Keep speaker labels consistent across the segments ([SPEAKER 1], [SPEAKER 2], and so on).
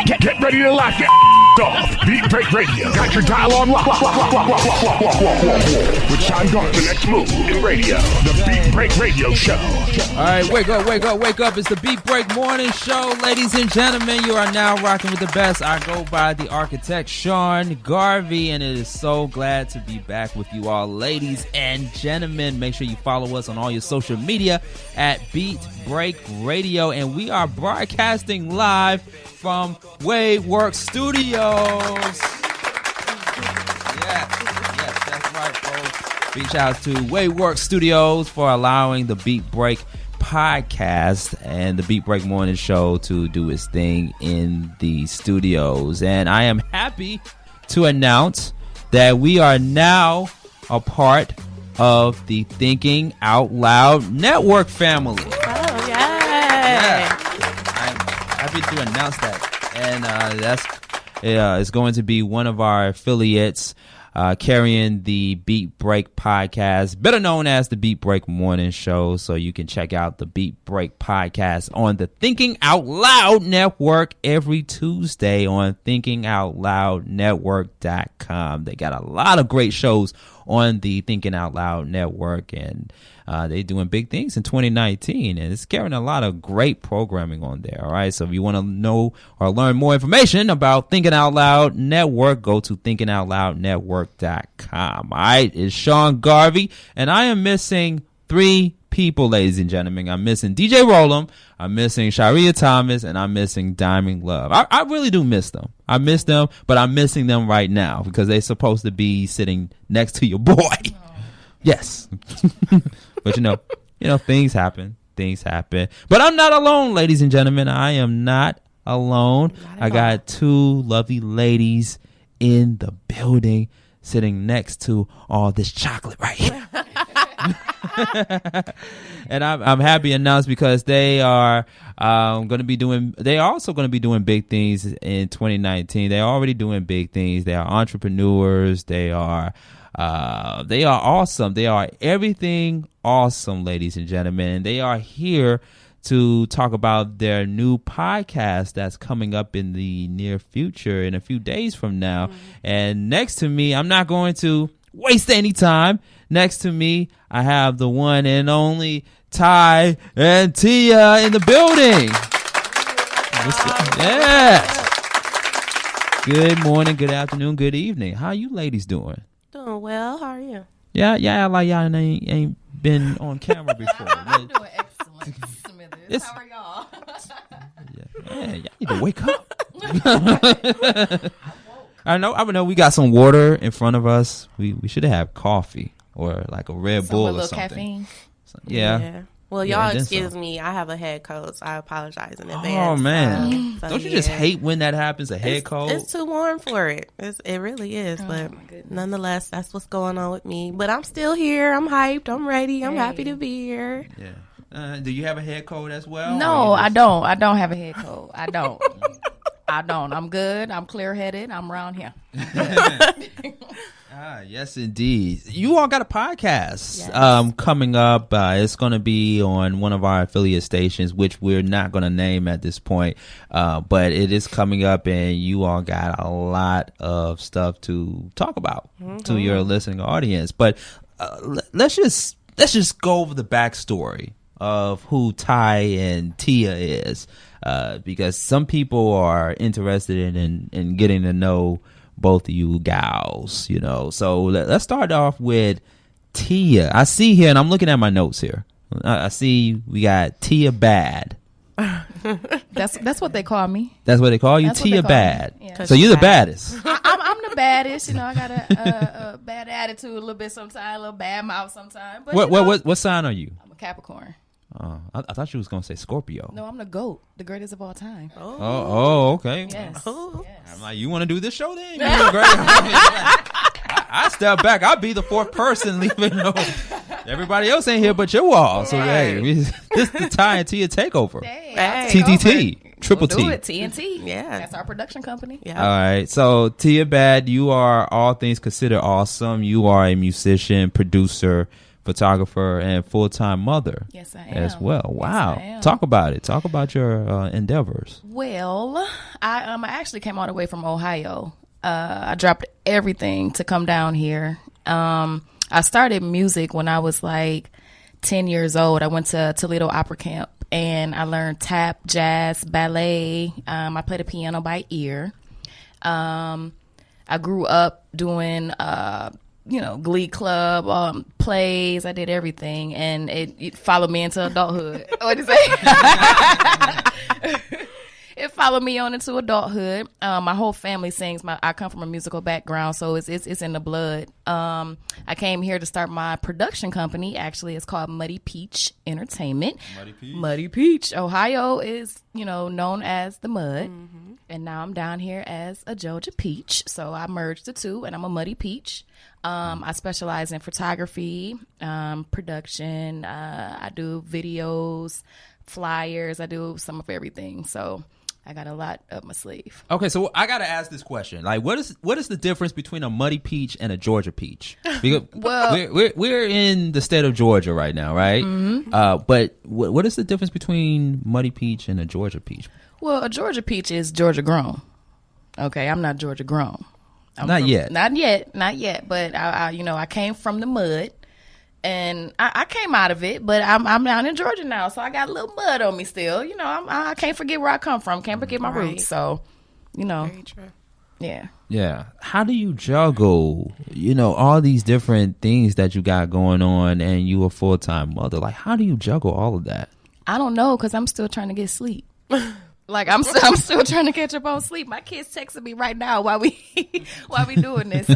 [SPEAKER 1] Get ready to laugh your off. Beat Break Radio. Got your dial on lock. With Sean Garth, the next move in radio. The Beat Break Radio Show.
[SPEAKER 2] All right, wake up. It's the Beat Break Morning Show. Ladies and gentlemen, you are now rocking with the best. I go by the architect, Sean Garvey, and it is so glad to be back with you all. Ladies and gentlemen, make sure you follow us on all your social media at Beat Break Radio, and we are broadcasting live from Waywork Studios. Yes, that's right, folks. Big shout out to Waywork Studios for allowing the Beat Break podcast and the Beat Break Morning Show to do its thing in the studios. And I am happy to announce that we are now a part of the Thinking Out Loud Network family.
[SPEAKER 3] Oh, yay!
[SPEAKER 2] Yeah. I'm happy to announce that. And it's going to be one of our affiliates carrying the Beat Break podcast, better known as the Beat Break Morning Show. So you can check out the Beat Break podcast on the Thinking Out Loud Network every Tuesday on thinkingoutloudnetwork.com. They got a lot of great shows on the Thinking Out Loud Network, and they're doing big things in 2019, and it's carrying a lot of great programming on there. All right, so if you want to know or learn more information about Thinking Out Loud Network, go to thinkingoutloudnetwork.com. All right, it's Sean Garvey, and I am missing 3 people, ladies and gentlemen. I'm missing DJ Rollum, I'm missing Sharia Thomas, and I'm missing Diamond Love. I really do miss them. I miss them, but I'm missing them right now because they're supposed to be sitting next to your boy. Oh. Yes. But you know, things happen. But I'm not alone, ladies and gentlemen. I am not alone. I got 2 lovely ladies in the building sitting next to all this chocolate right here. And I'm happy to announce because they are also going to be doing big things in 2019. They're already doing big things. They are entrepreneurs. They are awesome. They are everything awesome, ladies and gentlemen. And they are here to talk about their new podcast that's coming up in the near future in a few days from now. Mm-hmm. And next to me, I'm not going to waste any time. Next to me, I have the one and only Ty and Tia in the building. Yes. Good morning, good afternoon, good evening. How you ladies doing?
[SPEAKER 3] Doing well. How are you?
[SPEAKER 2] Yeah, like y'all ain't been on camera before.
[SPEAKER 4] I'm doing excellent, Smithers. How are y'all?
[SPEAKER 2] Y'all need to wake up. I know we got some water in front of us. We should have coffee or like a Red Bull or something.
[SPEAKER 4] Caffeine.
[SPEAKER 2] Yeah.
[SPEAKER 3] Well, y'all excuse me. I have a head cold, so I apologize in advance.
[SPEAKER 2] Oh, man. Don't you just hate when that happens, a head cold?
[SPEAKER 3] It's too warm for it. It really is. But nonetheless, that's what's going on with me. But I'm still here. I'm hyped. I'm ready. I'm happy to be here.
[SPEAKER 2] Yeah. Do you have a head cold as well?
[SPEAKER 4] No, I don't. I don't have a head cold. I don't. I'm good. I'm clear-headed. I'm around here.
[SPEAKER 2] Yes, indeed. You all got a podcast coming up. It's going to be on one of our affiliate stations, which we're not going to name at this point. But it is coming up, and you all got a lot of stuff to talk about to your listening audience. But let's just go over the backstory of who Ty and Tia is, because some people are interested in getting to know both of you gals, So let's start off with Tia. I see here, and I'm looking at my notes here. I see we got Tia Bad.
[SPEAKER 4] That's what they call me.
[SPEAKER 2] That's what they call you, Tia Bad. Yeah. So you're the baddest.
[SPEAKER 4] I'm the baddest. I got a bad attitude a little bit sometimes, a little bad mouth sometimes. But
[SPEAKER 2] what sign are you?
[SPEAKER 4] I'm a Capricorn.
[SPEAKER 2] I thought you was going to say Scorpio.
[SPEAKER 4] No, I'm the GOAT, the greatest of all time.
[SPEAKER 2] Oh, okay.
[SPEAKER 4] Yes.
[SPEAKER 2] I'm like, you want to do this show then? I step back. I'll be the 4th person leaving. Everybody else ain't here but you all. So, hey, this is the Ty and Tia takeover.
[SPEAKER 4] Hey,
[SPEAKER 2] TTT. Triple T.
[SPEAKER 4] Do it, TNT.
[SPEAKER 3] Yeah.
[SPEAKER 4] That's our production company.
[SPEAKER 3] Yeah.
[SPEAKER 2] All right. So, Tia Bad, you are all things considered awesome. You are a musician, producer, photographer and full-time mother.
[SPEAKER 4] Yes, I am.
[SPEAKER 2] As well. Wow.
[SPEAKER 4] Yes, I am.
[SPEAKER 2] Talk about it. Talk about your endeavors.
[SPEAKER 4] Well, I actually came all the way from Ohio. I dropped everything to come down here. I started music when I was like 10 years old. I went to Toledo Opera Camp and I learned tap, jazz, ballet. I played the piano by ear. I grew up doing, Glee Club, plays. I did everything, and it followed me into adulthood. What did you say? It followed me on into adulthood. My whole family sings. I come from a musical background, so it's in the blood. I came here to start my production company. Actually, it's called Muddy Peach Entertainment. Muddy Peach. Ohio is, known as the Mud. Mm-hmm. And now I'm down here as a Georgia Peach. So I merged the two, and I'm a Muddy Peach. I specialize in photography, production. I do videos, flyers. I do some of everything. So I got a lot up my sleeve.
[SPEAKER 2] Okay, so I got to ask this question. Like, what is the difference between a Muddy Peach and a Georgia Peach? Because
[SPEAKER 4] Well,
[SPEAKER 2] we're in the state of Georgia right now, right?
[SPEAKER 4] Mm-hmm.
[SPEAKER 2] But what is the difference between Muddy Peach and a Georgia Peach?
[SPEAKER 4] Well, a Georgia Peach is Georgia grown. Okay, I'm not Georgia grown.
[SPEAKER 2] Not yet.
[SPEAKER 4] Not yet. But I came from the mud, and I came out of it. But I'm down in Georgia now, so I got a little mud on me still. I can't forget where I come from. Can't forget my roots. So,
[SPEAKER 3] Very true.
[SPEAKER 4] Yeah.
[SPEAKER 2] Yeah. How do you juggle, all these different things that you got going on, and you a full-time mother? Like, how do you juggle all of that?
[SPEAKER 4] I don't know, because I'm still trying to get sleep. Like, I'm still trying to catch up on sleep. My kids texting me right now while we doing this.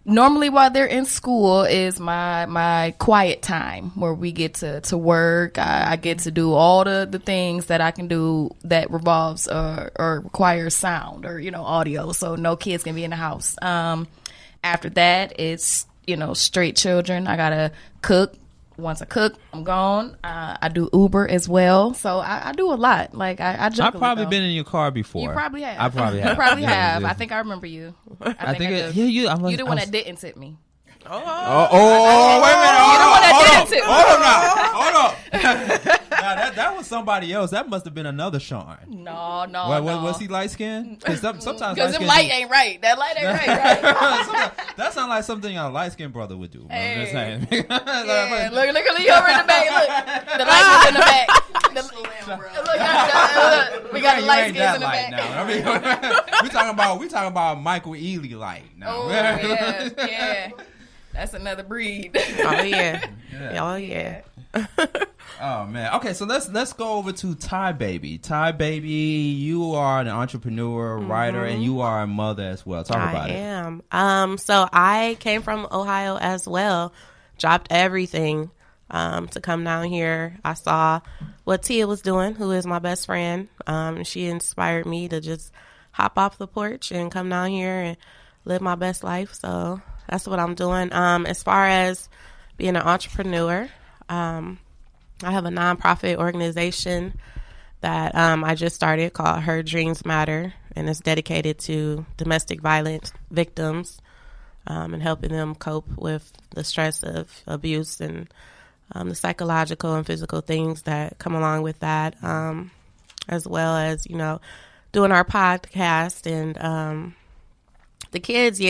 [SPEAKER 4] Normally while they're in school is my quiet time where we get to work. I get to do all the things that I can do that revolves or requires sound or, audio. So no kids can be in the house. After that, it's, straight children. I got to cook. Once I cook, I'm gone. I do Uber as well. So I do a lot. Like, I juggle.
[SPEAKER 2] I've probably been in your car before.
[SPEAKER 4] You probably have.
[SPEAKER 2] I probably have.
[SPEAKER 4] You probably have.
[SPEAKER 2] Yeah.
[SPEAKER 4] I think I remember you.
[SPEAKER 2] I think
[SPEAKER 4] I do.
[SPEAKER 2] you.
[SPEAKER 4] You the one that didn't tip me.
[SPEAKER 2] Oh, wait a minute.
[SPEAKER 4] You the one that didn't tip me.
[SPEAKER 2] Hold on. Nah, that was somebody else. That must have been another Sean.
[SPEAKER 4] No.
[SPEAKER 2] Was he light skinned? Because sometimes
[SPEAKER 4] Because the light ain't right. That light ain't right.
[SPEAKER 2] That sounds like something a light skinned brother would do.
[SPEAKER 4] Hey.
[SPEAKER 2] I'm just saying.
[SPEAKER 4] Yeah, look at Leo over in the back. Look, the light was in the back. Look, we got the light skins in the back.
[SPEAKER 2] Now. I mean, we talking about Michael Ealy light now.
[SPEAKER 4] Oh yeah. That's another breed.
[SPEAKER 3] Oh yeah. Oh yeah.
[SPEAKER 2] Oh man. Okay, so let's go over to Ty Baby. Ty Baby, you are an entrepreneur, writer, and you are a mother as well. Talk about it.
[SPEAKER 3] I am. So I came from Ohio as well. Dropped everything to come down here. I saw what Tia was doing, who is my best friend. She inspired me to just hop off the porch and come down here and live my best life. So that's what I'm doing. As far as being an entrepreneur, I have a nonprofit organization that I just started called Her Dreams Matter, and it's dedicated to domestic violence victims and helping them cope with the stress of abuse and the psychological and physical things that come along with that, as well as, doing our podcast. And the kids,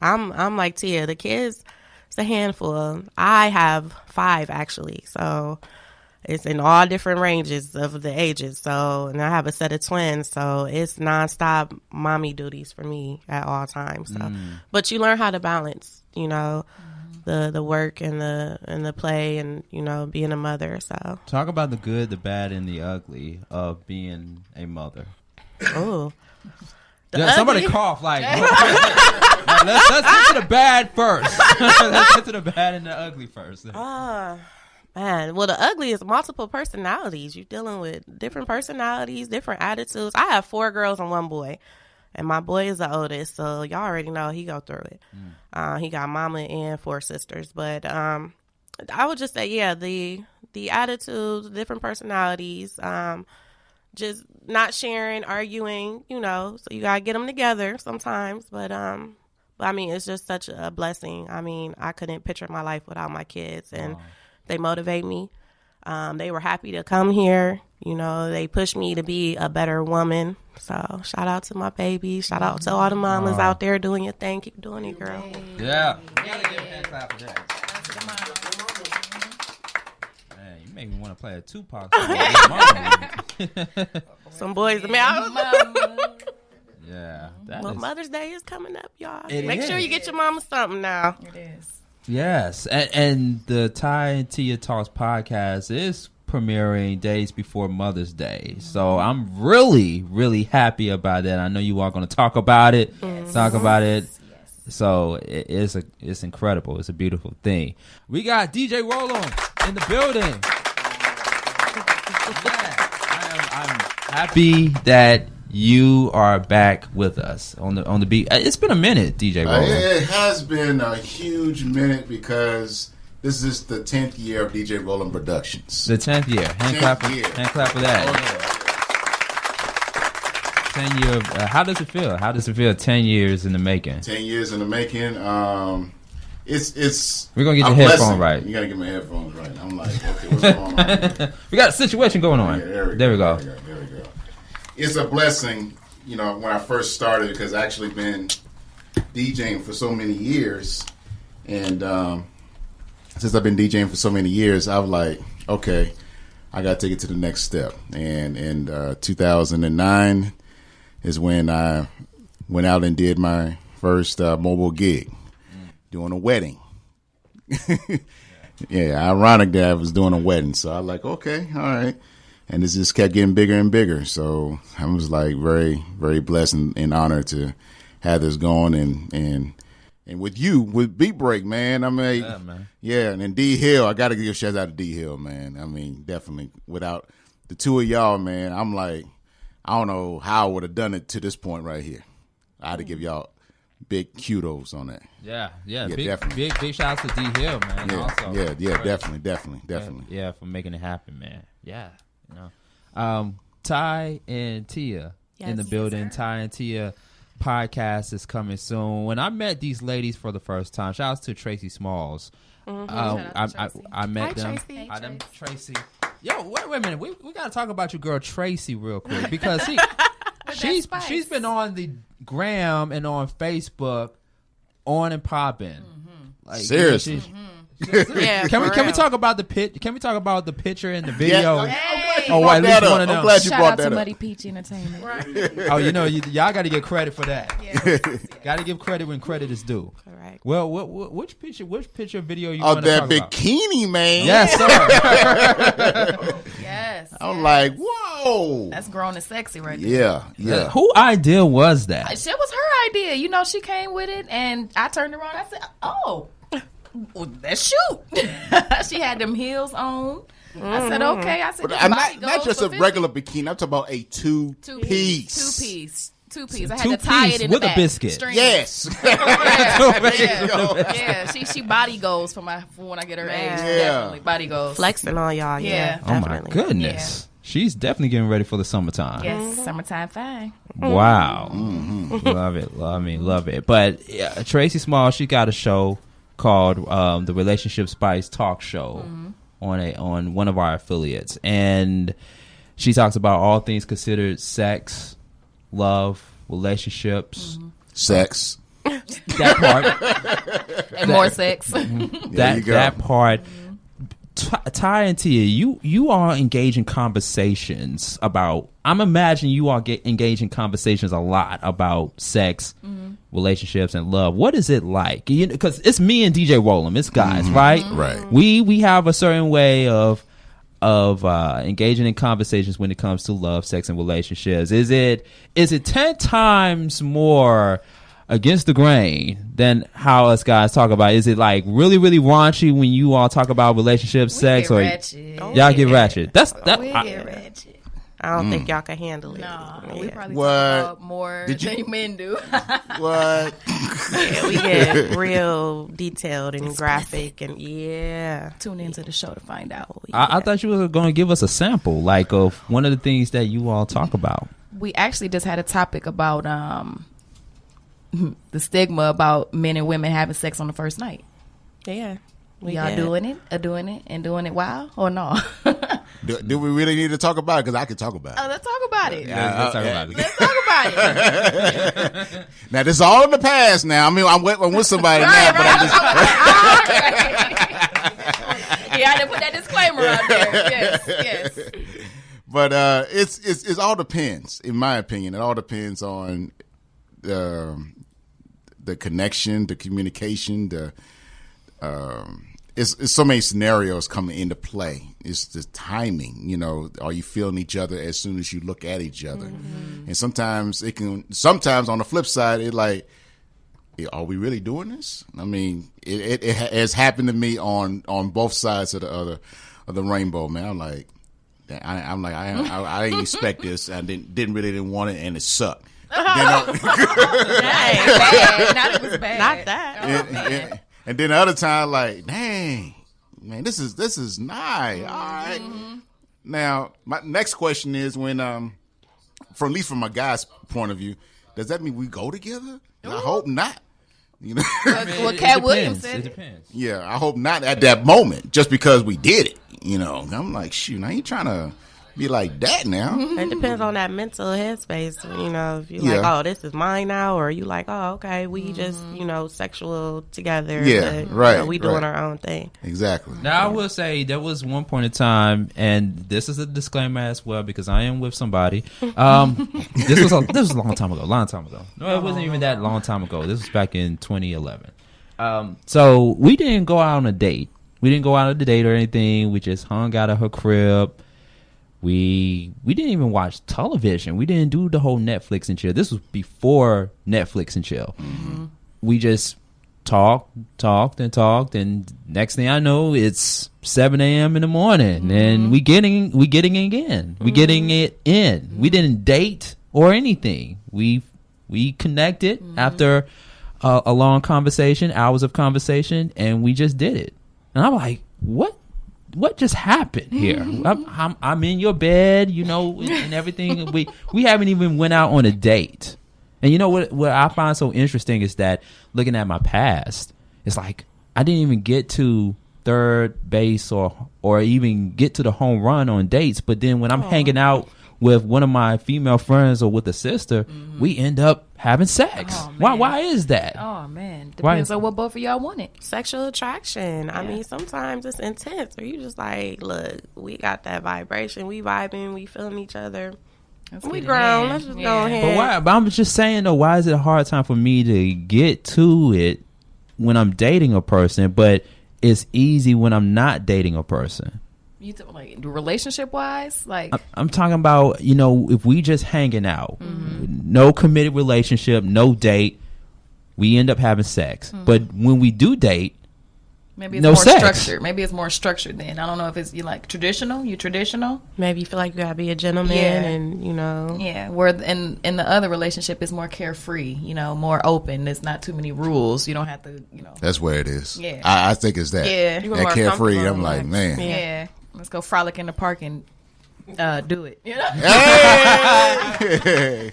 [SPEAKER 3] I'm like Tia. The kids, it's a handful. I have 5 actually, so it's in all different ranges of the ages. So, and I have a set of twins, so it's nonstop mommy duties for me at all times. So, but you learn how to balance, the work and the play and being a mother. So
[SPEAKER 2] talk about the good, the bad, and the ugly of being a mother.
[SPEAKER 3] Oh.
[SPEAKER 2] Somebody cough like let's get to the bad first. Let's get to the bad and the ugly first.
[SPEAKER 3] Man, well, the ugly is multiple personalities. You're dealing with different personalities, different attitudes. I have 4 girls and 1 boy, and my boy is the oldest, so y'all already know he go through it. He got mama and 4 sisters, but I would just say, the attitudes, different personalities, just not sharing, arguing, so you gotta get them together sometimes. But But I mean, it's just such a blessing. I mean, I couldn't picture my life without my kids, and they motivate me. They were happy to come here. You know, they pushed me to be a better woman. So shout out to my baby. Shout out to all the mamas out there doing your thing. Keep doing it, girl.
[SPEAKER 2] Yeah. You gotta give a hand clap for that. Man, you make me want to play a Tupac song.
[SPEAKER 3] Some boys, man.
[SPEAKER 2] Yeah.
[SPEAKER 3] Well, Mother's Day is coming up, y'all.
[SPEAKER 2] It
[SPEAKER 3] Make sure
[SPEAKER 2] is.
[SPEAKER 3] you get your mama something now.
[SPEAKER 4] It is.
[SPEAKER 2] Yes. And the Ty and Tia Talks podcast is premiering days before Mother's Day. So I'm really, really happy about that. I know you are going to talk about it.
[SPEAKER 4] Yes.
[SPEAKER 2] Talk about it.
[SPEAKER 4] Yes.
[SPEAKER 2] So it's incredible. It's a beautiful thing. We got DJ Roland in the building. Yeah, I'm happy that you are back with us on the beat. It's been a minute, DJ Roland.
[SPEAKER 5] It has been a huge minute because this is the 10th year of DJ Roland Productions.
[SPEAKER 2] The 10th year. Hand clap for that.
[SPEAKER 5] Oh, yeah.
[SPEAKER 2] 10 year. How does it feel? How does it feel? 10 years in the making.
[SPEAKER 5] 10 years in the making. It's.
[SPEAKER 2] We're gonna get
[SPEAKER 5] I'm
[SPEAKER 2] your headphone
[SPEAKER 5] blessing.
[SPEAKER 2] right.
[SPEAKER 5] You gotta get my headphones right. I'm like, okay, what's going on?
[SPEAKER 2] We got a situation going on.
[SPEAKER 5] Yeah,
[SPEAKER 2] there we go.
[SPEAKER 5] There we go. It's a blessing, you know, when I first started because I actually been DJing for so many years, and since I've been DJing for so many years, I was like, okay, I got to take it to the next step. And in 2009 is when I went out and did my first mobile gig, doing a wedding. Yeah, ironic that I was doing a wedding. So I was like, okay, all right. And it just kept getting bigger and bigger. So I was like very, very blessed and honored to have this going. And with you, with Beat Break, man. I mean, yeah, and then D Hill, I got to give a shout out to D Hill, man. I mean, definitely. Without the two of y'all, man, I'm like, I don't know how I would have done it to this point right here. I had to give y'all big kudos on that.
[SPEAKER 2] Yeah,
[SPEAKER 5] big, definitely.
[SPEAKER 2] Big shout out to D Hill, man.
[SPEAKER 5] Yeah,
[SPEAKER 2] also.
[SPEAKER 5] yeah, definitely.
[SPEAKER 2] Yeah, for making it happen, man. Yeah, you know. Ty and Tia in the building.
[SPEAKER 4] Yes,
[SPEAKER 2] Ty and Tia podcast is coming soon. When I met these ladies for the first time, shout out to Tracy Smalls. I met them.
[SPEAKER 3] Tracy.
[SPEAKER 2] I them Tracy. Yo, wait a minute. We got to talk about your girl Tracy real quick because she's been on the gram and on Facebook on and popping. Like,
[SPEAKER 5] seriously.
[SPEAKER 3] Yeah,
[SPEAKER 2] Can we talk about the Can we talk about the picture and the video?
[SPEAKER 5] I'm glad you
[SPEAKER 4] Shout
[SPEAKER 5] brought
[SPEAKER 4] out
[SPEAKER 5] that
[SPEAKER 4] to
[SPEAKER 5] up.
[SPEAKER 4] Muddy Peach Entertainment.
[SPEAKER 2] Oh, you know, y'all got to get credit for that.
[SPEAKER 4] Yes.
[SPEAKER 2] Got to give credit when credit is due.
[SPEAKER 3] Correct.
[SPEAKER 2] Well, which picture video you want to
[SPEAKER 5] that
[SPEAKER 2] talk about?
[SPEAKER 5] bikini, man.
[SPEAKER 2] Yes, sir.
[SPEAKER 4] Yes.
[SPEAKER 5] I'm like, whoa.
[SPEAKER 4] That's grown and sexy right there.
[SPEAKER 5] Yeah.
[SPEAKER 2] Who idea was that?
[SPEAKER 4] It was her idea. You know, she came with it, and I turned around. I said, "Oh, well, let's shoot." She had them heels on. I said, "Okay." I said,
[SPEAKER 5] But I'm not just a regular bikini. I'm talking about a two-piece.
[SPEAKER 4] Two piece. I had to tie it in
[SPEAKER 2] with
[SPEAKER 4] the back.
[SPEAKER 2] a biscuit.
[SPEAKER 4] String.
[SPEAKER 5] Yes.
[SPEAKER 4] Yeah. She body goals for when I get her age.
[SPEAKER 3] Yeah.
[SPEAKER 4] Definitely body goals.
[SPEAKER 3] Flexing on y'all. Yeah.
[SPEAKER 2] Oh my
[SPEAKER 3] Definitely.
[SPEAKER 2] goodness. She's definitely getting ready for the summertime.
[SPEAKER 4] Yes, summertime fine.
[SPEAKER 2] Wow. Love it. Love it. But yeah, Tracy Small, she got a show called the Relationship Spice Talk Show on one of our affiliates. And she talks about all things considered: sex, love, relationships,
[SPEAKER 5] Sex.
[SPEAKER 2] that part.
[SPEAKER 4] And more sex.
[SPEAKER 2] That part. Ty and Tia, you all engage in conversations about. I'm imagining you all engage in conversations a lot about sex, relationships, and love. What is it like? Because it's me and DJ Roland, it's guys, right?
[SPEAKER 5] Right.
[SPEAKER 2] We have a certain way of engaging in conversations when it comes to love, sex, and relationships. Is it 10 times more against the grain than how us guys talk about it? Is it like really, really raunchy when you all talk about relationships, sex,
[SPEAKER 4] get
[SPEAKER 2] or
[SPEAKER 4] ratchet.
[SPEAKER 2] y'all get ratchet?
[SPEAKER 4] We get ratchet.
[SPEAKER 3] I don't think y'all can handle it.
[SPEAKER 4] No,
[SPEAKER 3] Yeah.
[SPEAKER 4] we probably
[SPEAKER 5] What?
[SPEAKER 4] talk about more
[SPEAKER 5] Did you-
[SPEAKER 4] than men do.
[SPEAKER 5] What?
[SPEAKER 3] Yeah, we get real detailed and graphic, and yeah.
[SPEAKER 4] Tune into the show to find out.
[SPEAKER 2] I thought you were going to give us a sample, like of one of the things that you all talk about.
[SPEAKER 4] We actually just had a topic about the stigma about men and women having sex on the first night.
[SPEAKER 3] Yeah.
[SPEAKER 4] Y'all doing it wild or no?
[SPEAKER 5] Do we really need to talk about it? Because I could talk about it.
[SPEAKER 4] Oh, let's talk about it.
[SPEAKER 2] Let's talk about it.
[SPEAKER 4] Let's talk about it.
[SPEAKER 5] Now, this is all in the past now. I mean, I'm with somebody now, but I'm just...
[SPEAKER 4] Yeah, I didn't put that disclaimer out there. Yes.
[SPEAKER 5] But it's all depends, in my opinion. It all depends on the connection, the communication, it's so many scenarios coming into play. It's the timing, you know. Are you feeling each other as soon as you look at each other? Mm-hmm. And sometimes on the flip side, it like, are we really doing this? I mean, it has happened to me on both sides of the rainbow, man. I'm like, I didn't expect this. I didn't want it, and it sucked.
[SPEAKER 4] Bad. Not it was bad.
[SPEAKER 3] Not that.
[SPEAKER 5] And then the other time, like, dang, man, this is nice. All right. Mm-hmm. Now, my next question is when, at least from a guy's point of view, does that mean we go together? I hope not. You know,
[SPEAKER 4] what Cat Williams said.
[SPEAKER 2] It depends.
[SPEAKER 5] Yeah, I hope not at that moment, just because we did it. You know, I'm like, shoot, I ain't trying to be like that now.
[SPEAKER 3] It depends on that mental headspace. You know, if you're like, oh, this is mine now, or you like, oh, okay, we just, sexual together.
[SPEAKER 5] Yeah,
[SPEAKER 3] but,
[SPEAKER 5] right.
[SPEAKER 3] We doing our own thing.
[SPEAKER 5] Exactly.
[SPEAKER 2] Now, I will say there was one point in time, and this is a disclaimer as well because I am with somebody. This was a long time ago. No, it wasn't even that long time ago. This was back in 2011. So we didn't go out on a date. We didn't go out on a date or anything. We just hung out at her crib. We didn't even watch television. We didn't do the whole Netflix and chill. This was before Netflix and chill. Mm-hmm. We just talked, and next thing I know, it's 7 a.m. in the morning, and we getting it in. We didn't date or anything. We connected after a long conversation, hours of conversation, and we just did it. And I'm like, what just happened here? I'm in your bed, you know, and everything. We haven't even went out on a date. And you know what I find so interesting is that looking at my past, it's like I didn't even get to third base or even get to the home run on dates. But then when I'm hanging out with one of my female friends or with a sister, we end up having sex. Why is that?
[SPEAKER 4] Oh man, depends on what both of y'all wanted.
[SPEAKER 3] Sexual attraction. I mean, sometimes it's intense, or you just like, look, we got that vibration, we vibing, we feeling each other. We grown. Let's just go ahead.
[SPEAKER 2] But I'm just saying though, why is it a hard time for me to get to it when I'm dating a person, but it's easy when I'm not dating a person?
[SPEAKER 4] You like relationship wise, like
[SPEAKER 2] I'm talking about, you know, if we just hanging out, no committed relationship, no date, we end up having sex. But when we do date,
[SPEAKER 4] maybe it's
[SPEAKER 2] no
[SPEAKER 4] more
[SPEAKER 2] sex.
[SPEAKER 4] structured. Maybe it's more structured then. I don't know if it's you like traditional. You traditional?
[SPEAKER 3] Maybe you feel like you gotta be a gentleman, and you know.
[SPEAKER 4] Yeah, where in the other relationship is more carefree. You know, more open. There's not too many rules. You don't have to. You know.
[SPEAKER 5] That's where it is.
[SPEAKER 4] Yeah,
[SPEAKER 5] I think it's that.
[SPEAKER 4] Yeah,
[SPEAKER 5] that carefree. I'm like, man.
[SPEAKER 4] Yeah. Let's go frolic in the park and do it. You know?
[SPEAKER 5] Hey!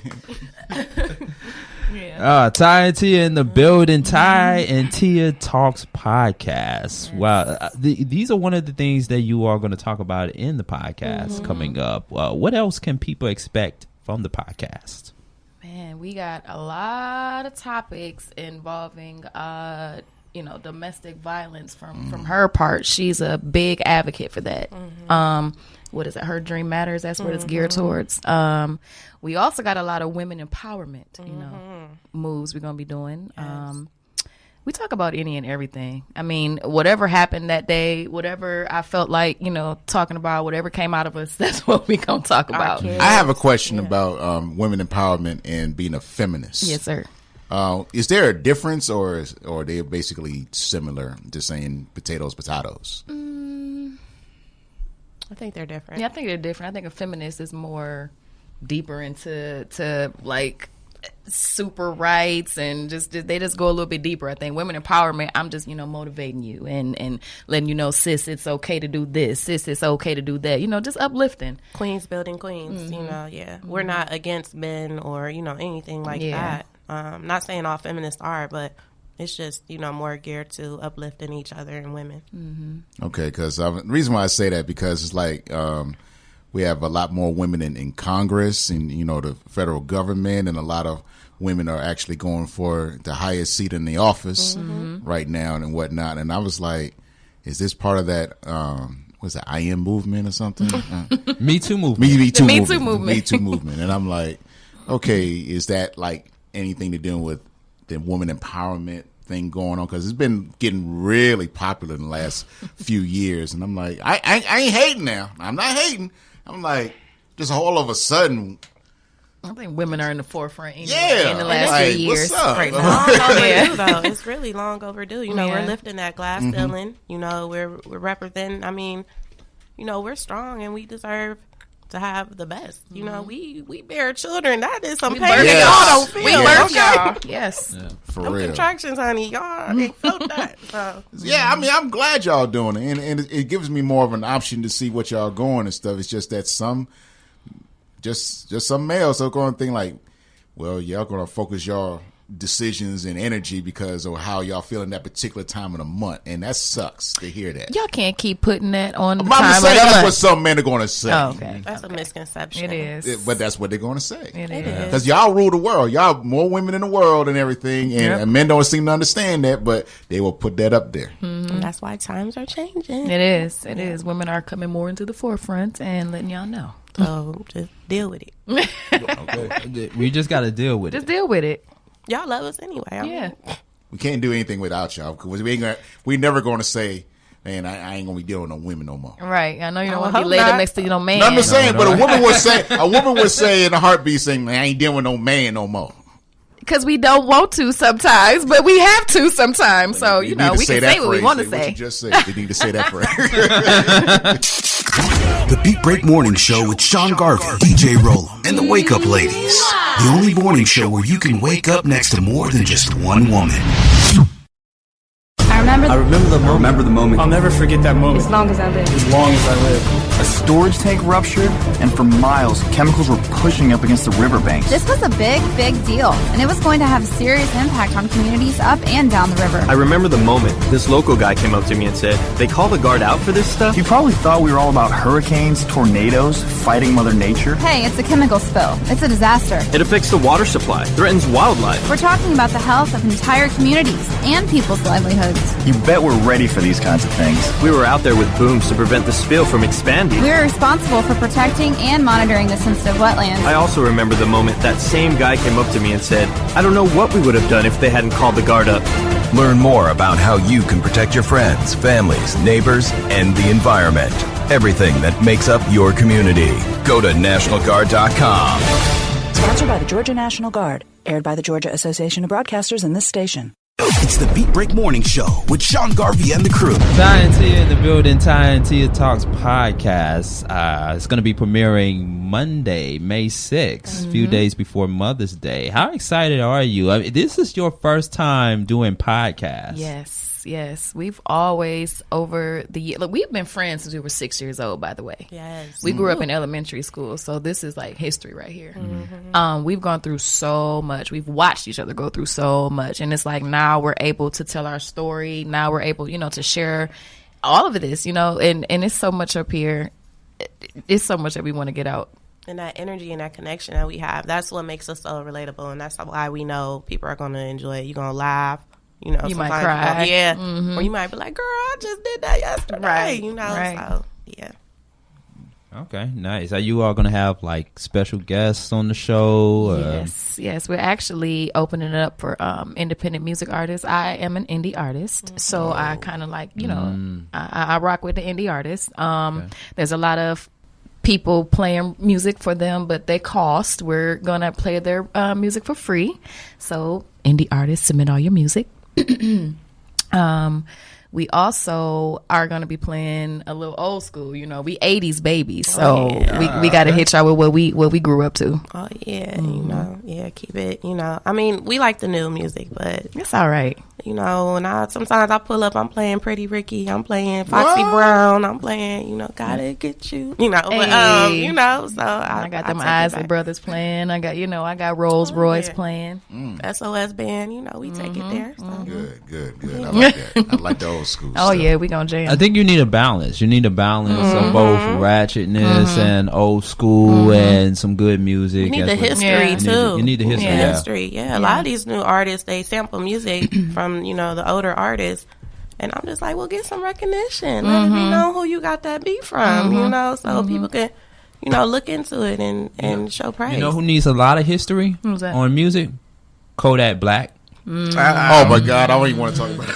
[SPEAKER 2] Ty and Tia in the building. Ty and Tia Talks podcast. Wow, these are one of the things that you are going to talk about in the podcast coming up. What else can people expect from the podcast?
[SPEAKER 4] Man, we got a lot of topics involving domestic violence from her part. She's a big advocate for that. What is it? Her Dream Matters. That's what it's geared towards. We also got a lot of women empowerment, moves we're going to be doing. Yes. We talk about any and everything. I mean, whatever happened that day, whatever I felt like, talking about, whatever came out of us, that's what we going to talk about.
[SPEAKER 5] I have a question about women empowerment and being a feminist.
[SPEAKER 4] Yes, sir.
[SPEAKER 5] Is there a difference, or are they basically similar, just saying potatoes?
[SPEAKER 3] I think they're different.
[SPEAKER 4] Yeah, I think they're different. I think a feminist is more deeper into like super rights and they just go a little bit deeper. I think women empowerment, I'm just motivating you and letting you know, sis, it's okay to do this, sis, it's okay to do that, just uplifting.
[SPEAKER 3] Queens building queens. We're not against men or anything like that. Not saying all feminists are, but it's just, more geared to uplifting each other and women.
[SPEAKER 4] Mm-hmm.
[SPEAKER 5] Okay, because the reason why I say that, because it's like we have a lot more women in Congress and, the federal government, and a lot of women are actually going for the highest seat in the office right now and whatnot. And I was like, is this part of that, what's that, I Am movement or something?
[SPEAKER 2] Me Too movement.
[SPEAKER 5] Me Too
[SPEAKER 4] Me
[SPEAKER 5] movement.
[SPEAKER 4] Too movement.
[SPEAKER 5] Me Too movement. And I'm like, okay, is that like anything to do with the woman empowerment thing going on? Because it's been getting really popular in the last few years. And I'm like, I ain't hating now. I'm not hating. I'm like, just all of a sudden,
[SPEAKER 4] I think women are in the forefront anyway,
[SPEAKER 5] yeah,
[SPEAKER 4] in the last
[SPEAKER 5] like,
[SPEAKER 4] few years.
[SPEAKER 5] what's up?
[SPEAKER 4] Right now.
[SPEAKER 3] Long overdue, though. It's really long overdue.
[SPEAKER 4] Yeah.
[SPEAKER 3] We're lifting that glass ceiling. We're representing. I mean, we're strong and we deserve to have the best. We bear children. That is some pain that y'all don't feel.
[SPEAKER 4] We birth
[SPEAKER 3] okay?
[SPEAKER 4] y'all. Yes.
[SPEAKER 5] Yeah, for
[SPEAKER 3] Them
[SPEAKER 5] real.
[SPEAKER 3] contractions, honey. Y'all ain't felt that. So.
[SPEAKER 5] Yeah, I mean, I'm glad y'all doing it, and it gives me more of an option to see what y'all going and stuff. It's just that some males are going to think like, well, y'all going to focus y'all decisions and energy because of how y'all feel in that particular time of the month, and that sucks to hear that.
[SPEAKER 4] Y'all can't keep putting that on the
[SPEAKER 5] I'm
[SPEAKER 4] time of
[SPEAKER 5] saying
[SPEAKER 4] the
[SPEAKER 5] that's
[SPEAKER 4] month.
[SPEAKER 5] what some men are going to say.
[SPEAKER 4] Oh, okay.
[SPEAKER 3] That's a misconception.
[SPEAKER 4] It is.
[SPEAKER 5] But that's what they're going to say.
[SPEAKER 4] It
[SPEAKER 3] It
[SPEAKER 4] is.
[SPEAKER 3] is.
[SPEAKER 5] Because y'all rule the world. Y'all more women in the world and everything, and men don't seem to understand that, but they will put that up there.
[SPEAKER 3] And that's why times are changing.
[SPEAKER 4] It is. It is. Women are coming more into the forefront and letting y'all know.
[SPEAKER 3] So just deal with it.
[SPEAKER 5] Okay.
[SPEAKER 2] We just got to deal with
[SPEAKER 4] Just
[SPEAKER 2] it.
[SPEAKER 4] deal with it.
[SPEAKER 3] Y'all love us anyway.
[SPEAKER 4] Yeah.
[SPEAKER 5] We can't do anything without y'all because we never going to say, man, I ain't going to be dealing with no women no more.
[SPEAKER 4] Right. I know you don't
[SPEAKER 3] I
[SPEAKER 4] want to be
[SPEAKER 3] hope
[SPEAKER 4] laid up
[SPEAKER 3] not.
[SPEAKER 4] next to you, no man.
[SPEAKER 5] No, I'm just saying,
[SPEAKER 2] no,
[SPEAKER 5] but
[SPEAKER 2] no.
[SPEAKER 5] a woman would say in a heartbeat, saying, man, I ain't dealing with no man no more.
[SPEAKER 4] Because we don't want to sometimes, but we have to sometimes. So,
[SPEAKER 5] You
[SPEAKER 4] we can say what we want to
[SPEAKER 5] What
[SPEAKER 4] say.
[SPEAKER 5] you just said. You need to say that phrase.
[SPEAKER 6] The Beat Break Morning Show with Sean Garvey, DJ Rollum, and the Wake Up Ladies. The only morning show where you can wake up next to more than just one woman.
[SPEAKER 7] I remember the moment.
[SPEAKER 8] I'll never forget that moment.
[SPEAKER 7] As long as I live.
[SPEAKER 8] As long as I live.
[SPEAKER 9] A storage tank ruptured, and for miles, chemicals were pushing up against the riverbanks.
[SPEAKER 10] This was a big, big deal, and it was going to have serious impact on communities up and down the river.
[SPEAKER 11] I remember the moment this local guy came up to me and said, they call the guard out for this stuff?
[SPEAKER 9] You probably thought we were all about hurricanes, tornadoes, fighting Mother Nature.
[SPEAKER 10] Hey, it's a chemical spill. It's a disaster.
[SPEAKER 11] It affects the water supply, threatens wildlife.
[SPEAKER 10] We're talking about the health of entire communities and people's livelihoods.
[SPEAKER 9] You bet we're ready for these kinds of things.
[SPEAKER 11] We were out there with booms to prevent the spill from expanding.
[SPEAKER 10] We're responsible for protecting and monitoring the sensitive wetlands.
[SPEAKER 11] I also remember the moment that same guy came up to me and said, I don't know what we would have done if they hadn't called the guard up.
[SPEAKER 6] Learn more about how you can protect your friends, families, neighbors, and the environment. Everything that makes up your community. Go to NationalGuard.com.
[SPEAKER 12] Sponsored by the Georgia National Guard. Aired by the Georgia Association of Broadcasters and this station.
[SPEAKER 6] It's the Beat Break Morning Show with Sean Garvey and the crew.
[SPEAKER 2] Ty and Tia in the building. Ty and Tia Talks podcast. It's going to be premiering Monday, May 6th, a few days before Mother's Day. How excited are you? I mean, this is your first time doing podcasts.
[SPEAKER 4] Yes. We've always, over the year, look, we've been friends since we were 6 years old, by the way.
[SPEAKER 3] Yes.
[SPEAKER 4] We grew up in elementary school, so this is like history right here. We've gone through so much. We've watched each other go through so much, and it's like now we're able to tell our story. Now we're able, to share all of this, and it's so much up here. It's so much that we want to get out.
[SPEAKER 3] And that energy and that connection that we have, that's what makes us so relatable, and that's why we know people are going to enjoy it. You're going to laugh.
[SPEAKER 4] You might cry.
[SPEAKER 3] Or you might be like, girl, I just did that yesterday.
[SPEAKER 4] Right.
[SPEAKER 3] So, yeah.
[SPEAKER 2] Okay, nice. Are you all going to have like special guests on the show?
[SPEAKER 4] Yes. We're actually opening it up for independent music artists. I am an indie artist, so I kind of like, I rock with the indie artists. There's a lot of people playing music for them, but they cost. We're going to play their music for free. So indie artists, submit all your music. We also are going to be playing a little old school. We 80s babies, so we got to hit y'all with what we grew up to.
[SPEAKER 3] Oh yeah, keep it. I mean, we like the new music, but
[SPEAKER 4] It's all right.
[SPEAKER 3] You know, and sometimes I pull up, I'm playing Pretty Ricky, I'm playing Foxy Brown, I'm playing, you know, Gotta Get You, you know, but, you know, so I
[SPEAKER 4] got them Isley Brothers playing. I got Rolls Royce playing.
[SPEAKER 3] SOS Band, you know, we take it there. So.
[SPEAKER 5] Good. I like that. I like the old school stuff.
[SPEAKER 4] Yeah, we gonna jam.
[SPEAKER 2] I think you need a balance. You need a balance of both ratchetness and old school and some good music.
[SPEAKER 3] You need the history too.
[SPEAKER 2] You need the history.
[SPEAKER 3] History. A lot of these new artists, they sample music from, you know, the older artists, and I'm just like, well, get some recognition. Let it be known who you got that beat from, you know, so people can, you know, look into it and show praise.
[SPEAKER 2] You know who needs a lot of history on music? Kodak Black.
[SPEAKER 5] Oh my God, I don't even want to talk about it.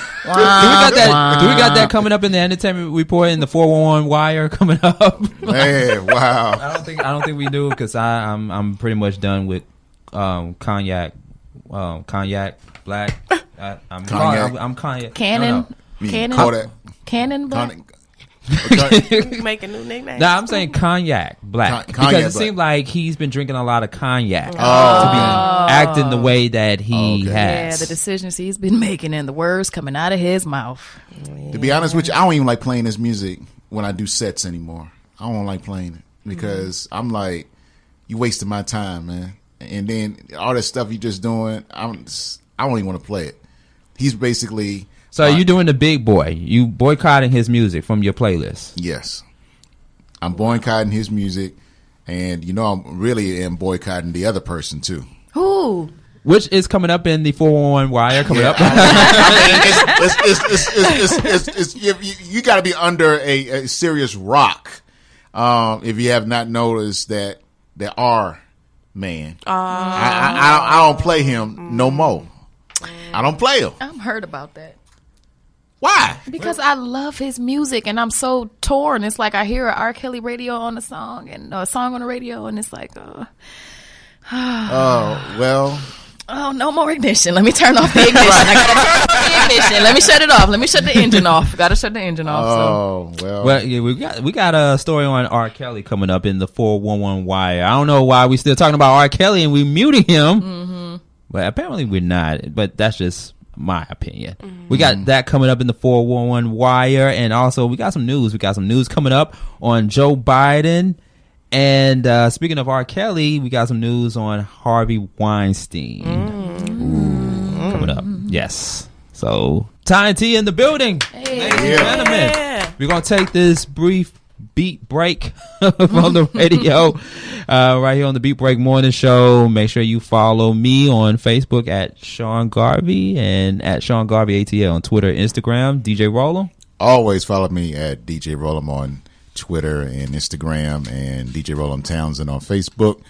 [SPEAKER 2] Do we got that coming up in the entertainment report in the 411 wire coming up?
[SPEAKER 5] Man, wow.
[SPEAKER 2] I don't think we do, because I'm pretty much done with Cognac Black. I'm Cognac.
[SPEAKER 4] Cannon Black.
[SPEAKER 3] Make a new nickname.
[SPEAKER 2] Nah, I'm saying Cognac Black because it seemed like he's been drinking a lot of cognac to be acting the way that he has.
[SPEAKER 4] Yeah, the decisions he's been making and the words coming out of his mouth.
[SPEAKER 5] To be honest with you, I don't even like playing his music when I do sets anymore. I don't like playing it because I'm like, you wasting my time, man. And then all that stuff you just doing, I don't even want to play it. He's basically.
[SPEAKER 2] So you doing the big boy? You boycotting his music from your playlist?
[SPEAKER 5] Yes, I'm boycotting his music, and you know I'm really am boycotting the other person too.
[SPEAKER 4] Who?
[SPEAKER 2] Which is coming up in the 411 wire coming up.
[SPEAKER 5] You got to be under a serious rock if you have not noticed that there are. Man, I don't play him no more. I don't play him.
[SPEAKER 4] I'm hurt about that.
[SPEAKER 5] Why?
[SPEAKER 4] Because I love his music and I'm so torn. It's like I hear an R. Kelly radio on a song and a song on the radio, and it's like,
[SPEAKER 5] well.
[SPEAKER 4] Oh, no more ignition. Let me turn off the ignition. I gotta turn off the ignition. Let me shut it off. Let me shut the engine off. Gotta shut the engine off.
[SPEAKER 5] Well,
[SPEAKER 2] yeah, we got a story on R. Kelly coming up in the 411 wire. I don't know why we still talking about R. Kelly and we muting him, but apparently we're not. But that's just my opinion. We got that coming up in the 411 wire, and also we got some news. We got some news coming up on Joe Biden. And speaking of R. Kelly, we got some news on Harvey Weinstein coming up. Yes. So, Ty and T in the building. Ladies and gentlemen, we're going to take this brief beat break from the radio right here on the Beat Break Morning Show. Make sure you follow me on Facebook at Sean Garvey and at Sean Garvey ATL on Twitter, Instagram. DJ Rollum.
[SPEAKER 5] Always follow me at DJ Rollum on Twitter and Instagram, and DJ Rollum Townsend on Facebook.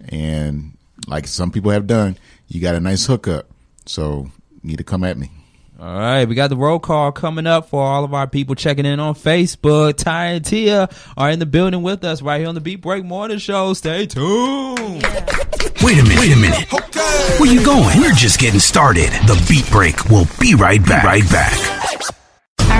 [SPEAKER 5] And like some people have done, you got a nice hookup, so you need to come at me.
[SPEAKER 2] All right, we got the roll call coming up for all of our people checking in on Facebook. Ty and Tia are in the building with us right here on the Beat Break Morning Show. Stay tuned.
[SPEAKER 1] Wait a minute. Okay. Where you going? We're just getting started. The Beat Break will be right back.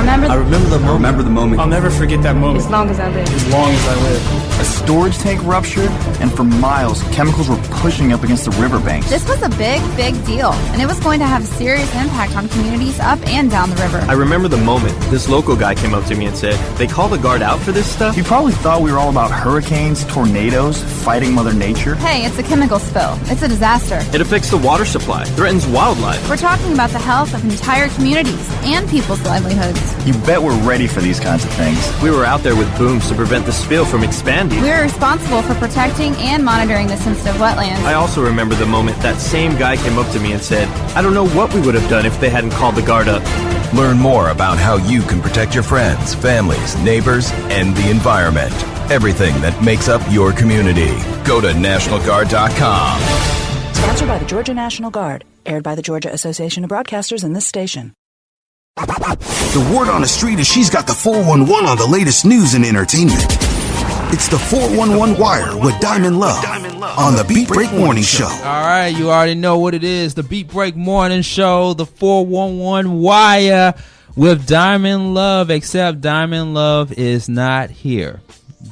[SPEAKER 7] I remember the moment.
[SPEAKER 8] I'll never forget that moment.
[SPEAKER 10] As long as I live.
[SPEAKER 8] As long as I live.
[SPEAKER 9] A storage tank ruptured, and for miles, chemicals were pushing up against the riverbanks.
[SPEAKER 10] This was a big deal, and it was going to have serious impact on communities up and down the river.
[SPEAKER 11] I remember the moment this local guy came up to me and said, they call the guard out for this stuff?
[SPEAKER 9] You probably thought we were all about hurricanes, tornadoes, fighting Mother Nature.
[SPEAKER 10] Hey, it's a chemical spill. It's a disaster.
[SPEAKER 11] It affects the water supply, threatens wildlife.
[SPEAKER 10] We're talking about the health of entire communities and people's livelihoods.
[SPEAKER 9] You bet we're ready for these kinds of things.
[SPEAKER 11] We were out there with booms to prevent the spill from expanding.
[SPEAKER 10] We're responsible for protecting and monitoring the sensitive wetlands.
[SPEAKER 11] I also remember the moment that same guy came up to me and said, I don't know what we would have done if they hadn't called the guard up.
[SPEAKER 6] Learn more about how you can protect your friends, families, neighbors, and the environment. Everything that makes up your community. Go to NationalGuard.com.
[SPEAKER 12] Sponsored by the Georgia National Guard. Aired by the Georgia Association of Broadcasters and this station.
[SPEAKER 1] The word on the street is she's got the 411 on the latest news and entertainment. It's the 411 Wire with Diamond Love on the Beat Break Morning Show.
[SPEAKER 2] All right, you already know what it is. The Beat Break Morning Show, the 411 Wire with Diamond Love, except Diamond Love is not here.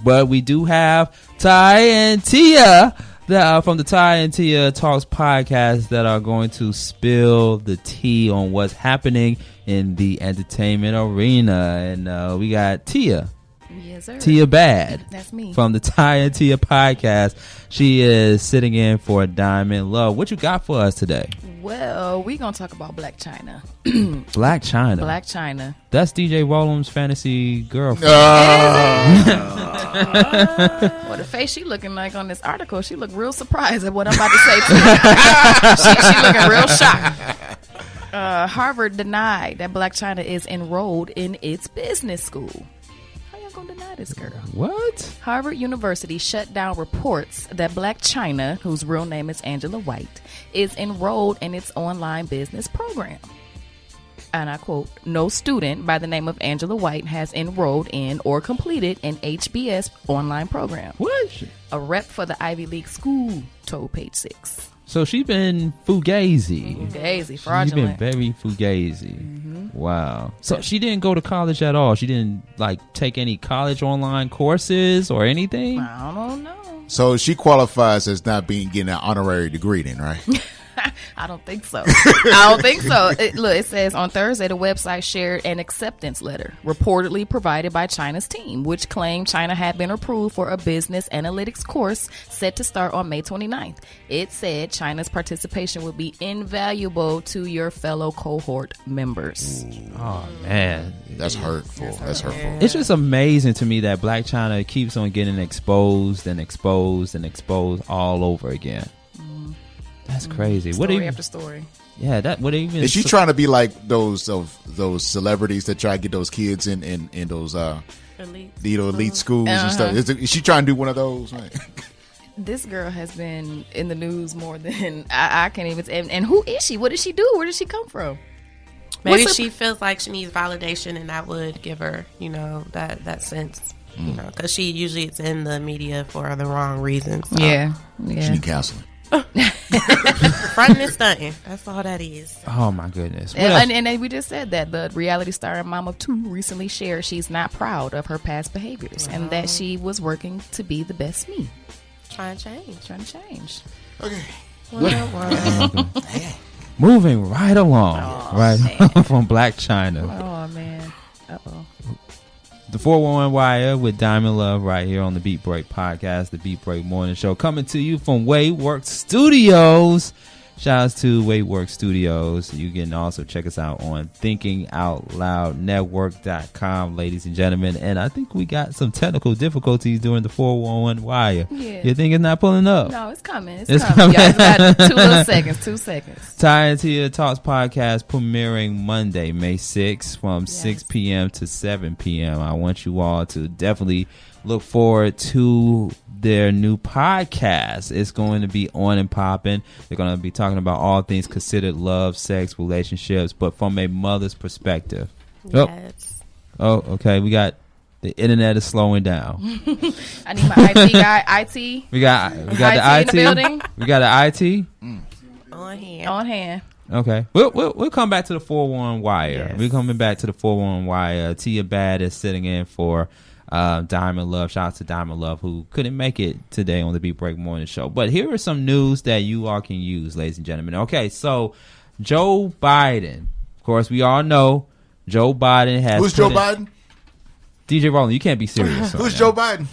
[SPEAKER 2] But we do have Ty and Tia, from the Ty and Tia Talks podcast that are going to spill the tea on what's happening in the entertainment arena. And we got Tia.
[SPEAKER 4] Yes, sir.
[SPEAKER 2] Tia Bad.
[SPEAKER 4] That's me.
[SPEAKER 2] From the Ty and Tia podcast. She is sitting in for Diamond Love. What you got for us today?
[SPEAKER 4] Well, we're going to talk about Blacc Chyna.
[SPEAKER 2] Blacc Chyna.
[SPEAKER 4] Blacc Chyna.
[SPEAKER 2] That's DJ Rollum's fantasy girlfriend.
[SPEAKER 4] Well, the face she looking like on this article, she look real surprised at what I'm about to say to her. she looking real shocked. Harvard denied that Blacc Chyna is enrolled in its business school. How y'all gonna deny this girl?
[SPEAKER 2] What?
[SPEAKER 4] Harvard University shut down reports that Blacc Chyna, whose real name is Angela White, is enrolled in its online business program. And I quote, "No student by the name of Angela White has enrolled in or completed an HBS online program."
[SPEAKER 2] What?
[SPEAKER 4] A rep for the Ivy League school told Page 6.
[SPEAKER 2] So she been fugazi.
[SPEAKER 4] Fugazi, fraudulent.
[SPEAKER 2] She been very fugazi. Mm-hmm. Wow. So she didn't go to college at all. She didn't take any college online courses or anything.
[SPEAKER 4] I don't know.
[SPEAKER 5] So she qualifies as not getting an honorary degree then, right?
[SPEAKER 4] I don't think so. I don't think so. It says on Thursday, the website shared an acceptance letter reportedly provided by Chyna's team, which claimed Chyna had been approved for a business analytics course set to start on May 29th. It said Chyna's participation would be invaluable to your fellow cohort members.
[SPEAKER 2] Ooh. Oh, man.
[SPEAKER 5] That's hurtful. That's hurtful.
[SPEAKER 2] It's just amazing to me that Blacc Chyna keeps on getting exposed and exposed and exposed all over again. That's crazy.
[SPEAKER 4] Story after story.
[SPEAKER 2] Yeah,
[SPEAKER 5] is she trying to be like those celebrities that try to get those kids in those elite schools and stuff? Is she trying to do one of those? Right?
[SPEAKER 4] This girl has been in the news more than I can't even. And who is she? What does she do? Where does she come from?
[SPEAKER 3] Maybe she feels like she needs validation, and that would give her, that sense. Because she usually is in the media for the wrong reasons. So.
[SPEAKER 4] Yeah.
[SPEAKER 5] She need counseling.
[SPEAKER 3] Fronting and stunting. That's all that is.
[SPEAKER 2] Oh my goodness.
[SPEAKER 4] And we just said that the reality star and mom of two recently shared she's not proud of her past behaviors and that she was working to be the best me.
[SPEAKER 3] Trying to change.
[SPEAKER 5] Okay.
[SPEAKER 2] Moving right along. From Blacc Chyna.
[SPEAKER 4] Oh man. Uh-oh.
[SPEAKER 2] The 411 Wire with Diamond Love right here on the Beat Break podcast, the Beat Break Morning Show, coming to you from Waveworks Studios. Shout outs to Waveworks Studios. You can also check us out on thinkingoutloudnetwork.com, ladies and gentlemen. And I think we got some technical difficulties during the 411 Wire.
[SPEAKER 4] Yeah.
[SPEAKER 2] You think it's not pulling up?
[SPEAKER 4] No, it's coming. It's coming. Y'all got 2 seconds.
[SPEAKER 2] Ty and Tia Talks podcast premiering Monday, May 6th from 6 p.m. to 7 p.m. I want you all to definitely look forward to their new podcast. It's going to be on and popping. They're going to be talking about all things considered love, sex, relationships, but from a mother's perspective.
[SPEAKER 3] Yes.
[SPEAKER 2] Oh, okay. We got the internet is slowing down.
[SPEAKER 4] I need my IT guy. IT.
[SPEAKER 2] We got the
[SPEAKER 4] IT in the building.
[SPEAKER 2] We got the IT
[SPEAKER 4] on hand.
[SPEAKER 2] Okay, we'll come back to the 411 Wire.
[SPEAKER 4] Yes.
[SPEAKER 2] We're coming back to the 411 Wire. Tia Bad is sitting in for Diamond Love. Shout out to Diamond Love, who couldn't make it today on the Beat Break Morning Show. But here are some news that you all can use, ladies and gentlemen. Okay, so Joe Biden. Of course, we all know Joe Biden has.
[SPEAKER 5] Who's Joe Biden?
[SPEAKER 2] DJ Roland, you can't be serious.
[SPEAKER 5] Who's Joe Biden?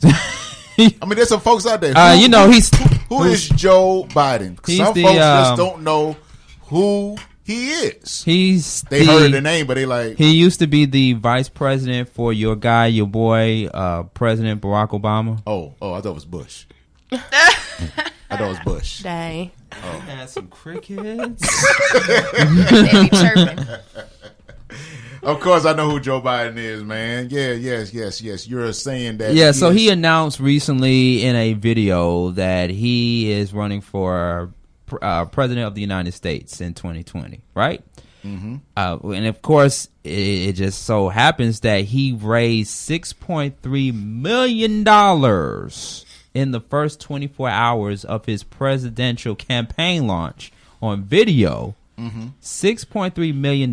[SPEAKER 5] I mean, there's some folks out there. Who is Joe Biden? Some folks just don't know who he is. They heard the name, but they like.
[SPEAKER 2] He used to be the vice president for your boy, President Barack Obama.
[SPEAKER 5] Oh, I thought it was Bush. I thought it was Bush.
[SPEAKER 3] Dang.
[SPEAKER 2] Oh. Had some crickets.
[SPEAKER 4] They be chirping.
[SPEAKER 5] Of course, I know who Joe Biden is, man. Yeah, yes. You're saying that.
[SPEAKER 2] Yeah, so he announced recently in a video that he is running for president of the United States in 2020, right? Mm-hmm. And of course, it just so happens that he raised $6.3 million in the first 24 hours of his presidential campaign launch on video. Mm-hmm. $6.3 million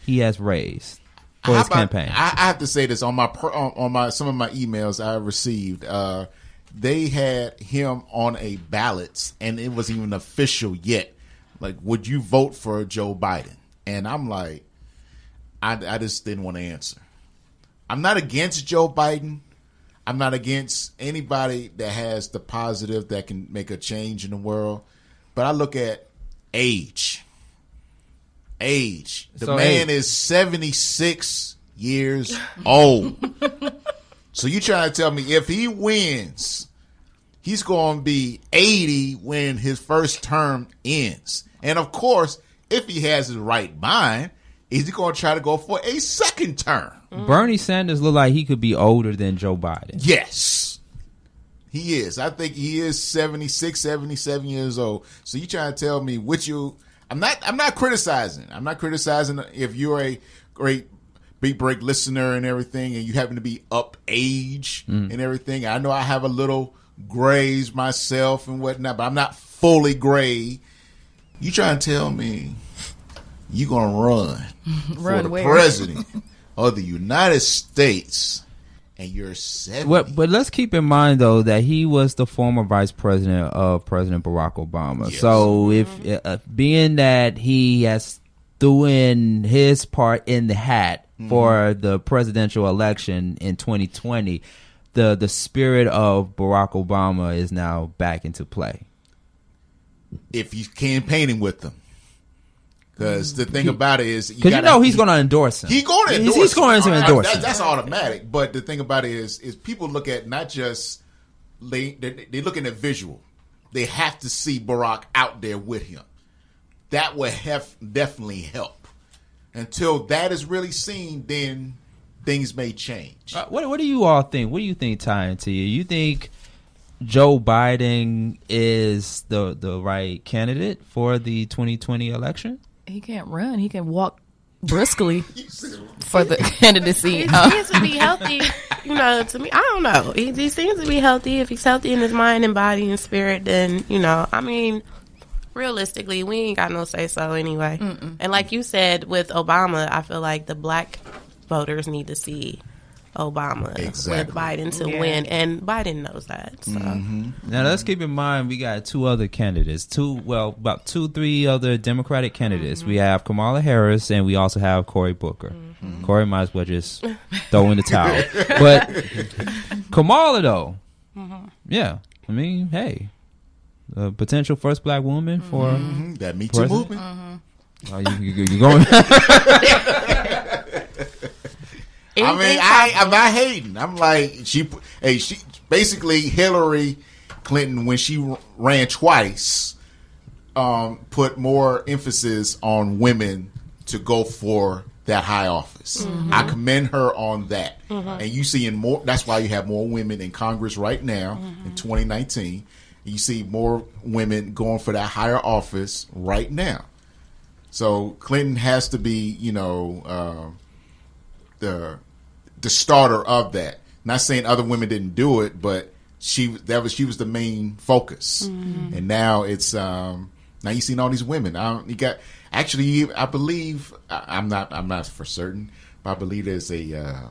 [SPEAKER 2] he has raised for his campaign.
[SPEAKER 5] I have to say this on my some of my emails I received. they had him on a ballot and it wasn't even official yet, like, would you vote for Joe Biden? And I'm like, I just didn't want to answer. I'm not against Joe Biden. I'm not against anybody that has the positive that can make a change in the world. But I look at age. The man is 76 years old. So you trying to tell me if he wins, he's going to be 80 when his first term ends. And of course, if he has his right mind, is he going to try to go for a second term?
[SPEAKER 2] Bernie Sanders look like he could be older than Joe Biden.
[SPEAKER 5] Yes, he is. I think he is 76, 77 years old. So you trying to tell me which you? I'm not criticizing. I'm not criticizing if you're a great Beat Break listener and everything, and you happen to be up age and everything. I know I have a little grays myself and whatnot, but I'm not fully gray. You trying to tell me you gonna run for the president of the United States and you're 70?
[SPEAKER 2] But let's keep in mind though that he was the former vice president of President Barack Obama. Yes. So if being that he has threw in his part in the hat for the presidential election in 2020, the spirit of Barack Obama is now back into play.
[SPEAKER 5] If he's campaigning with them. Because the thing about it is,
[SPEAKER 2] because he's going to endorse him.
[SPEAKER 5] He's going to endorse him.
[SPEAKER 2] He's going to endorse him.
[SPEAKER 5] That's automatic. But the thing about it is people look at not just they're looking at visual. They have to see Barack out there with him. That would definitely help. Until that is really seen, then things may change.
[SPEAKER 2] What do you all think? What do you think, Ty, to you? You think Joe Biden is the right candidate for the 2020 election?
[SPEAKER 4] He can't run. He can walk briskly for the candidacy.
[SPEAKER 3] He seems to be healthy. To me, I don't know. He seems to be healthy. If he's healthy in his mind and body and spirit, then, realistically, we ain't got no say-so anyway. And like you said, with Obama, I feel like the black voters need to see Obama with Biden to win, and Biden knows that. So.
[SPEAKER 2] Now let's keep in mind we got two other candidates, about 2-3 other Democratic candidates. We have Kamala Harris, and we also have Cory Booker. Cory might as well just throw in the towel, but Kamala though, yeah, hey, a potential first black woman for
[SPEAKER 5] that Me Too movement.
[SPEAKER 2] Oh, you're going.
[SPEAKER 5] I'm not hating. I'm like, she basically Hillary Clinton, when she ran twice, put more emphasis on women to go for that high office. I commend her on that. And you see more. That's why you have more women in Congress right now in 2019. You see more women going for that higher office right now. So Clinton has to be, the starter of that. Not saying other women didn't do it, but she was the main focus. And now it's now you seen all these women. You got actually, I believe I'm not for certain, but I believe there's a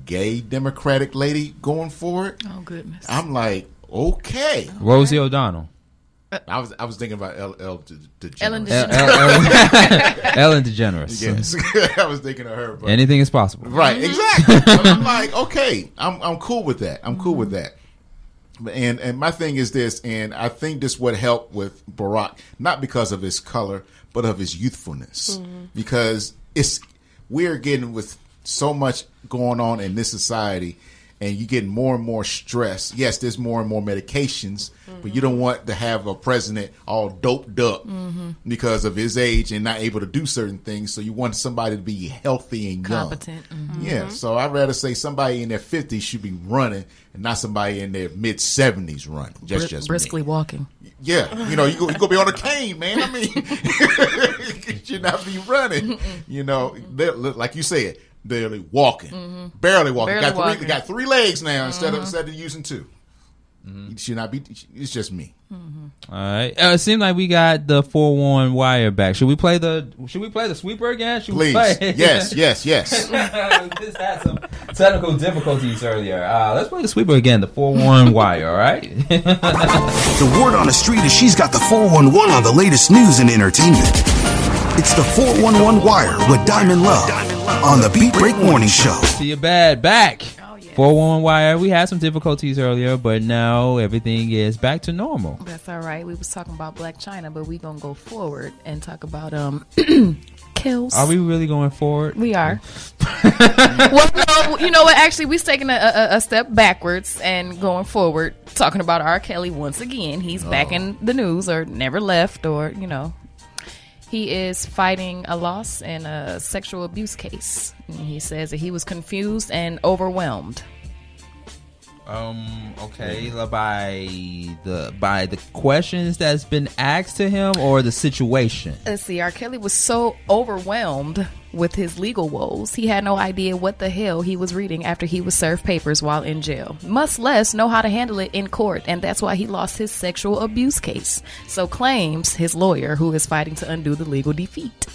[SPEAKER 5] gay Democratic lady going for it.
[SPEAKER 4] Oh goodness!
[SPEAKER 5] I'm like, okay,
[SPEAKER 2] Rosie O'Donnell.
[SPEAKER 5] I was thinking about Ellen DeGeneres.
[SPEAKER 2] Ellen DeGeneres.
[SPEAKER 5] Yes, I was thinking of her. But
[SPEAKER 2] anything is possible,
[SPEAKER 5] right? Exactly. I'm like, okay, I'm cool with that. I'm cool with that. And my thing is this, and I think this would help with Barack, not because of his color, but of his youthfulness, because we're getting with so much going on in this society. And you're getting more and more stress. Yes, there's more and more medications, but you don't want to have a president all doped up because of his age and not able to do certain things. So you want somebody to be healthy and young.
[SPEAKER 4] Competent.
[SPEAKER 5] Yeah, so I'd rather say somebody in their 50s should be running and not somebody in their mid-70s running. Just
[SPEAKER 4] briskly
[SPEAKER 5] me. Walking.
[SPEAKER 4] Yeah,
[SPEAKER 5] you going to be on a cane, man. I mean, you should not be running. Like you said. Barely walking. Barely walking. Got three legs now instead of using two. You should not be. It's just me.
[SPEAKER 2] All right. It seems like we got the 4-1 wire back. Should we play the sweeper again?
[SPEAKER 5] Please. Yes.
[SPEAKER 2] This has some Technical difficulties earlier. Let's play the sweeper again. The 411 wire. All right.
[SPEAKER 1] The word on the street is she's got the 411 on the latest news and entertainment. It's the 411 wire with Diamond Love on the Beat Break Morning Show.
[SPEAKER 2] See you bad back. 411 wire. We had some difficulties earlier, but now everything is back to normal.
[SPEAKER 4] That's all right. We was talking about Blacc Chyna, but we gonna go forward and talk about kills.
[SPEAKER 2] Are we really going forward?
[SPEAKER 4] We are. Well, no, you know what? Actually, we're taking a step backwards and going forward, talking about R. Kelly once again. He's back in the news, or never left, or he is fighting a loss in a sexual abuse case. And he says that he was confused and overwhelmed.
[SPEAKER 2] Okay, by the questions that's been asked to him, or the situation.
[SPEAKER 4] Let's see. R. Kelly was so overwhelmed with his legal woes, he had no idea what the hell he was reading after he was served papers while in jail. Much less know how to handle it in court, and that's why he lost his sexual abuse case. So claims his lawyer, who is fighting to undo the legal defeat.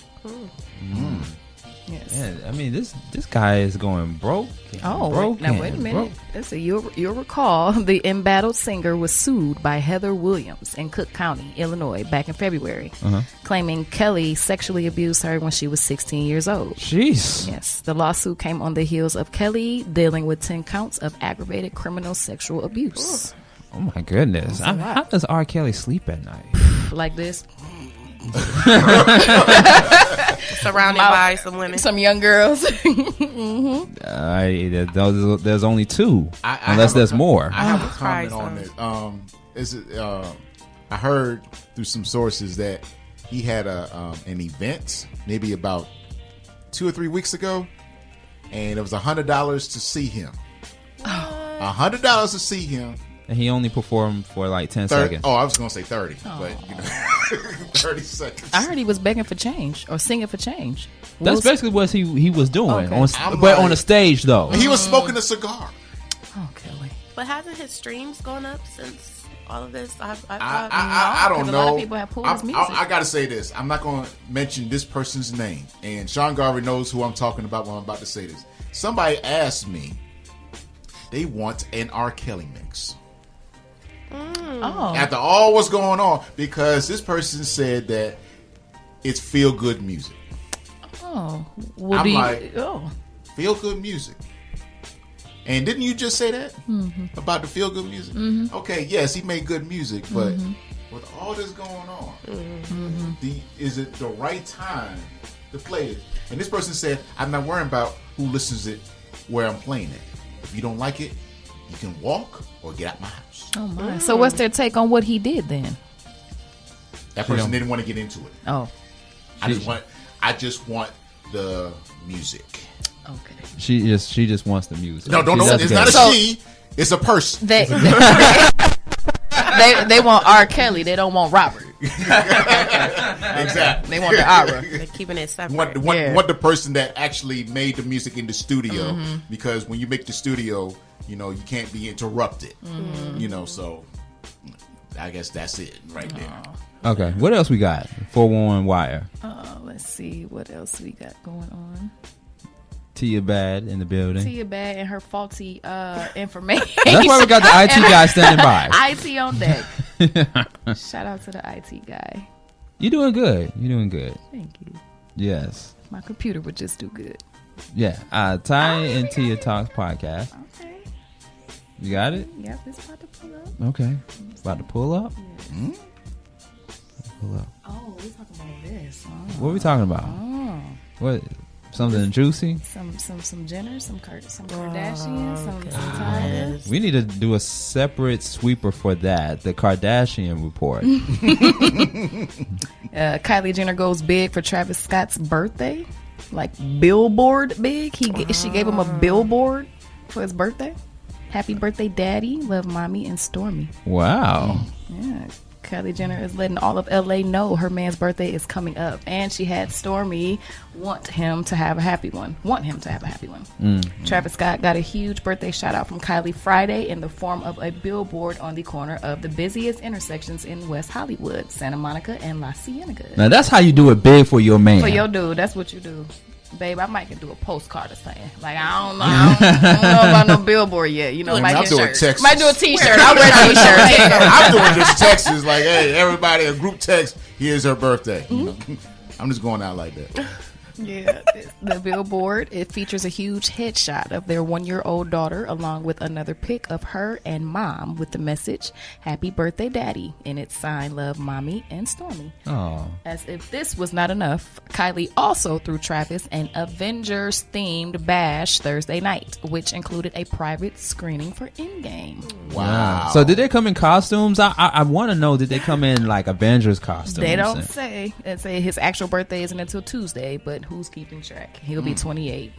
[SPEAKER 4] Yes.
[SPEAKER 2] Yeah, I mean, this guy is going broke.
[SPEAKER 4] Now wait a minute. Let's see. You'll recall the embattled singer was sued by Heather Williams in Cook County, Illinois, back in February, claiming Kelly sexually abused her when she was 16 years old.
[SPEAKER 2] Jeez.
[SPEAKER 4] Yes. The lawsuit came on the heels of Kelly dealing with 10 counts of aggravated criminal sexual abuse.
[SPEAKER 2] Oh my goodness. How does R. Kelly sleep at night?
[SPEAKER 4] Like this.
[SPEAKER 3] Surrounded by some women,
[SPEAKER 4] some young girls.
[SPEAKER 2] There's only two, unless there's more.
[SPEAKER 5] I have a comment on this. I heard through some sources that he had an event maybe about 2 or 3 weeks ago, and it was $100 to see him. $100 to see him.
[SPEAKER 2] And he only performed for like 10 seconds.
[SPEAKER 5] Oh, I was going to say 30, but 30 seconds.
[SPEAKER 4] I heard he was begging for change or singing for change.
[SPEAKER 2] That's basically what he was doing.
[SPEAKER 4] Okay.
[SPEAKER 2] But on the stage, though.
[SPEAKER 5] He was smoking a cigar.
[SPEAKER 4] Oh, Kelly.
[SPEAKER 3] But hasn't his streams gone up since all of this?
[SPEAKER 5] I don't know.
[SPEAKER 4] A lot of people have pulled his music.
[SPEAKER 5] I got to say this. I'm not going to mention this person's name. And Sean Garvey knows who I'm talking about when I'm about to say this. Somebody asked me, they want an R. Kelly mix. After all what's going on, because this person said that it's feel good music.
[SPEAKER 4] I'm
[SPEAKER 5] feel good music. And didn't you just say that about the feel good music? Okay, yes, he made good music, but with all this going on, is it the right time to play it? And this person said, I'm not worrying about who listens it where I'm playing it. If you don't like it, you can walk or get out my house.
[SPEAKER 4] Oh my! So what's their take on what he did then?
[SPEAKER 5] That person didn't want to get into it.
[SPEAKER 4] Oh,
[SPEAKER 5] I just want the music.
[SPEAKER 4] Okay.
[SPEAKER 2] She just wants the music.
[SPEAKER 5] No. It's not a she. It's a person.
[SPEAKER 4] They want R. Kelly. They don't want Robert.
[SPEAKER 5] Exactly.
[SPEAKER 4] They want the opera.
[SPEAKER 3] They're keeping it separate.
[SPEAKER 5] Want the person that actually made the music in the studio, because when you make the studio, you can't be interrupted. So I guess that's it right there.
[SPEAKER 2] Okay, what else we got? 411 wire.
[SPEAKER 4] Let's see what else we got going on.
[SPEAKER 2] Tia Bad in the building.
[SPEAKER 4] Tia Bad and her faulty information.
[SPEAKER 2] That's why we got the IT guy standing by.
[SPEAKER 4] IT on deck. Shout out to the IT guy.
[SPEAKER 2] You're doing good.
[SPEAKER 4] Thank you.
[SPEAKER 2] Yes.
[SPEAKER 4] My computer would just do good.
[SPEAKER 2] Yeah. Ty and Tia Talks podcast.
[SPEAKER 4] Okay.
[SPEAKER 2] You got it?
[SPEAKER 4] Yep, it's about to pull up.
[SPEAKER 2] Okay. It's about to pull up?
[SPEAKER 4] Yeah.
[SPEAKER 2] Pull up.
[SPEAKER 4] Oh, we're talking about this.
[SPEAKER 2] What are we talking about? What? Something juicy?
[SPEAKER 4] Some Jenner, some Kardashians, some Tigers.
[SPEAKER 2] We need to do a separate sweeper for that. The Kardashian report.
[SPEAKER 4] Kylie Jenner goes big for Travis Scott's birthday. Like billboard big. She gave him a billboard for his birthday. Happy birthday, Daddy. Love, Mommy, and Stormy.
[SPEAKER 2] Wow.
[SPEAKER 4] Yeah. Kylie Jenner is letting all of LA know her man's birthday is coming up, and she had Stormy want him to have a happy one. Travis Scott got a huge birthday shout out from Kylie Friday in the form of a billboard on the corner of the busiest intersections in West Hollywood, Santa Monica and La Cienega.
[SPEAKER 2] Now that's how you do it big for your man.
[SPEAKER 4] For your dude, that's what you do. Babe, I might can do a postcard or something. Like, I don't know about no billboard yet. You know, might
[SPEAKER 5] I'm
[SPEAKER 4] get
[SPEAKER 5] doing
[SPEAKER 4] shirt.
[SPEAKER 5] Texas.
[SPEAKER 4] Might do a t-shirt. I'll wear a t-shirt.
[SPEAKER 5] I'm doing just Texas. Like, hey, everybody, a group text. Here's her birthday. You know? I'm just going out like that.
[SPEAKER 4] Yeah, the billboard, it features a huge headshot of their 1-year-old daughter along with another pic of her and mom with the message, "Happy birthday, Daddy," and it's signed "Love, Mommy and Stormy."
[SPEAKER 2] Oh.
[SPEAKER 4] As if this was not enough, Kylie also threw Travis an Avengers-themed bash Thursday night, which included a private screening for Endgame.
[SPEAKER 5] Wow.
[SPEAKER 2] So did they come in costumes? I want to know, did they come in like Avengers costumes?
[SPEAKER 4] They don't say. They say his actual birthday isn't until Tuesday, but who's keeping track? He'll be 28.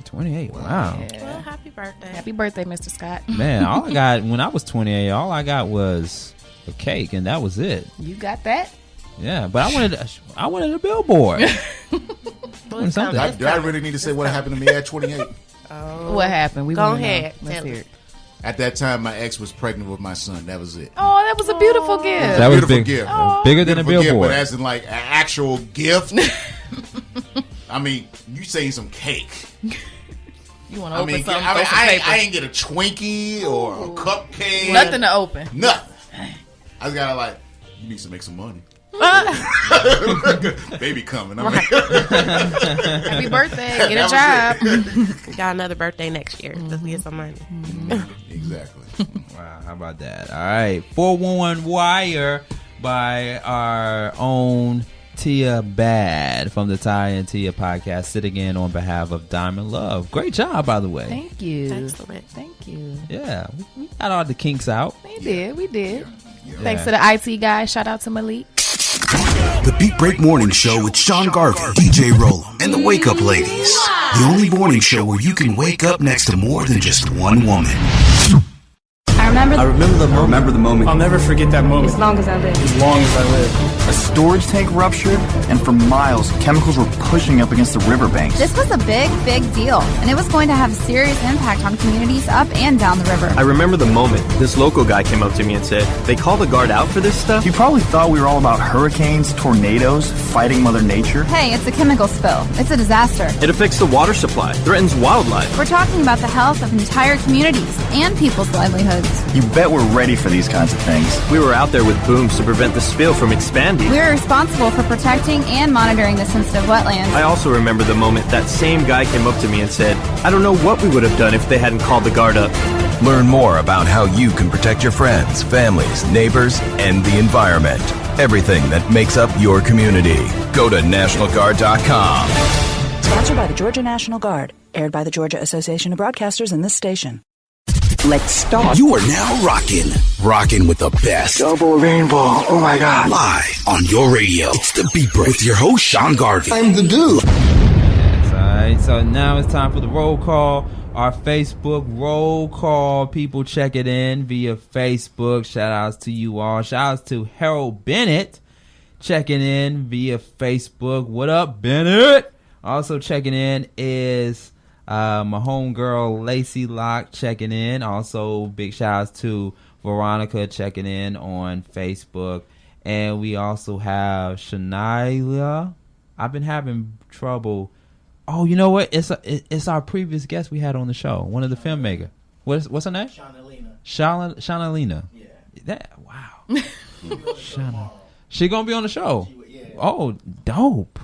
[SPEAKER 2] 28. Wow.
[SPEAKER 4] Yeah.
[SPEAKER 3] Well, happy birthday.
[SPEAKER 4] Happy birthday, Mr. Scott.
[SPEAKER 2] Man, all I got when I was 28, all I got was a cake, and that was it.
[SPEAKER 4] You got that?
[SPEAKER 2] Yeah, but I wanted a billboard.
[SPEAKER 5] Do I really need to say what happened to me at 28?
[SPEAKER 4] What happened?
[SPEAKER 3] Go ahead.
[SPEAKER 4] Let's hear it.
[SPEAKER 5] At that time, my ex was pregnant with my son. That was it.
[SPEAKER 4] Oh, that was a beautiful gift.
[SPEAKER 2] That was
[SPEAKER 5] Beautiful
[SPEAKER 2] big,
[SPEAKER 5] gift.
[SPEAKER 2] bigger than a
[SPEAKER 5] Beautiful gift,
[SPEAKER 2] billboard.
[SPEAKER 5] but as in like an actual gift. I mean, you saying some cake.
[SPEAKER 4] You want to
[SPEAKER 5] I
[SPEAKER 4] open
[SPEAKER 5] mean,
[SPEAKER 4] something?
[SPEAKER 5] I ain't get a Twinkie or a cupcake.
[SPEAKER 4] Nothing to open.
[SPEAKER 5] Nothing. I just gotta like, you need to make some money. Baby coming. I mean.
[SPEAKER 4] Happy birthday. Get a job.
[SPEAKER 3] We got another birthday next year. Let's get some money.
[SPEAKER 5] Exactly.
[SPEAKER 2] Wow, how about that? All right, 411 Wire by our own Tia Bad from the Ty and Tia podcast, sitting in on behalf of Diamond Love. Great job, by the way.
[SPEAKER 4] Thank you.
[SPEAKER 3] Excellent.
[SPEAKER 4] Thank you.
[SPEAKER 2] Yeah, we got all the kinks out.
[SPEAKER 4] We did. Thanks to the IT guy. Shout out to Malik.
[SPEAKER 1] The Beat Break Morning Show with Sean Garvey, DJ Rollum, and the Wake Up Ladies. The only morning show where you can wake up next to more than just one woman.
[SPEAKER 7] I remember the moment.
[SPEAKER 8] I'll never forget that moment.
[SPEAKER 10] As long as I live.
[SPEAKER 8] As long as I live.
[SPEAKER 9] A storage tank ruptured, and for miles, chemicals were pushing up against the riverbanks.
[SPEAKER 10] This was a big, big deal, and it was going to have a serious impact on communities up and down the river.
[SPEAKER 11] I remember the moment this local guy came up to me and said, "They call the guard out for this stuff?"
[SPEAKER 9] You probably thought we were all about hurricanes, tornadoes, fighting Mother Nature.
[SPEAKER 10] Hey, it's a chemical spill. It's a disaster.
[SPEAKER 11] It affects the water supply, threatens wildlife.
[SPEAKER 10] We're talking about the health of entire communities and people's livelihoods.
[SPEAKER 9] You bet we're ready for these kinds of things.
[SPEAKER 11] We were out there with booms to prevent the spill from expanding.
[SPEAKER 10] We're responsible for protecting and monitoring the sensitive wetlands.
[SPEAKER 11] I also remember the moment that same guy came up to me and said, "I don't know what we would have done if they hadn't called the guard up."
[SPEAKER 6] Learn more about how you can protect your friends, families, neighbors, and the environment. Everything that makes up your community. Go to NationalGuard.com.
[SPEAKER 12] Sponsored by the Georgia National Guard. Aired by the Georgia Association of Broadcasters and this station.
[SPEAKER 1] Let's start. You are now rocking with the best.
[SPEAKER 9] Double rainbow. Oh my God.
[SPEAKER 1] Live on your radio. It's the Beat Break with your host, Sean Garvey. I'm the dude.
[SPEAKER 2] Yes, all right. So now it's time for the roll call. Our Facebook roll call. People check it in via Facebook. Shout outs to you all. Shout outs to Harold Bennett checking in via Facebook. What up, Bennett? Also checking in is my homegirl Lacey Locke checking in. Also big shout outs to Veronica checking in on Facebook. And we also have Shania. I've been having trouble. Oh, you know what? It's our previous guest we had on the show. One of the filmmakers. What's her name? Shauna. Yeah. Wow. Shauna. She gonna be on the show. Oh, dope.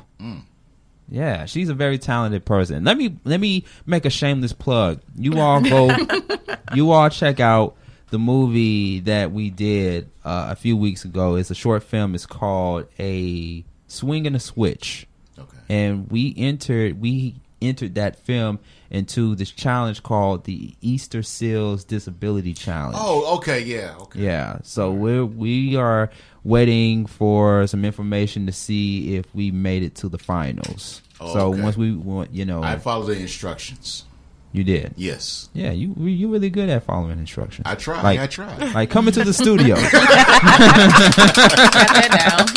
[SPEAKER 2] Yeah, she's a very talented person. Let me make a shameless plug. You all check out the movie that we did a few weeks ago. It's a short film. It's called A Swing and a Switch. Okay. And we entered that film into this challenge called the Easter Seals Disability Challenge.
[SPEAKER 5] Oh, okay, yeah, okay.
[SPEAKER 2] Yeah, so we are waiting for some information to see if we made it to the finals.
[SPEAKER 5] Oh,
[SPEAKER 2] so
[SPEAKER 5] okay.
[SPEAKER 2] Once we want,
[SPEAKER 5] I followed the instructions.
[SPEAKER 2] You did?
[SPEAKER 5] Yes.
[SPEAKER 2] Yeah, you really good at following instructions.
[SPEAKER 5] I try.
[SPEAKER 2] Like coming to the studio.
[SPEAKER 4] Got that down.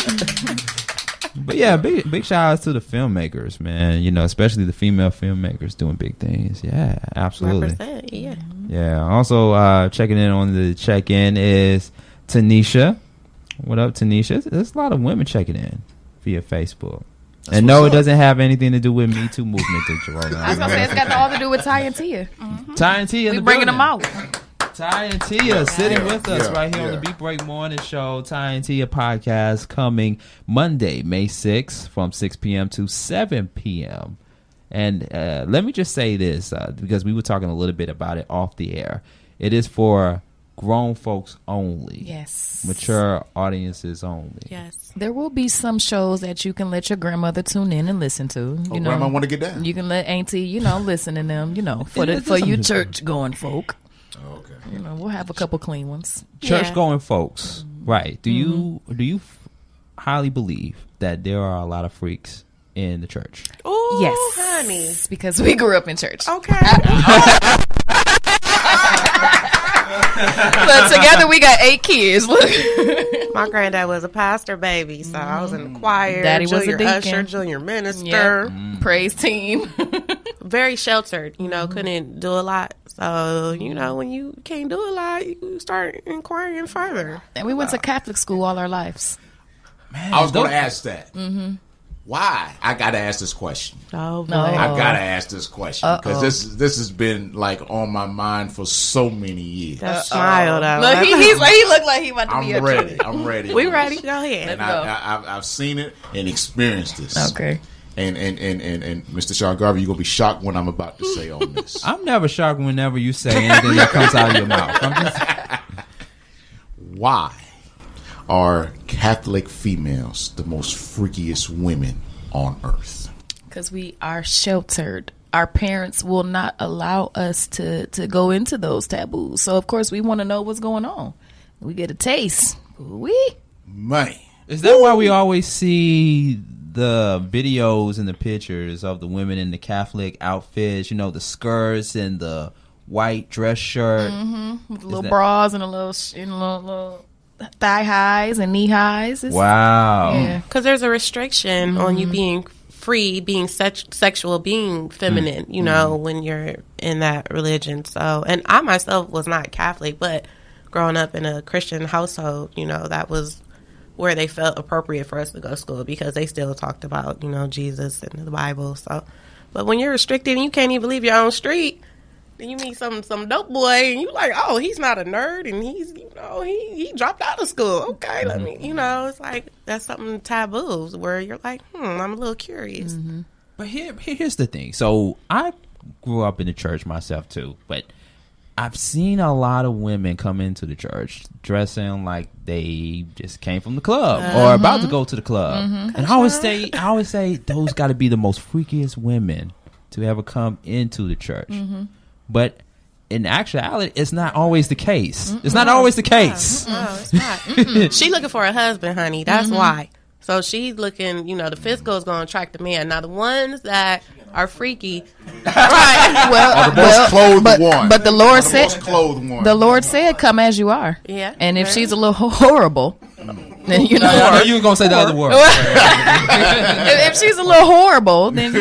[SPEAKER 2] But yeah, big shout outs to the filmmakers, man. Especially the female filmmakers doing big things. Yeah, absolutely.
[SPEAKER 3] Yeah.
[SPEAKER 2] Yeah. Also, checking in on the check-in is Tanisha. What up, Tanisha? There's a lot of women checking in via Facebook. And no, it doesn't have anything to do with Me Too movement, Jerome.
[SPEAKER 4] I was gonna say it's got all to do with Ty and Tia.
[SPEAKER 2] Ty and Tia,
[SPEAKER 4] we bringing them out.
[SPEAKER 2] Ty and Tia sitting with us right here on the Beat Break Morning Show. Ty and Tia podcast coming Monday, May 6th from 6 p.m. to 7 p.m. And let me just say this, because we were talking a little bit about it off the air. It is for grown folks only.
[SPEAKER 4] Yes.
[SPEAKER 2] Mature audiences only.
[SPEAKER 3] Yes.
[SPEAKER 4] There will be some shows that you can let your grandmother tune in and listen to. You know,
[SPEAKER 5] grandma want to get down.
[SPEAKER 4] You can let auntie, listen to them, for you church going folk.
[SPEAKER 5] Okay.
[SPEAKER 4] We'll have a couple clean ones.
[SPEAKER 2] Church going folks. Right. Do you highly believe that there are a lot of freaks in the church?
[SPEAKER 3] Oh,
[SPEAKER 4] yes,
[SPEAKER 3] honey.
[SPEAKER 4] Because we grew up in church.
[SPEAKER 3] Okay.
[SPEAKER 4] But together we got 8 kids. Look.
[SPEAKER 3] My granddad was a pastor, baby, so I was in the choir.
[SPEAKER 4] Daddy was
[SPEAKER 3] junior
[SPEAKER 4] a deacon.
[SPEAKER 3] usher, junior minister.
[SPEAKER 4] Praise team.
[SPEAKER 3] Very sheltered, couldn't do a lot. So, when you can't do a lot, you start inquiring further.
[SPEAKER 4] And we went to Catholic school all our lives.
[SPEAKER 5] Man, I was going to ask that. Why? I got to ask this question.
[SPEAKER 3] Oh, boy.
[SPEAKER 4] No.
[SPEAKER 5] I got to ask this question because this has been like on my mind for so many years.
[SPEAKER 3] That smile, though.
[SPEAKER 4] Look, he looked like he about to be a
[SPEAKER 5] ready. I'm ready.
[SPEAKER 3] We ready? Go ahead.
[SPEAKER 5] And I've seen it and experienced this.
[SPEAKER 4] Okay.
[SPEAKER 5] And Mr. Sean Garvey, you're gonna be shocked when I'm about to say on this.
[SPEAKER 2] I'm never shocked whenever you say anything that comes out of your mouth.
[SPEAKER 5] Why are Catholic females the most freakiest women on earth?
[SPEAKER 4] Because we are sheltered. Our parents will not allow us to go into those taboos. So of course we want to know what's going on. We get a taste.
[SPEAKER 5] Man.
[SPEAKER 2] Is that why we always see the videos and the pictures of the women in the Catholic outfits, the skirts and the white dress shirt,
[SPEAKER 4] with little bras and a little thigh highs and knee highs?
[SPEAKER 2] Wow.
[SPEAKER 3] Because there's a restriction on you being free, being sexual, being feminine, when you're in that religion. So, and I myself was not Catholic, but growing up in a Christian household, that was where they felt appropriate for us to go to school because they still talked about, Jesus and the Bible. So, but when you're restricted and you can't even leave your own street, then you meet some dope boy and you like, oh, he's not a nerd and he's, he dropped out of school. Okay, let me, it's like that's something taboo where you're like, I'm a little curious.
[SPEAKER 2] But here's the thing. So I grew up in the church myself too, but I've seen a lot of women come into the church dressing like they just came from the club or about to go to the club. And I always say those got to be the most freakiest women to ever come into the church. But in actuality, it's not always the case. It's not always the case.
[SPEAKER 3] No, it's not. She looking for a husband, honey. That's why. So she's looking, the physical is going to attract the man. Now, the ones that are freaky, right?
[SPEAKER 5] Well, the most clothed one.
[SPEAKER 4] But the Lord said,
[SPEAKER 5] most clothed one.
[SPEAKER 4] The Lord said, "Come as you are."
[SPEAKER 3] Yeah.
[SPEAKER 4] And if she's a little horrible, then
[SPEAKER 2] I know you were gonna say the other word.
[SPEAKER 4] if she's a little horrible, then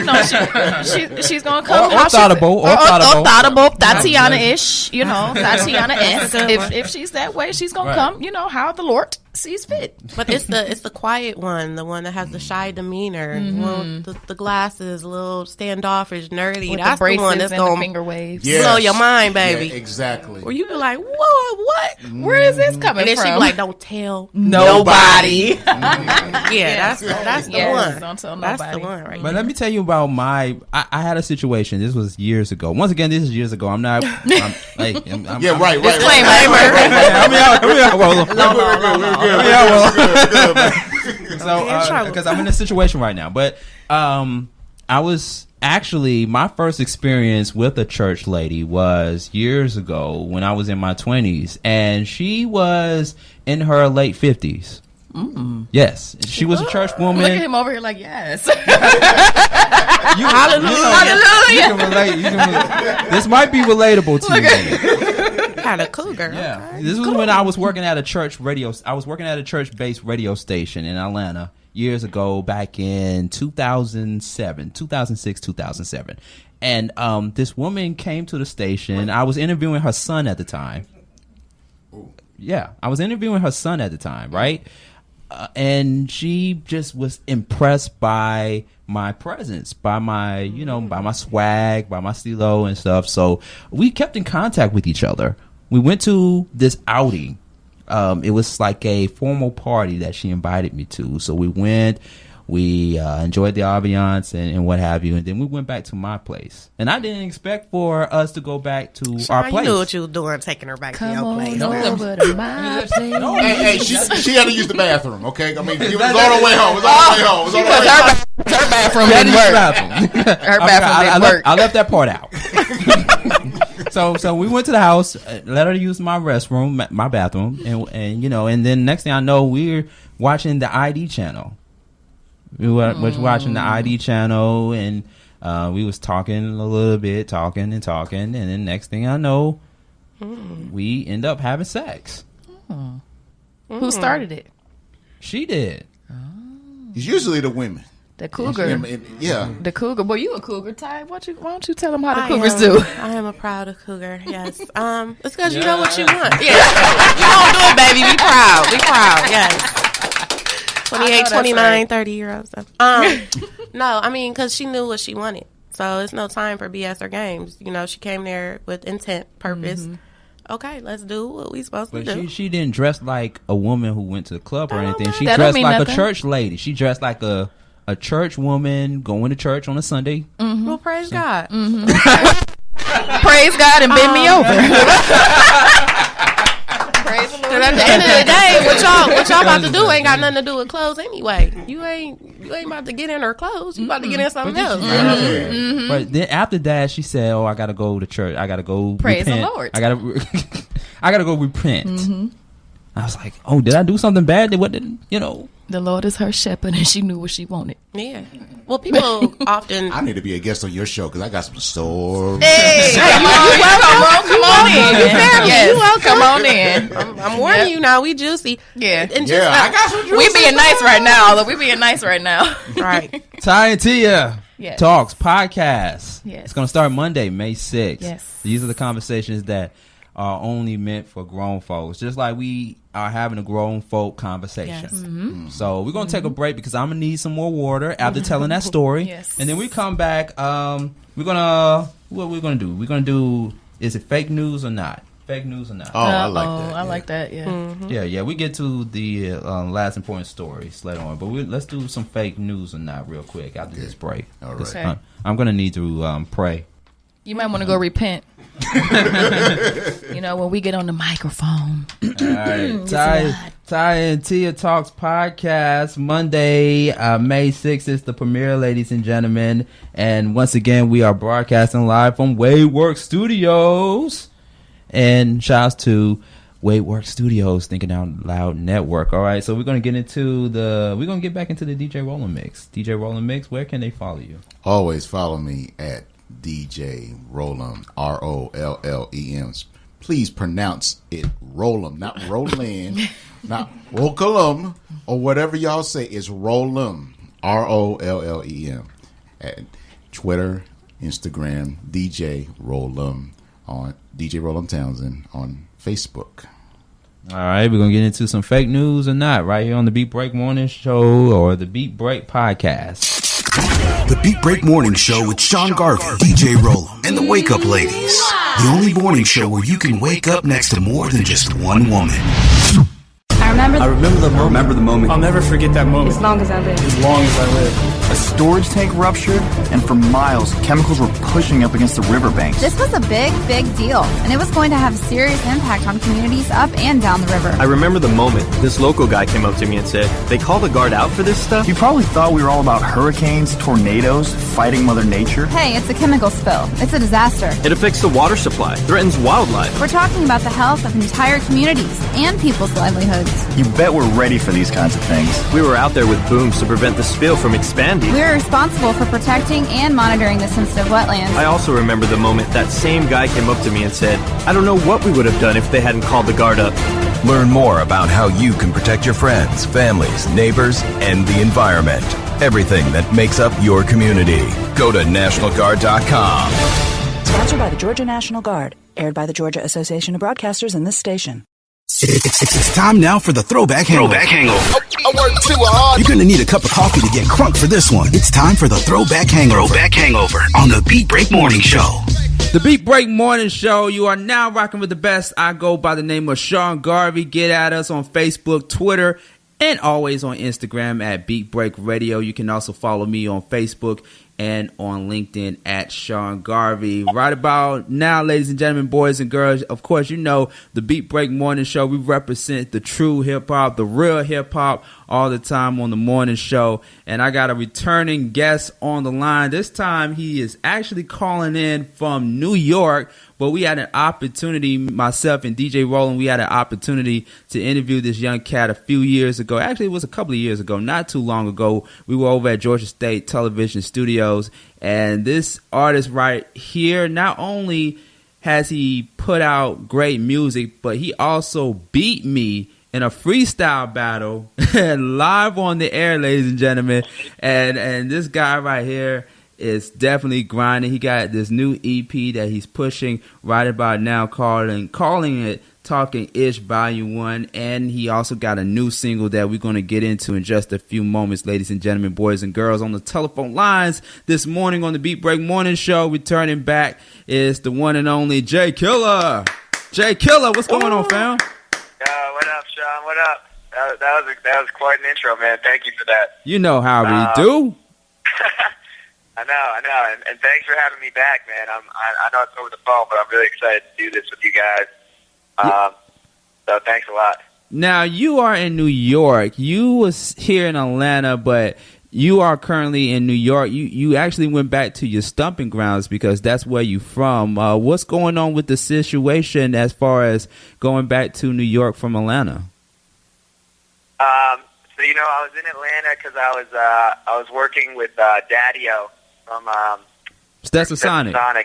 [SPEAKER 4] she's gonna come.
[SPEAKER 2] Or
[SPEAKER 4] thoughtable, Tatiana-ish, Tatiana-esque. If she's that way, she's gonna come. How the Lord sees fit.
[SPEAKER 3] But it's the quiet one, the one that has the shy demeanor, the glasses, a little standoffish, nerdy.
[SPEAKER 4] With
[SPEAKER 3] That's
[SPEAKER 4] the
[SPEAKER 3] one that's
[SPEAKER 4] and
[SPEAKER 3] gonna
[SPEAKER 4] the finger waves.
[SPEAKER 3] blow your mind, baby.
[SPEAKER 5] Yeah, exactly.
[SPEAKER 3] Where you be like, whoa, what?
[SPEAKER 4] Where is this coming
[SPEAKER 3] And then
[SPEAKER 4] from?
[SPEAKER 3] she be like, don't tell
[SPEAKER 4] nobody.
[SPEAKER 3] Yeah, that's the one.
[SPEAKER 4] Don't tell
[SPEAKER 3] That's
[SPEAKER 4] nobody.
[SPEAKER 3] the one right
[SPEAKER 2] But let me tell you about I had a situation. This was years ago. Once again, this is years ago. I'm not. Right. So, because I'm in a situation right now, but I was actually, my first experience with a church lady was years ago when I was in my 20s, and she was in her late 50s. Yes, she was a church woman.
[SPEAKER 4] Look at him over here like, yes.
[SPEAKER 2] Hallelujah. You can relate. This might be relatable to you.
[SPEAKER 3] Had a cougar.
[SPEAKER 2] Yeah,
[SPEAKER 3] okay.
[SPEAKER 2] this was when I was working at a church radio. I was working at a church-based radio station in Atlanta years ago, back in 2006, 2007. And this woman came to the station. I was interviewing her son at the time. Yeah, I was interviewing her son at the time, right? and she just was impressed by my presence, by my, by my swag, by my stilo and stuff. So we kept in contact with each other. We went to this outing. It was like a formal party that she invited me to. So we went, we enjoyed the ambiance and what have you. And then we went back to my place. And I didn't expect for us to go back to our place.
[SPEAKER 3] You knew what you were doing, taking her back to your place.
[SPEAKER 4] Over to my place.
[SPEAKER 5] Hey, she had to use the bathroom, okay? I mean, it was on her way home. It was on her way home. It was on her way home.
[SPEAKER 4] Her bathroom didn't work. Her bathroom didn't work.
[SPEAKER 2] I left that part out. So we went to the house, let her use my restroom, my bathroom, and then next thing I know, we're watching the ID channel. We were watching the ID channel, and we was talking a little bit, talking, and then next thing I know, we end up having sex.
[SPEAKER 4] Who started it?
[SPEAKER 2] She did.
[SPEAKER 5] It's usually the women.
[SPEAKER 4] The cougar.
[SPEAKER 5] Yeah.
[SPEAKER 4] The cougar. Boy, you a cougar, Ty. Why don't you tell them how the cougars do?
[SPEAKER 3] I am a proud cougar, yes. It's because you know what you want. Yeah. You don't do it, baby. Be proud. Be proud, yes. 28, 29, 30-year-olds. No, I mean, because she knew what she wanted. So it's no time for BS or games. She came there with intent, purpose. Mm-hmm. Okay, let's do what we supposed to do.
[SPEAKER 2] She didn't dress like a woman who went to the club or anything. She dressed like a church lady. She dressed like a church woman going to church on a Sunday.
[SPEAKER 3] Mm-hmm. Well, praise God.
[SPEAKER 4] Mm-hmm. Praise God and bend me over. Praise the Lord.
[SPEAKER 3] At the end of the day, what y'all about to do ain't got nothing to do with clothes anyway. You ain't about to get in her clothes. You about to get in something else.
[SPEAKER 2] Mm-hmm. But then after that, she said, "Oh, I got to go to church. I got to go
[SPEAKER 4] praise
[SPEAKER 2] repent.
[SPEAKER 4] the Lord.
[SPEAKER 2] I got to go repent." Mm-hmm. I was like, "Oh, did I do something bad? What did
[SPEAKER 4] The Lord is her shepherd, and she knew what she wanted.
[SPEAKER 3] Yeah. Well, people often.
[SPEAKER 5] I need to be a guest on your show because I got some stories.
[SPEAKER 4] Hey, come on in. Yes, come on in.
[SPEAKER 3] I'm warning you now. We juicy.
[SPEAKER 4] Yeah.
[SPEAKER 3] And
[SPEAKER 5] I got some juicy.
[SPEAKER 4] We being nice right now. We being nice right now.
[SPEAKER 3] Right.
[SPEAKER 2] Ty and Tia
[SPEAKER 4] yes.
[SPEAKER 2] Talks podcast.
[SPEAKER 4] Yes.
[SPEAKER 2] It's going to start Monday, May 6th.
[SPEAKER 4] Yes.
[SPEAKER 2] These are the conversations that are only meant for grown folks, just like we are having a grown folk conversation.
[SPEAKER 3] Yes.
[SPEAKER 4] Mm-hmm.
[SPEAKER 2] So we're going to take a break because I'm going to need some more water after telling that story.
[SPEAKER 4] Yes.
[SPEAKER 2] And then we come back. What we're going to do? We're going to do, is it fake news or not? Fake news or not?
[SPEAKER 5] Oh, I like that.
[SPEAKER 4] I like that, yeah.
[SPEAKER 3] Mm-hmm.
[SPEAKER 2] Yeah. We get to the last important stories later on. But let's do some fake news or not real quick after this break.
[SPEAKER 5] All right.
[SPEAKER 4] Okay.
[SPEAKER 2] I'm going to need to pray.
[SPEAKER 4] You might want to go repent. When we get on the microphone.
[SPEAKER 2] All right. Ty and Tia Talks podcast, Monday, May 6th is the premiere, ladies and gentlemen. And once again, we are broadcasting live from Wadeworks Studios. And shouts to Wadeworks Studios, Thinking Out Loud Network. All right, so we're going to get back into the DJ Rollin' Mix. DJ Rollin' Mix, where can they follow you?
[SPEAKER 5] Always follow me at DJ Rollin, ROLLEM. Please pronounce it Rollin, not Rollin, not Rollum, or whatever y'all say. It's Rollum, ROLLEM. At Twitter, Instagram, DJ Rollum, on DJ Rollum Townsend on Facebook.
[SPEAKER 2] All right, we're going to get into some fake news or not right here on the Beat Break Morning Show or the Beat Break Podcast.
[SPEAKER 1] The Beat Break Morning Show with Sean Garvey, DJ Rollum, and the Wake Up Ladies. The only morning show where you can wake up next to more than just one woman.
[SPEAKER 7] I remember the moment.
[SPEAKER 8] I'll never forget that moment.
[SPEAKER 10] As long as I live.
[SPEAKER 8] As long as I live.
[SPEAKER 9] A storage tank ruptured, and for miles, chemicals were pushing up against the riverbanks.
[SPEAKER 10] This was a big, big deal, and it was going to have a serious impact on communities up and down the river.
[SPEAKER 11] I remember the moment this local guy came up to me and said, "They call the guard out for this stuff?"
[SPEAKER 9] You probably thought we were all about hurricanes, tornadoes, fighting Mother Nature.
[SPEAKER 10] Hey, it's a chemical spill. It's a disaster.
[SPEAKER 11] It affects the water supply, threatens wildlife.
[SPEAKER 10] We're talking about the health of entire communities and people's livelihoods.
[SPEAKER 9] You bet we're ready for these kinds of things.
[SPEAKER 11] We were out there with booms to prevent the spill from expanding.
[SPEAKER 10] We're responsible for protecting and monitoring the sensitive wetlands.
[SPEAKER 11] I also remember the moment that same guy came up to me and said, "I don't know what we would have done if they hadn't called the guard up."
[SPEAKER 6] Learn more about how you can protect your friends, families, neighbors, and the environment. Everything that makes up your community. Go to NationalGuard.com.
[SPEAKER 12] Sponsored by the Georgia National Guard. Aired by the Georgia Association of Broadcasters and this station.
[SPEAKER 1] It's time now for the Throwback Hangover.
[SPEAKER 13] I work too hard.
[SPEAKER 1] You're gonna need a cup of coffee to get crunk for this one. It's time for the Throwback Hangover on the Beat Break Morning Show.
[SPEAKER 2] The Beat Break Morning Show. You are now rocking with the best. I go by the name of Sean Garvey. Get at us on Facebook, Twitter, and always on Instagram at Beat Break Radio. You can also follow me on Facebook and on LinkedIn at Sean Garvey. Right about now, ladies and gentlemen, boys and girls, of course, you know the Beat Break Morning Show. We represent the true hip-hop, the real hip-hop all the time on the morning show. And I got a returning guest on the line. This time he is actually calling in from New York, but we had an opportunity, myself and DJ Roland, we had an opportunity to interview this young cat a few years ago. Actually, it was a couple of years ago, not too long ago. We were over at Georgia State Television Studios, and this artist right here, not only has he put out great music, but he also beat me in a freestyle battle live on the air, ladies and gentlemen. And this guy right here is definitely grinding. He got this new EP that he's pushing right about now, calling it Talking Ish Volume 1. And he also got a new single that we're going to get into in just a few moments, ladies and gentlemen, boys and girls. On the telephone lines this morning on the Beat Break Morning Show, returning back is the one and only Jay Kila. Jay Kila, what's going on, fam?
[SPEAKER 14] What up, Sean? What up? That was quite an intro, man. Thank you for that.
[SPEAKER 2] You know how we do.
[SPEAKER 14] I know, and thanks for having me back, man. I know it's over the phone, but I'm really excited to do this with you guys. So thanks a lot.
[SPEAKER 2] Now, you are in New York. You was here in Atlanta, but you are currently in New York. You actually went back to your stomping grounds because that's where you from. What's going on with the situation as far as going back to New York from Atlanta?
[SPEAKER 14] So I was in Atlanta because I was working with Daddy-O from
[SPEAKER 2] Stetson Sonic.
[SPEAKER 14] And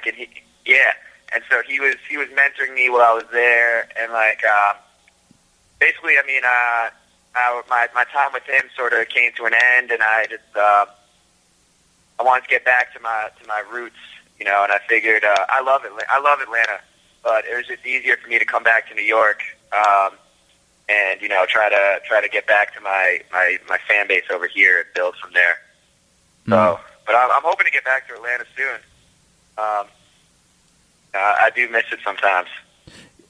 [SPEAKER 14] and so he was mentoring me while I was there, and basically, I mean, my time with him sort of came to an end, and I just I wanted to get back to my roots, and I figured I love Atlanta, but it was just easier for me to come back to New York, and try to get back to my fan base over here and build from there. So, but I'm hoping to get back to Atlanta soon. I do miss it sometimes.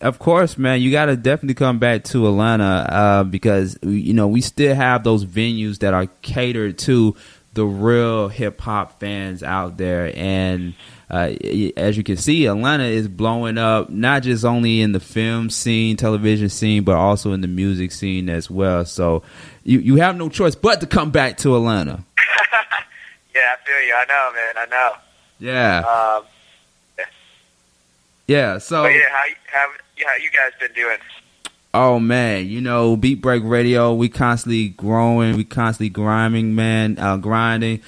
[SPEAKER 2] Of course, man. You got to definitely come back to Atlanta because, we still have those venues that are catered to the real hip-hop fans out there. And as you can see, Atlanta is blowing up, not just only in the film scene, television scene, but also in the music scene as well. So you have no choice but to come back to Atlanta.
[SPEAKER 14] Yeah, I feel you. I know, man. I know.
[SPEAKER 2] Yeah. Yeah, so...
[SPEAKER 14] But how you guys been doing?
[SPEAKER 2] Oh, man, Beat Break Radio, we constantly growing, we constantly grinding. Me and DJ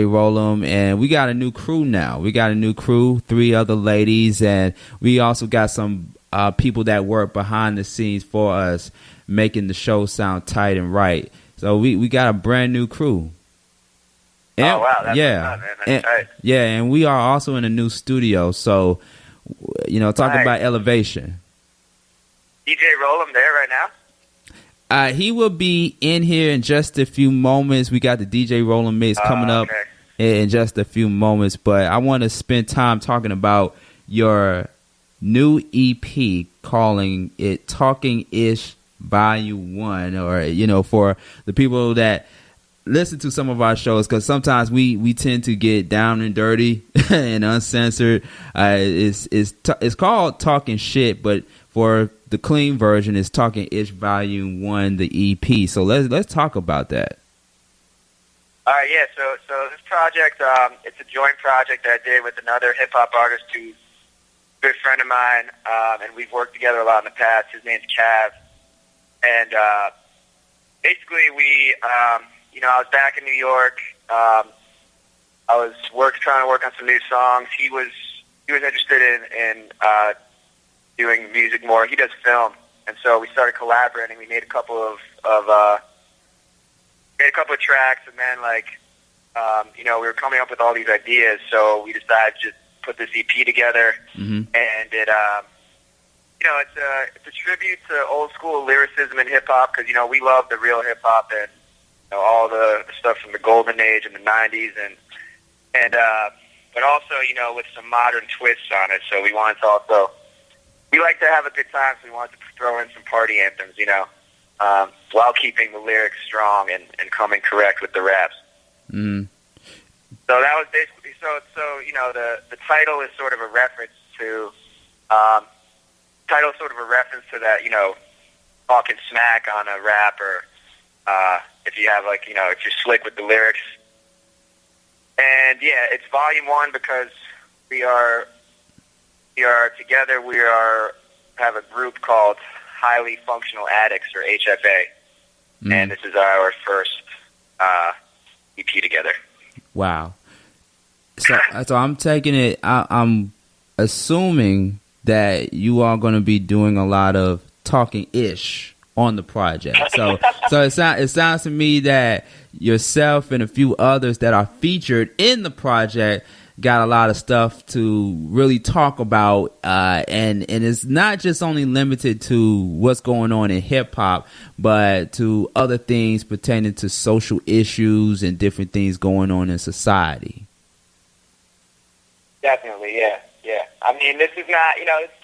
[SPEAKER 2] Rollum, and we got a new crew now. We got a new crew, 3 other ladies, and we also got some people that work behind the scenes for us, making the show sound tight and right. So we got a brand new crew. And,
[SPEAKER 14] oh, wow. That's fun, man. That's tight.
[SPEAKER 2] Yeah, and we are also in a new studio. So, talk about elevation.
[SPEAKER 14] DJ Rollum there right now?
[SPEAKER 2] He will be in here in just a few moments. We got the DJ Rollum mix coming up in just a few moments. But I want to spend time talking about your new EP, calling it Talking Ish Volume 1, or, for the people that listen to some of our shows, because sometimes we tend to get down and dirty and uncensored. It's called Talking Shit, but for the clean version, it's Talking Ish Volume 1, the EP. So let's talk about that.
[SPEAKER 14] All right, yeah. So this project, it's a joint project that I did with another hip hop artist who's a good friend of mine, and we've worked together a lot in the past. His name's Cav, and basically we. I was back in New York. I was trying to work on some new songs. He was interested in doing music more. He does film, and so we started collaborating. We made a couple of tracks, and then we were coming up with all these ideas. So we decided to just put this EP together, and it's a tribute to old school lyricism in hip hop because we love the real hip hop and all the stuff from the golden age in the '90s and but also with some modern twists on it. So we wanted to we like to have a good time, so we wanted to throw in some party anthems, while keeping the lyrics strong and coming correct with the raps.
[SPEAKER 2] Mm.
[SPEAKER 14] So that was basically the title is sort of a reference to that, talking smack on a rap or if you have if you're slick with the lyrics. And yeah, it's volume 1 because we are together. We have a group called Highly Functional Addicts, or HFA, and this is our first EP together.
[SPEAKER 2] Wow. So I'm taking it. I'm assuming that you are going to be doing a lot of talking-ish on the project. So it sounds to me that yourself and a few others that are featured in the project got a lot of stuff to really talk about, and it's not just only limited to what's going on in hip hop, but to other things pertaining to social issues and different things going on in society.
[SPEAKER 14] Definitely, yeah. I mean, this is not,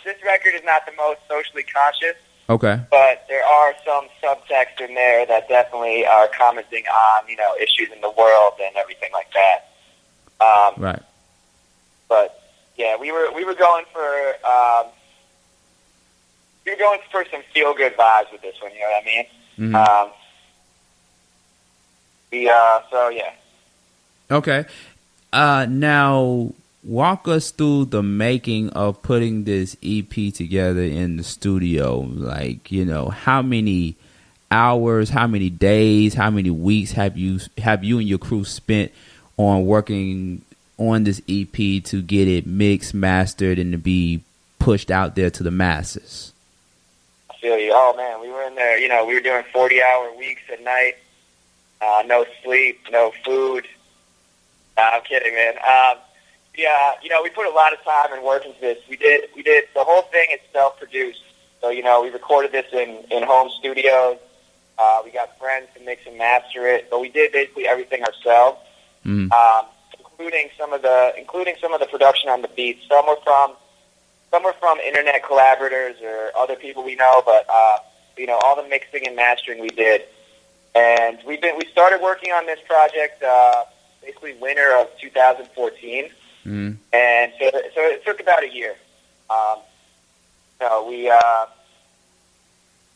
[SPEAKER 14] this record is not the most socially conscious.
[SPEAKER 2] Okay.
[SPEAKER 14] But there are some subtext in there that definitely are commenting on, issues in the world and everything like that.
[SPEAKER 2] Right.
[SPEAKER 14] But yeah, we were going for some feel good vibes with this one. You know what I mean?
[SPEAKER 2] Mm-hmm.
[SPEAKER 14] So yeah.
[SPEAKER 2] Okay. Now walk us through the making of putting this EP together in the studio. Like, how many hours, how many days, how many weeks have you and your crew spent on working on this EP to get it mixed, mastered, and to be pushed out there to the masses?
[SPEAKER 14] I feel you. Oh man, we were in there. We were doing 40-hour weeks at night. No sleep, no food. I'm kidding, man. Yeah, we put a lot of time and work into this. We did the whole thing is self-produced. So, we recorded this in home studios. We got friends to mix and master it, but we did basically everything ourselves, including some of the production on the beats. Some were from internet collaborators or other people we know, but all the mixing and mastering we did. And we started working on this project basically winter of 2014. And so it took about a year. There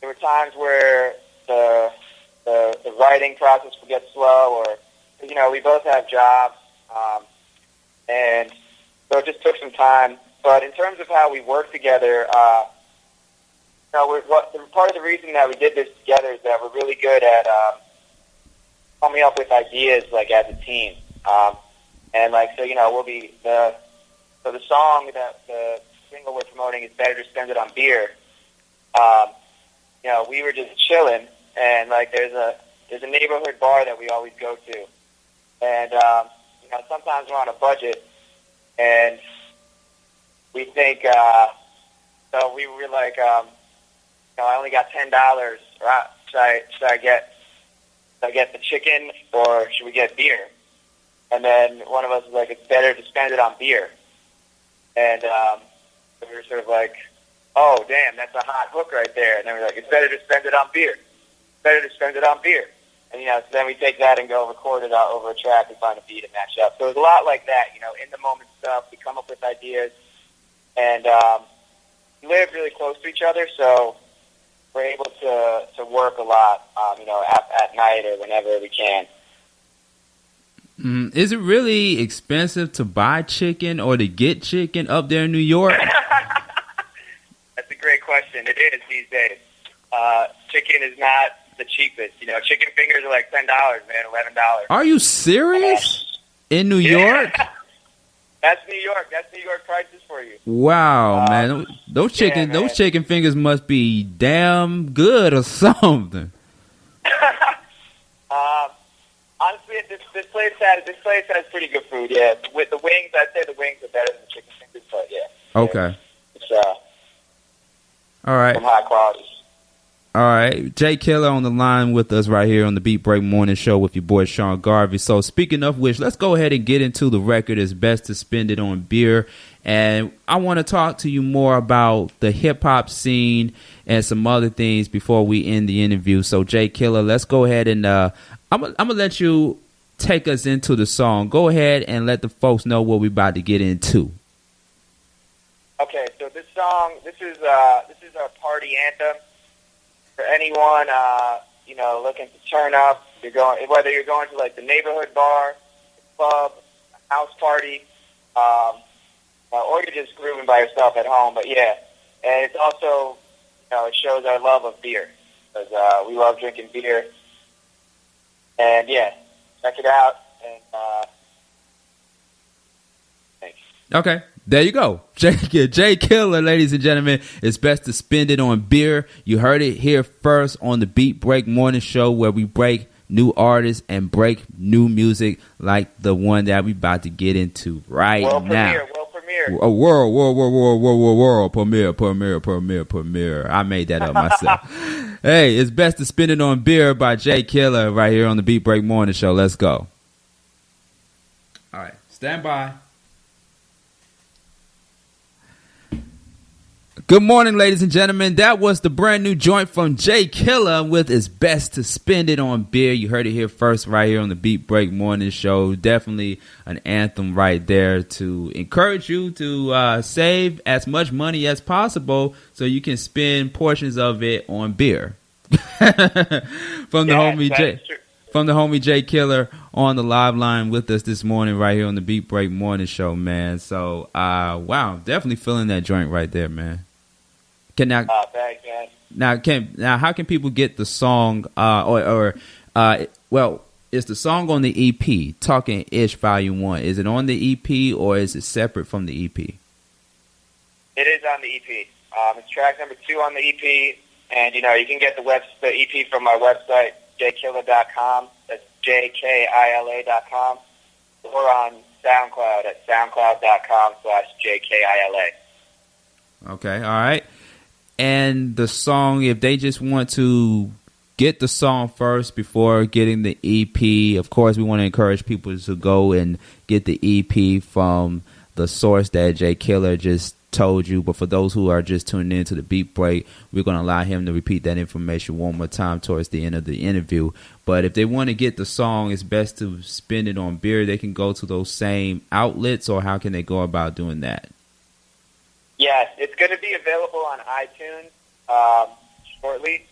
[SPEAKER 14] were times where the writing process would get slow, or we both have jobs, and so it just took some time. But in terms of how we work together, part of the reason that we did this together is that we're really good at coming up with ideas as a team. And we'll be the song that the single we're promoting is Better to Spend It on Beer. We were just chilling, and there's a neighborhood bar that we always go to, and sometimes we're on a budget, and we think so we were I only got $10. Should I get the chicken, or should we get beer? And then one of us was like, it's better to spend it on beer. And we were sort of like, oh, damn, that's a hot hook right there. And then we were like, it's better to spend it on beer. It's better to spend it on beer. And, so then we take that and go record it out over a track and find a beat and match up. So it was a lot like that, in the moment stuff. We come up with ideas. And we live really close to each other, so we're able to work a lot, at night or whenever we can.
[SPEAKER 2] Is it really expensive to buy chicken or to get chicken up there in New York?
[SPEAKER 14] That's a great question. It is these days. Chicken is not the cheapest. Chicken fingers are like $10, man, $11.
[SPEAKER 2] Are you serious? In New York?
[SPEAKER 14] That's New York. That's New York prices for you.
[SPEAKER 2] Wow, man. Those chicken fingers must be damn good or something.
[SPEAKER 14] Honestly, this place has pretty good food. Yeah, with the wings, I'd say the wings are better than the chicken fingers. But yeah.
[SPEAKER 2] Okay. All right.
[SPEAKER 14] Some high quality.
[SPEAKER 2] All right, Jay Kila on the line with us right here on the Beat Break Morning Show with your boy Sean Garvey. So speaking of which, let's go ahead and get into the record. It's Best to Spend It on Beer. And I want to talk to you more about the hip-hop scene and some other things before we end the interview. So Jay Kila, let's go ahead and I'm going to let you take us into the song. Go ahead and let the folks know what we're about to get into.
[SPEAKER 14] Okay, so this song, this is our party anthem. For anyone, looking to turn up, whether you're going to like the neighborhood bar, club, house party, or you're just grooving by yourself at home. But yeah, and it's also, it shows our love of beer because we love drinking beer. And yeah, check it out. And thanks.
[SPEAKER 2] Okay. There you go. Jay Kila, ladies and gentlemen. It's Best to Spend It on Beer. You heard it here first on the Beat Break Morning Show, where we break new artists and break new music like the one that we about to get into right now.
[SPEAKER 14] World premiere.
[SPEAKER 2] A world premiere. I made that up myself. Hey, it's Best to Spend It on Beer by Jay Kila right here on the Beat Break Morning Show. Let's go. All right. Stand by. Good morning, ladies and gentlemen. That was the brand new joint from Jay Kila with It's Best to Spend It on Beer. You heard it here first right here on the Beat Break Morning Show. Definitely an anthem right there to encourage you to save as much money as possible so you can spend portions of it on beer. From the homie Jay Kila on the live line with us this morning right here on the Beat Break Morning Show, man. So, wow, definitely feeling that joint right there, man. Thanks, man. Now, how can people get the song? Is the song on the EP, Talking Ish Volume 1? Is it on the EP or is it separate from the EP?
[SPEAKER 14] It is on the EP. It's track number 2 on the EP, and you can get the EP from my website, jaykila.com. That's JKILA.com, or on SoundCloud at soundcloud.com/JKILA.
[SPEAKER 2] Okay, all right. And the song, if they just want to get the song first before getting the EP, of course, we want to encourage people to go and get the EP from the source that Jay Kila just told you. But for those who are just tuning in to the Beat Break, we're going to allow him to repeat that information one more time towards the end of the interview. But if they want to get the song, It's Best to Spend It on Beer, they can go to those same outlets, or how can they go about doing that?
[SPEAKER 14] Yes, it's going to be available on iTunes shortly.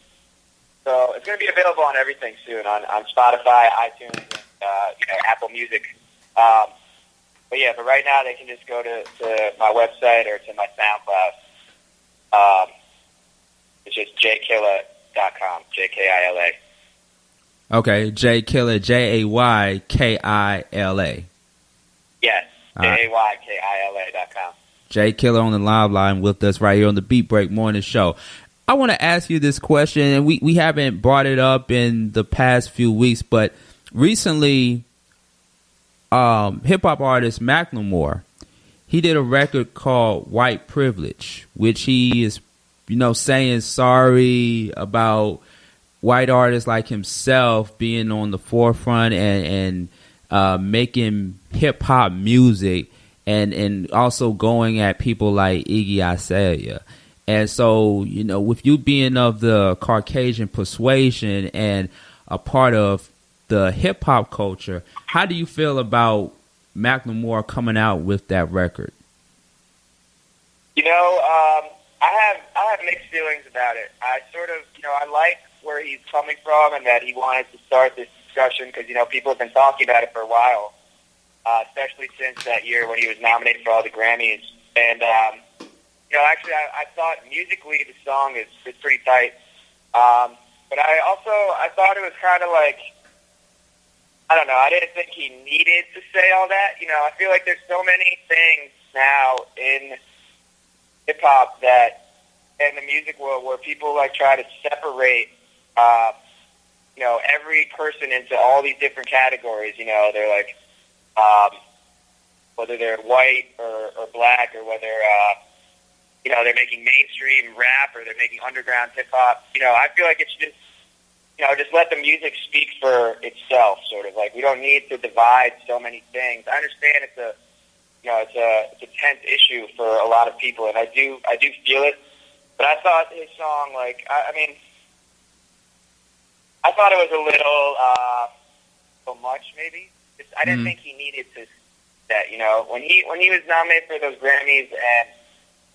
[SPEAKER 14] So it's going to be available on everything soon, on Spotify, iTunes, and Apple Music. But right now they can just go to my website or to my SoundCloud. It's just jaykila.com, JKILA.
[SPEAKER 2] Okay, Jay Kila, JAYKILA.
[SPEAKER 14] Yes, JAYKILA.com.
[SPEAKER 2] Jay Kila on the live line with us right here on the Beat Break Morning Show. I want to ask you this question, and we haven't brought it up in the past few weeks, but recently, hip-hop artist Macklemore, he did a record called White Privilege, which he is, saying sorry about white artists like himself being on the forefront and making hip-hop music. And also going at people like Iggy Azalea. And so, with you being of the Caucasian persuasion and a part of the hip-hop culture, how do you feel about Macklemore coming out with that record?
[SPEAKER 14] I have mixed feelings about it. I sort of, I like where he's coming from and that he wanted to start this discussion because, people have been talking about it for a while. Especially since that year when he was nominated for all the Grammys. And, actually, I thought musically the song is pretty tight. But I thought it was kind of like, I don't know, I didn't think he needed to say all that. I feel like there's so many things now in hip-hop that, in the music world, where people, try to separate, every person into all these different categories. They're like, whether they're white or black, or whether they're making mainstream rap or they're making underground hip hop. I feel like it's just, just let the music speak for itself, sort of. Like, we don't need to divide so many things. I understand it's a tense issue for a lot of people, and I do feel it. But I thought his song, like, I thought it was a little so much, maybe. I didn't think he needed to that. When he was nominated for those Grammys, and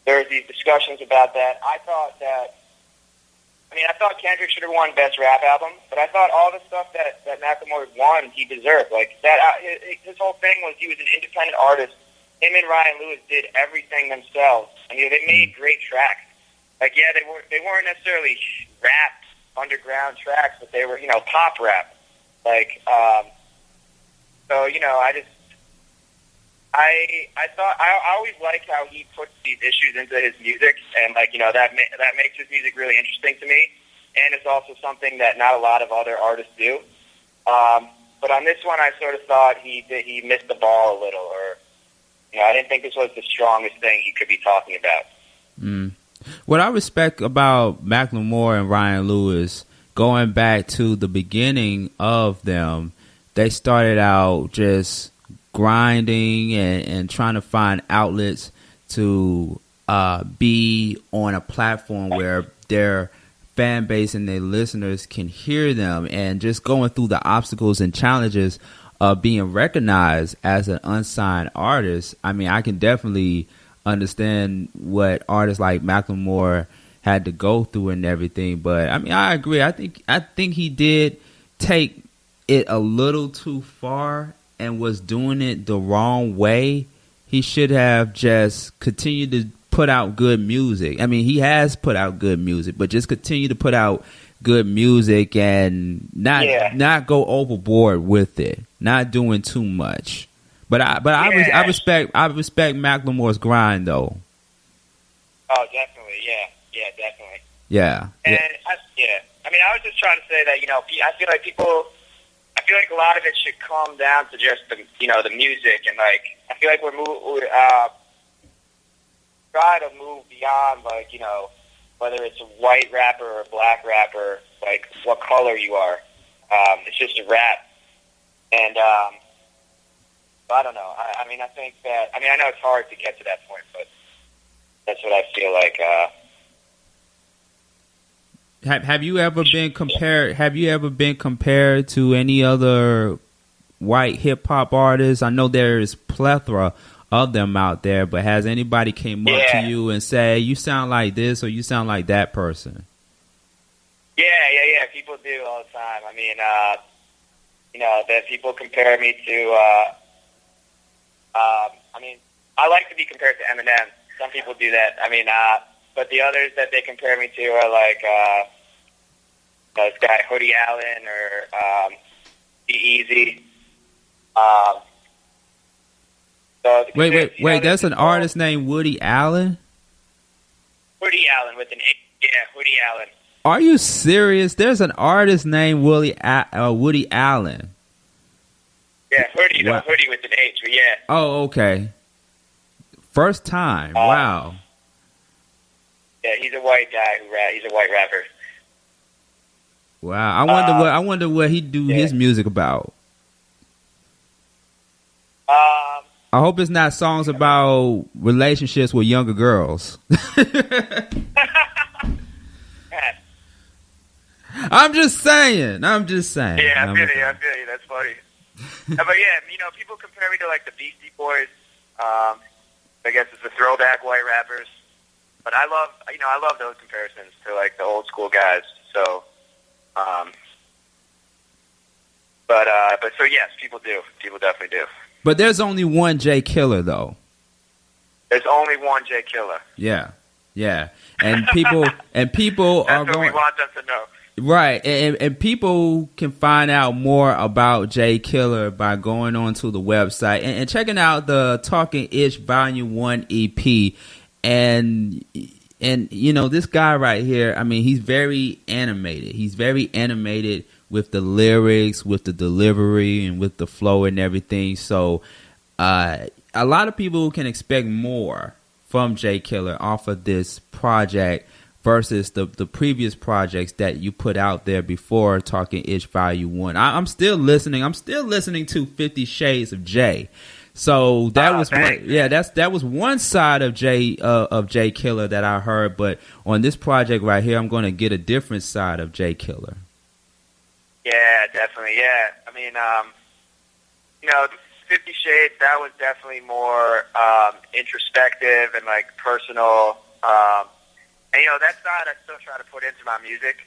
[SPEAKER 14] there was these discussions about that, I thought Kendrick should have won Best Rap Album, but I thought all the stuff that Macklemore won, he deserved. Like, that, his whole thing was he was an independent artist. Him and Ryan Lewis did everything themselves, and they made great tracks. Like, yeah, they weren't necessarily rap underground tracks, but they were pop rap. Like, so I thought I always like how he puts these issues into his music, and that makes his music really interesting to me. And it's also something that not a lot of other artists do. But on this one, I sort of thought he missed the ball a little, or I didn't think this was the strongest thing he could be talking about.
[SPEAKER 2] What I respect about Macklemore and Ryan Lewis, going back to the beginning of them, they started out just grinding and trying to find outlets to be on a platform where their fan base and their listeners can hear them, and just going through the obstacles and challenges of being recognized as an unsigned artist. I mean, I can definitely understand what artists like Macklemore had to go through and everything, but I mean, I agree. I think he did take it a little too far and was doing it the wrong way. He should have just continued to put out good music. I mean, he has put out good music, but just continue to put out good music and not go overboard with it, not doing too much. But I respect Macklemore's grind, though.
[SPEAKER 14] Oh, definitely, yeah, definitely.
[SPEAKER 2] Yeah.
[SPEAKER 14] And I mean, I was just trying to say that I feel like a lot of it should come down to just the music, and like I feel like we're try to move beyond whether it's a white rapper or a black rapper, like what color you are. It's just a rap, and I don't know. I mean, I think that I know it's hard to get to that point, but that's what I feel like.
[SPEAKER 2] Have you ever been compared? Have you ever been compared to any other white hip hop artists? I know there is plethora of them out there, but has anybody came up to you and say you sound like this or you sound like that person?
[SPEAKER 14] Yeah. People do all the time. I mean, that people compare me to. I mean, I like to be compared to Eminem. Some people do that. I mean, but the others that they compare me to are like this guy Hoodie Allen or Be-Easy. So
[SPEAKER 2] wait! There's an artist named Woody Allen.
[SPEAKER 14] Woody Allen with an A. Yeah, Woody Allen.
[SPEAKER 2] Are you serious? There's an artist named Woody Allen.
[SPEAKER 14] Yeah, Hoodie. Wow. Hoodie with an H. But yeah.
[SPEAKER 2] Oh, okay. First time. Wow.
[SPEAKER 14] Yeah, he's a white guy he's a white rapper.
[SPEAKER 2] Wow. I wonder what he do his music about. I hope it's not songs about relationships with younger girls. I'm just saying.
[SPEAKER 14] Yeah, I feel you. That's funny. But yeah, people compare me to like the Beastie Boys. I guess it's the throwback white rappers. But I love those comparisons to like the old school guys. So, but so yes, people do. People definitely do.
[SPEAKER 2] But there's only one Jay Kila, though.
[SPEAKER 14] There's only one Jay Kila.
[SPEAKER 2] Yeah, and people are
[SPEAKER 14] That's what
[SPEAKER 2] going.
[SPEAKER 14] We want them to know.
[SPEAKER 2] Right, and people can find out more about Jay Kila by going onto the website and checking out the Talking Ish Volume 1 EP. And this guy right here, I mean, he's very animated. He's very animated with the lyrics, with the delivery, and with the flow and everything. So a lot of people can expect more from Jay Kila off of this project versus the previous projects that you put out there before Talking Ish Volume 1? I'm still listening. I'm still listening to 50 Shades of Jay. So that was that was one side of Jay Kila that I heard, but on this project right here, I'm going to get a different side of Jay Kila.
[SPEAKER 14] Yeah, definitely. Yeah, I mean, 50 Shades, that was definitely more introspective and like personal. And that side I still try to put into my music.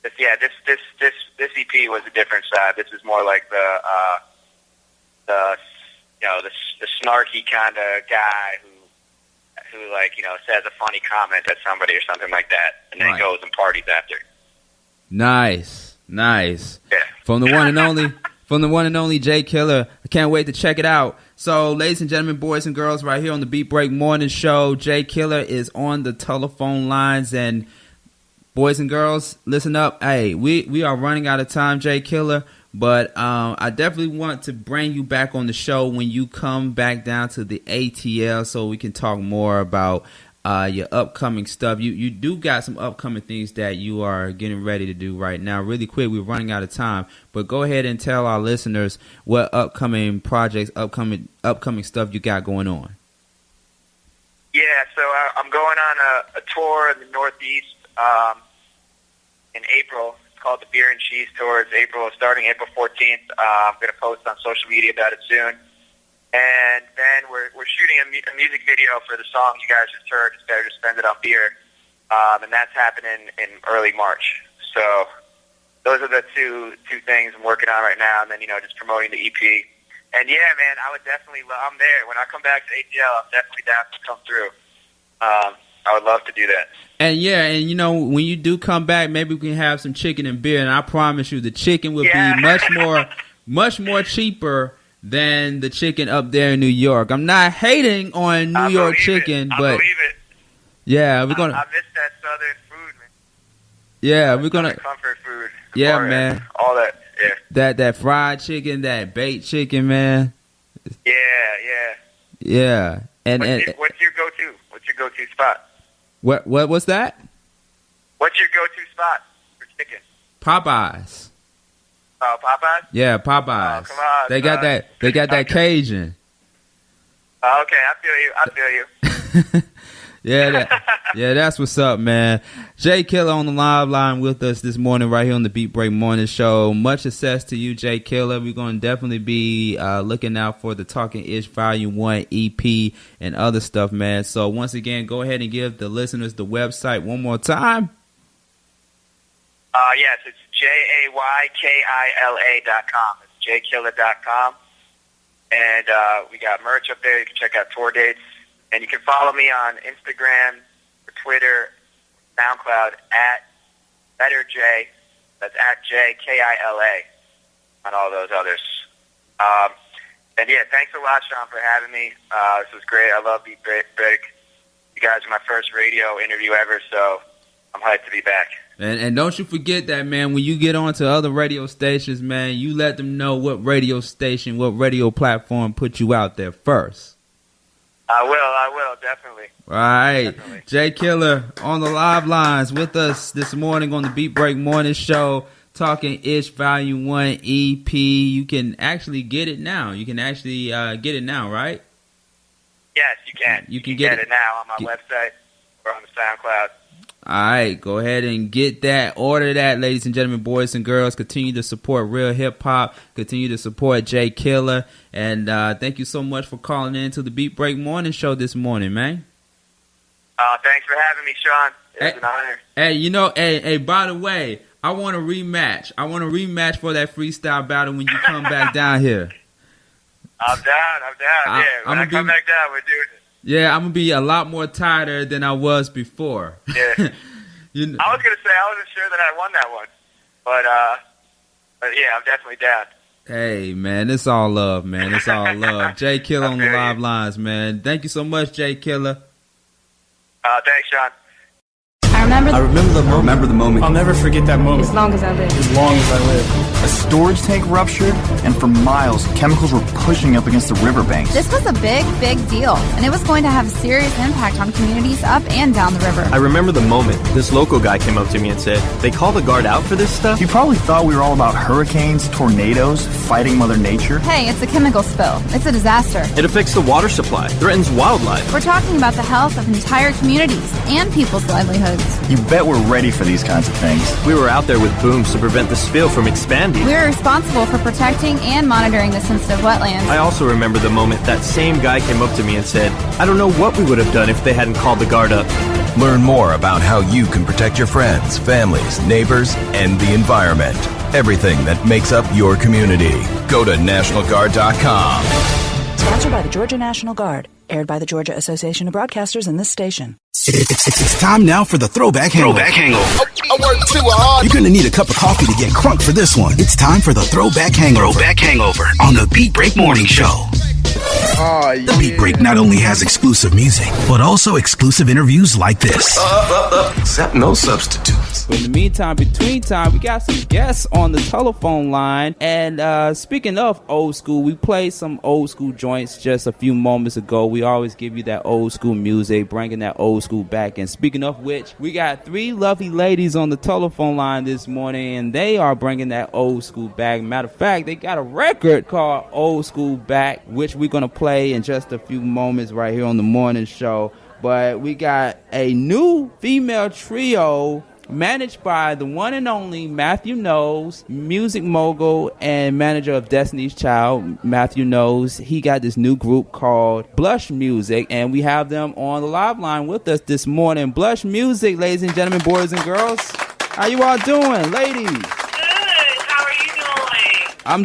[SPEAKER 14] This EP was a different side. This is more like the snarky kind of guy who like says a funny comment at somebody or something like that, and then goes and parties after.
[SPEAKER 2] Nice.
[SPEAKER 14] Yeah.
[SPEAKER 2] From the one and only Jay Kila. I can't wait to check it out. So, ladies and gentlemen, boys and girls, right here on the Beat Break Morning Show, Jay Kila is on the telephone lines. And boys and girls, listen up. Hey, we are running out of time, Jay Kila. But I definitely want to bring you back on the show when you come back down to the ATL so we can talk more about your upcoming stuff. You do got some upcoming things that you are getting ready to do right now. Really quick, we're running out of time, but go ahead and tell our listeners what upcoming projects, upcoming stuff you got going on.
[SPEAKER 14] Yeah, so I'm going on a tour in the Northeast in April. It's called the Beer and Cheese Tour. It's starting April 14th. I'm going to post on social media about it soon. And then we're shooting a music video for the song you guys just heard, It's Better to Spend It on Beer. And that's happening in early March. So those are the two things I'm working on right now. And then, just promoting the EP. And yeah, man, I would definitely I'm there. When I come back to ATL, I'm definitely down to come through. I would love to do that.
[SPEAKER 2] And yeah, and when you do come back, maybe we can have some chicken and beer. And I promise you, the chicken will be much more cheaper than the chicken up there in New York. I'm not hating on New York chicken, but
[SPEAKER 14] I believe it.
[SPEAKER 2] Yeah, we're gonna.
[SPEAKER 14] I miss that southern food, man.
[SPEAKER 2] Yeah, we're gonna
[SPEAKER 14] comfort food.
[SPEAKER 2] Yeah, man.
[SPEAKER 14] All that. Yeah.
[SPEAKER 2] That fried chicken, that baked chicken, man.
[SPEAKER 14] Yeah.
[SPEAKER 2] And
[SPEAKER 14] what's your go-to? What's your go-to spot?
[SPEAKER 2] What's that?
[SPEAKER 14] What's your go-to spot for chicken?
[SPEAKER 2] Popeyes.
[SPEAKER 14] Oh, Popeyes?
[SPEAKER 2] Yeah, Popeyes.
[SPEAKER 14] Oh, come on.
[SPEAKER 2] They got that Cajun.
[SPEAKER 14] Oh, okay, I feel you.
[SPEAKER 2] Yeah, that's what's up, man. Jay Kila on the live line with us this morning right here on the Beat Break Morning Show. Much success to you, Jay Kila. We're going to definitely be looking out for the Talking Ish Volume 1 EP and other stuff, man. So once again, go ahead and give the listeners the website one more time.
[SPEAKER 14] Yes, it's JayKila.com. It's JayKila.com. And we got merch up there. You can check out tour dates. And you can follow me on Instagram, or Twitter, SoundCloud, at BetterJ. That's at JKILA on all those others. And yeah, thanks a lot, Sean, for having me. This was great. I love Beat Break. You guys are my first radio interview ever, so I'm hyped to be back.
[SPEAKER 2] And don't you forget that, man, when you get on to other radio stations, man, you let them know what radio station, what radio platform put you out there first.
[SPEAKER 14] I will, definitely.
[SPEAKER 2] All right. Jay Kila on the live lines with us this morning on the Beat Break Morning Show, Talking Ish Volume 1 EP. You can actually get it now. You can actually get it now, right?
[SPEAKER 14] Yes, you can. You can get it now on my website or on the SoundCloud.
[SPEAKER 2] All right, go ahead and get that. Order that, ladies and gentlemen, boys and girls. Continue to support real hip-hop. Continue to support Jay Kila. And thank you so much for calling in to the Beat Break Morning Show this morning, man.
[SPEAKER 14] Thanks for having me, Sean. It was an honor.
[SPEAKER 2] Hey, by the way, I want a rematch. I want a rematch for that freestyle battle when you come back down here.
[SPEAKER 14] I'm down. When I come back down, we're doing it.
[SPEAKER 2] Yeah, I'm going to be a lot more tighter than I was before.
[SPEAKER 14] Yeah. I was going to say I wasn't sure that I won that one. But yeah, I'm definitely down.
[SPEAKER 2] Hey, man, it's all love, man. It's all love. Jay Kila on the live lines, man. Thank you so much, Jay Kila.
[SPEAKER 14] Thanks, Sean.
[SPEAKER 10] I remember
[SPEAKER 7] the moment.
[SPEAKER 8] I'll never forget that moment.
[SPEAKER 10] As long as I live.
[SPEAKER 8] As long as I live.
[SPEAKER 9] storage tank ruptured, and for miles, chemicals were pushing up against the riverbanks.
[SPEAKER 10] This was a big, big deal, and it was going to have a serious impact on communities up and down the river.
[SPEAKER 11] I remember the moment this local guy came up to me and said, "They call the guard out for this stuff?"
[SPEAKER 9] You probably thought we were all about hurricanes, tornadoes, fighting Mother Nature.
[SPEAKER 10] Hey, it's a chemical spill. It's a disaster.
[SPEAKER 11] It affects the water supply, threatens wildlife.
[SPEAKER 10] We're talking about the health of entire communities and people's livelihoods.
[SPEAKER 9] You bet we're ready for these kinds of things.
[SPEAKER 11] We were out there with booms to prevent the spill from expanding.
[SPEAKER 10] We're responsible for protecting and monitoring the sensitive wetlands.
[SPEAKER 11] I also remember the moment that same guy came up to me and said, "I don't know what we would have done if they hadn't called the guard up."
[SPEAKER 6] Learn more about how you can protect your friends, families, neighbors, and the environment. Everything that makes up your community. Go to NationalGuard.com.
[SPEAKER 12] Sponsored by the Georgia National Guard. Aired by the Georgia Association of Broadcasters and this station.
[SPEAKER 1] It's time now for the Throwback Hangover.
[SPEAKER 13] I work too hard.
[SPEAKER 1] You're gonna need a cup of coffee to get crunk for this one. It's time for the Throwback Hangover. On the Beat Break Morning Show. The Beat Break not only has exclusive music, but also exclusive interviews like this.
[SPEAKER 6] Except no substitutes.
[SPEAKER 2] But in the meantime, between time, we got some guests on the telephone line. And speaking of old school, we played some old school joints just a few moments ago. We always give you that old school music, bringing that old school back. And speaking of which, we got three lovely ladies on the telephone line this morning, and they are bringing that old school back. Matter of fact, they got a record called Old School Back, which we're going to play in just a few moments right here on the morning show. But we got a new female trio managed by the one and only Matthew Knowles, music mogul and manager of Destiny's Child. Matthew Knowles, he got this new group called Blushhh Music, and we have them on the live line with us this morning. Blushhh Music, ladies and gentlemen, boys and girls. How you all doing, ladies?
[SPEAKER 15] Good. How are you doing?
[SPEAKER 2] I'm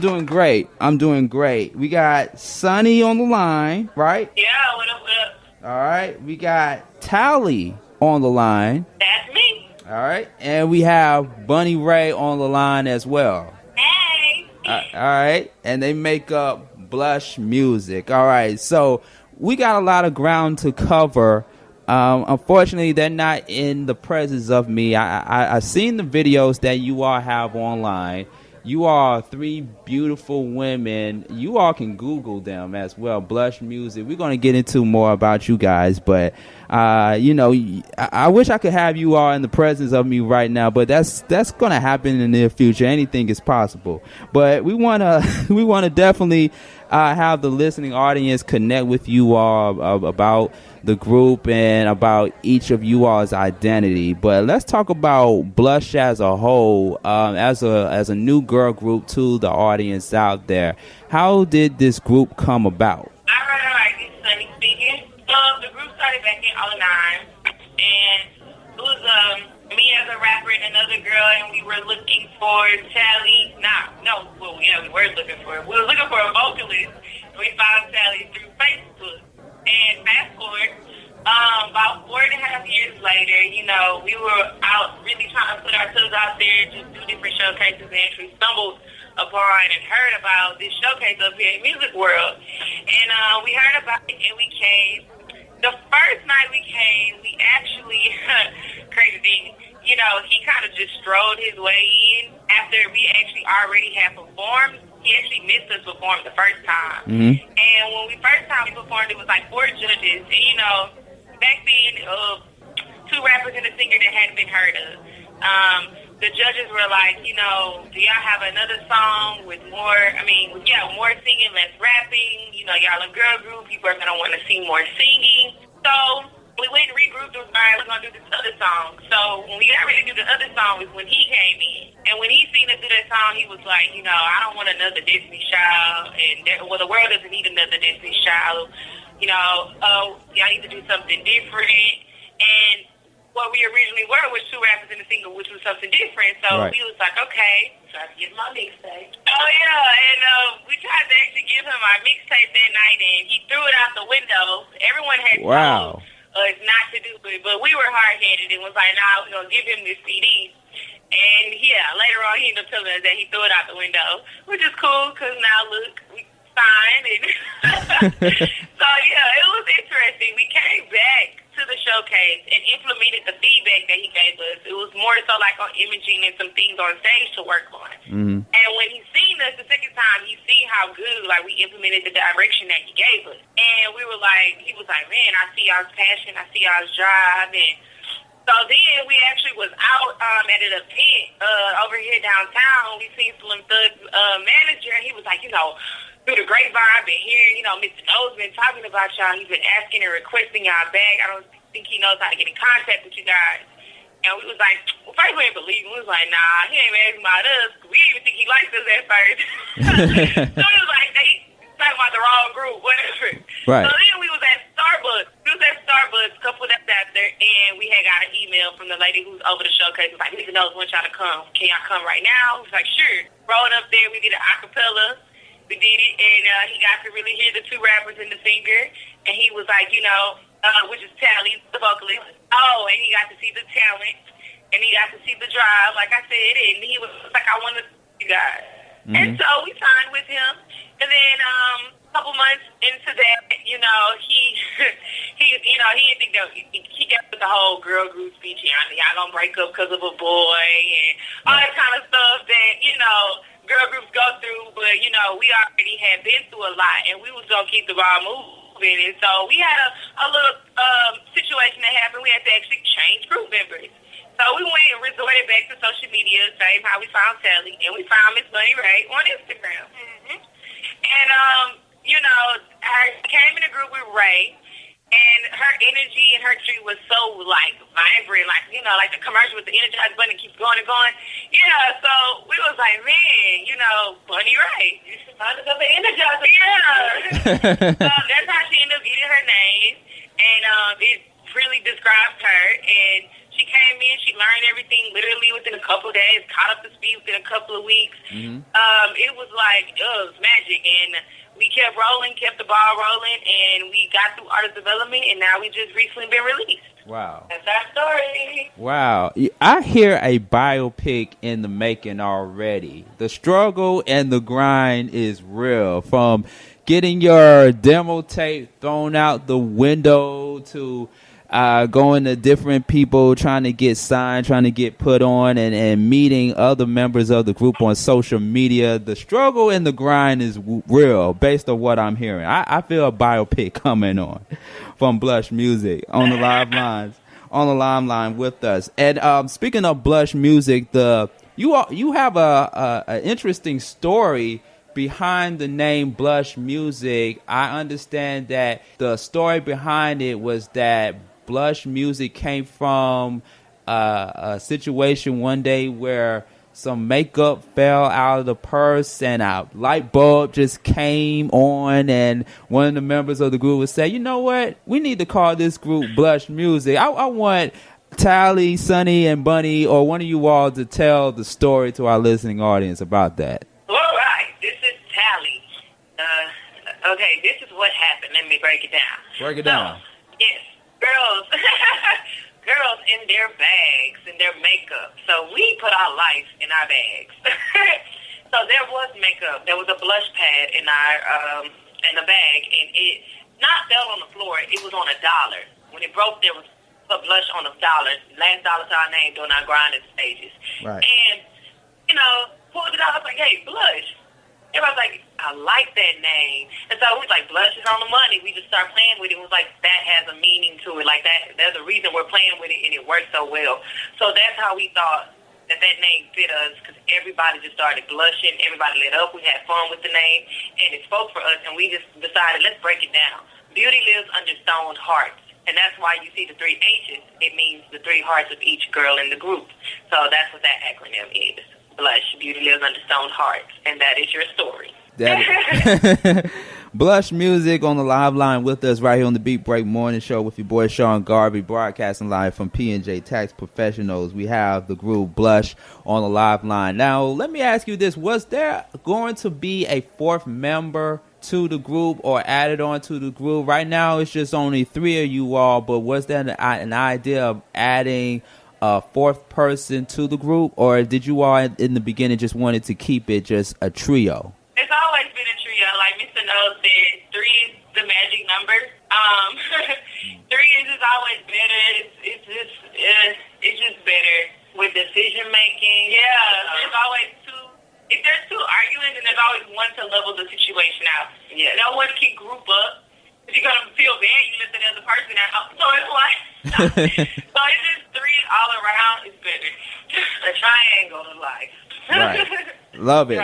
[SPEAKER 2] doing great. We got Sunny on the line, right?
[SPEAKER 15] Yeah, what up, what up?
[SPEAKER 2] All right. We got Tally on the line.
[SPEAKER 15] That's me.
[SPEAKER 2] All right. And we have Bunny Ray on the line as well.
[SPEAKER 15] Hey.
[SPEAKER 2] All right. And they make up Blushhh Music. All right. So we got a lot of ground to cover. Unfortunately, they're not in the presence of me. I've seen the videos that you all have online. You are three beautiful women. You all can Google them as well. Blushhh Music. We're going to get into more about you guys, but I wish I could have you all in the presence of me right now, but that's going to happen in the near future. Anything is possible. But we want to definitely have the listening audience connect with you all about the group and about each of you all's identity. But let's talk about Blushhh as a whole, as a new girl group to the audience out there. How did this group come about?
[SPEAKER 15] All right, this is Sunny speaking. The group started back in 2009, and it was me as a rapper and another girl, and we were looking for Tally. We were looking for a vocalist. And we found Tally through Facebook. And fast forward, about 4.5 years later, we were out really trying to put ourselves out there, just do different showcases, and actually stumbled upon and heard about this showcase up here in Music World. And we heard about it, and we came. The first night we came, we actually, crazy thing, he kind of just strolled his way in after we actually already had performed. He actually missed us perform the first time. Mm-hmm. And when we first time we performed, it was like 4 judges. And, back then, 2 rappers and a singer that hadn't been heard of. The judges were like, do y'all have another song with more singing, less rapping? Y'all a girl group. People are going to want to see more singing. So we went and regrouped and was like, we're going to do this other song. So when we got ready to do the other song was when he came in. And when he seen us do that song, he was like, I don't want another Destiny Child. And the world doesn't need another Destiny Child. Y'all need to do something different. And what we originally were was 2 rappers in a single, which was something different. So we was like, okay. So I get my mixtape. Oh, yeah. And we tried to actually give him our mixtape that night, and he threw it out the window. Everyone had told us not to do it, but we were hard-headed and was like, we're going to give him this CD. And, later on, he ended up telling us that he threw it out the window, which is cool because now, look, we signed. And so, it was interesting. We came back to to the showcase and implemented the feedback that he gave us. It was more so like on imaging and some things on stage to work on.
[SPEAKER 2] Mm-hmm.
[SPEAKER 15] And when he seen us the second time, he seen how good like we implemented the direction that he gave us. And we were like, he was like, man, I see y'all's passion, I see y'all's drive. And so then we actually was out at an event over here downtown. We seen Slim Thug's manager, and he was like, you know, through the grapevine, been hearing, you know, Mr. O's been talking about y'all. He's been asking and requesting y'all back. I don't think he knows how to get in contact with you guys. And we was like, well, first we didn't believe him. We was like, nah, he ain't asking about us. We didn't even think he liked us at first. So it was like, they talking about the wrong group, whatever.
[SPEAKER 2] Right.
[SPEAKER 15] So then we was at Starbucks. We was at Starbucks a couple of days after, and we had got an email from the lady who's over the showcase. It was like, Mr. Knows want y'all to come. Can y'all come right now? We was like, sure. Rolled up there. We did an acapella. We did it, and he got to really hear the two rappers and the singer, and he was like, you know, which is Tally, the vocalist. Oh, and he got to see the talent, and he got to see the drive, like I said, and he was like, I want to see you guys. Mm-hmm. And so we signed with him, and then a couple months into that, you know, he didn't think that he got with the whole girl group speech, y'all gonna break up because of a boy, and all that kind of stuff that, you know, girl groups go through, but, you know, we already had been through a lot, and we was going to keep the ball moving, and so we had a little situation that happened. We had to actually change group members. So we went and resorted back to social media, same how we found Sally, and we found Miss Bunny Ray on Instagram. Mm-hmm. And, you know, I came in a group with Ray, and her energy and her tree was so, like, vibrant, like, you know, like the commercial with the Energizer Bunny keeps going and going. Yeah, so we was like, man, you know, Bunny Ray, you should find us up an Energizer. Yeah. So that's how she ended up getting her name, and it really describes her. And she came in, she learned everything literally within a couple of days, caught up to speed within a couple of weeks. Mm-hmm. It was like, it was magic, and we kept rolling, kept the ball rolling, and we got through artist development, and now we just recently been released.
[SPEAKER 2] Wow.
[SPEAKER 15] That's our story.
[SPEAKER 2] Wow. I hear a biopic in the making already. The struggle and the grind is real. From getting your demo tape thrown out the window to going to different people, trying to get signed, trying to get put on, and meeting other members of the group on social media. The struggle and the grind is real based on what I'm hearing. I feel a biopic coming on from Blushhh Music on the live lines, on the line with us. And speaking of Blushhh Music, you have a interesting story behind the name Blushhh Music. I understand that the story behind it was that Blushhh Music came from a situation one day where some makeup fell out of the purse and a light bulb just came on, and one of the members of the group would say, you know what, we need to call this group Blushhh Music. I want Tally, Sonny, and Bunny, or one of you all to tell the story to our listening audience about that.
[SPEAKER 15] All right, this is Tally. Okay, this is what happened. Let me break it down.
[SPEAKER 2] Break it down.
[SPEAKER 15] Yes. Girls in their bags and their makeup. So we put our life in our bags. So there was makeup. There was a blush pad in our in the bag, and it not fell on the floor. It was on $1. When it broke, there was a blush on $1. Last dollar to our name during our grinding stages.
[SPEAKER 2] Right.
[SPEAKER 15] And you know, pulled it out. I was like, hey, Blushhh. Everybody's like, I like that name. And so we was like, Blushhh is on the money. We just start playing with it. It was like, that has a meaning to it. Like, that. There's a reason we're playing with it, and it works so well. So that's how we thought that name fit us, because everybody just started blushing. Everybody lit up. We had fun with the name, and it spoke for us, and we just decided, let's break it down. Beauty lives under stone hearts. And that's why you see the 3 H's. It means the 3 hearts of each girl in the group. So that's what that acronym is. Blushhh, beauty lives under stone hearts, and that is your story.
[SPEAKER 2] Blushhh Music on the live line with us right here on the Beat Break Morning Show with your boy Sean Garvey, broadcasting live from P&J Tax Professionals. We have the group Blushhh on the live line. Now, let me ask you this. Was there going to be a 4th member to the group or added on to the group? Right now, it's just only 3 of you all, but was there an idea of adding a 4th person to the group, or did you all in the beginning just wanted to keep it just a trio?
[SPEAKER 15] It's always been a trio. Like Mr. Nose said, 3 is the magic number. 3 is just always better. It's just better with decision making. Yeah, there's always two. If there's two arguing, then there's always one to level the situation out. Yeah, no one can group up. If you're gonna feel bad, you let the other person out. So it's like, so it's just 3 all around is better. A triangle of life.
[SPEAKER 2] Right. Love it.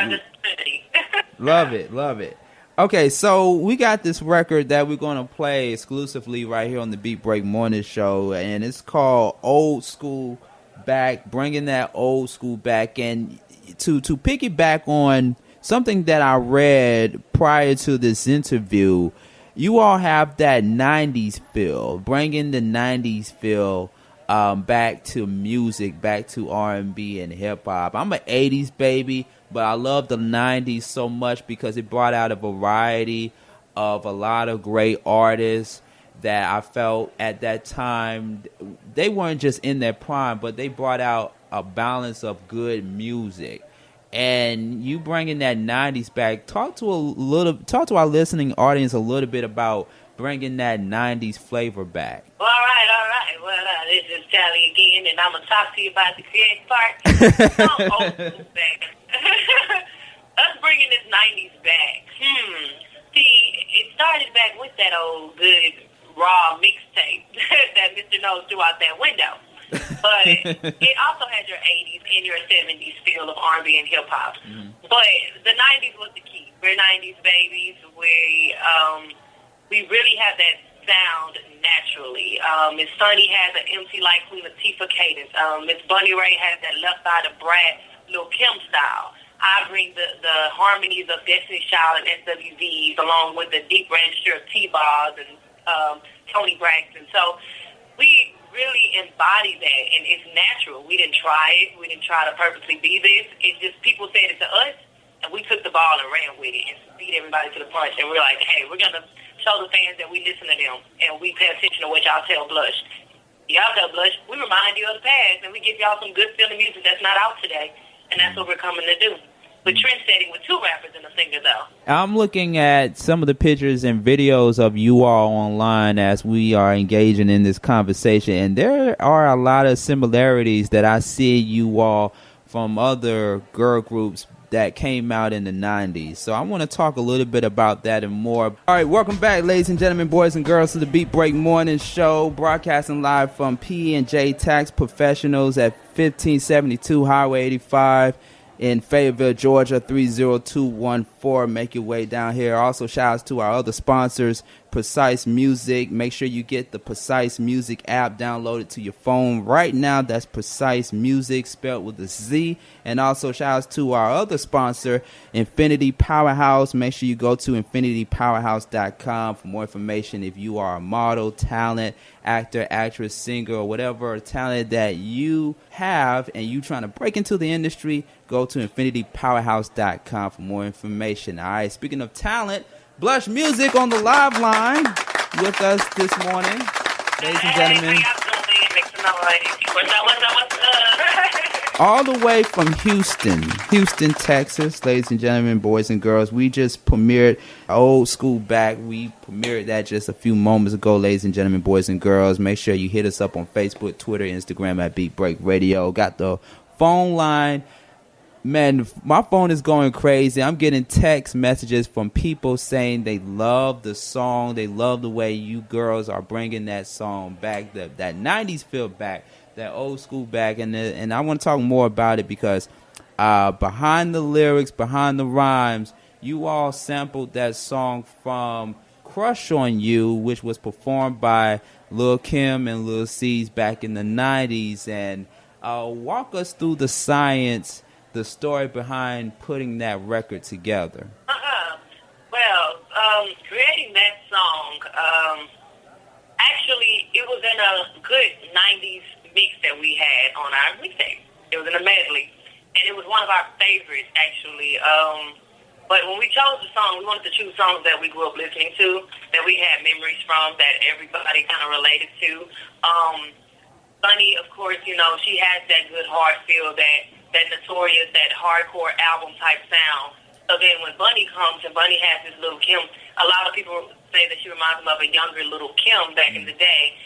[SPEAKER 2] Love it. Okay, so we got this record that we're going to play exclusively right here on the Beat Break Morning Show, and it's called Old School Back, bringing that old school back. And to piggyback on something that I read prior to this interview, you all have that 90s feel, bringing the 90s feel back to music, back to R&B and hip-hop. I'm an 80s baby, but I love the 90s so much because it brought out a variety of a lot of great artists that I felt at that time, they weren't just in their prime, but they brought out a balance of good music. And you bringing that 90s back, talk to our listening audience a little bit about bringing that 90s flavor back.
[SPEAKER 15] All right. Well, this is Tally again, and I'm going to talk to you about the creative part. Old school back. Us bringing this 90s back. See, it started back with that old good raw mixtape that Mr. Nose threw out that window. But it also had your 80s and your 70s feel of R&B and hip-hop. But the 90s was the key. We're 90s babies. We really have that sound naturally. Miss Sunny has an MC like Queen Latifah cadence. Miss Bunny Ray has that left side of Brad, Lil' Kim style. I bring the harmonies of Destiny's Child and SWVs along with the deep register of T-Bars and Tony Braxton. So we really embody that, and it's natural. We didn't try it. We didn't try to purposely be this. It's just people said it to us, and we took the ball and ran with it and beat everybody to the punch. And we're like, hey, we're going to show the fans that we listen to them, and we pay attention to what y'all tell Blushh. Y'all tell Blushh, we remind you of the past, and we give y'all some good feeling music that's not out today, and that's what we're coming to do. But trendsetting with 2 rappers and a singer, though. I'm
[SPEAKER 2] looking at some of the pictures and videos of you all online as we are engaging in this conversation, and there are a lot of similarities that I see you all from other girl groups that came out in the 90s. So I want to talk a little bit about that and more. All right, welcome back, ladies and gentlemen, boys and girls, to the Beat Break Morning Show, broadcasting live from P&J Tax Professionals at 1572 Highway 85 in Fayetteville, Georgia, 30214. Make your way down here. Also, shout outs to our other sponsors, Precise Music. Make sure you get the Precise Music app downloaded to your phone right now. That's Precise Music, spelled with a Z. And also, shout outs to our other sponsor, Infinity Powerhouse. Make sure you go to infinitypowerhouse.com for more information. If you are a model, talent, actor, actress, singer, or whatever talent that you have and you trying to break into the industry, go to infinitypowerhouse.com for more information. All right, speaking of talent, Blushhh Music on the live line with us this morning. Ladies and gentlemen. All the way from Houston, Texas. Ladies and gentlemen, boys and girls, we just premiered Old School Back. We premiered that just a few moments ago, ladies and gentlemen, boys and girls. Make sure you hit us up on Facebook, Twitter, Instagram at Beat Break Radio. Got the phone line. Man, my phone is going crazy. I'm getting text messages from people saying they love the song. They love the way you girls are bringing that song back, that 90s feel back, that old school back. And I want to talk more about it because behind the lyrics, behind the rhymes, you all sampled that song from Crush on You, which was performed by Lil' Kim and Lil' C's back in the 90s. And walk us through the science, the story behind putting that record together.
[SPEAKER 15] Well, creating that song, actually, it was in a good 90s mix that we had on our mixtape. It was in a medley, and it was one of our favorites, actually. But when we chose the song, we wanted to choose songs that we grew up listening to, that we had memories from, that everybody kind of related to. Bunny, of course, you know, she has that good hard feel, that notorious, that hardcore album type sound. So then when Bunny comes, and Bunny has this little Kim, a lot of people say that she reminds them of a younger little Kim back in the day,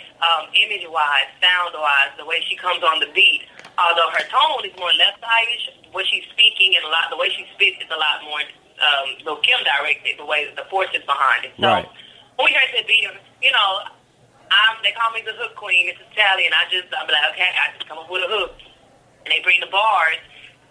[SPEAKER 15] image-wise, sound-wise, the way she comes on the beat. Although her tone is more left-side-ish, what she's speaking and the way she spits is a lot more little Kim directed, the way the forces behind it. So when we heard that beat, you know, they call me the hook queen. It's Italian. I'm like, okay, I just come up with a hook, and they bring the bars.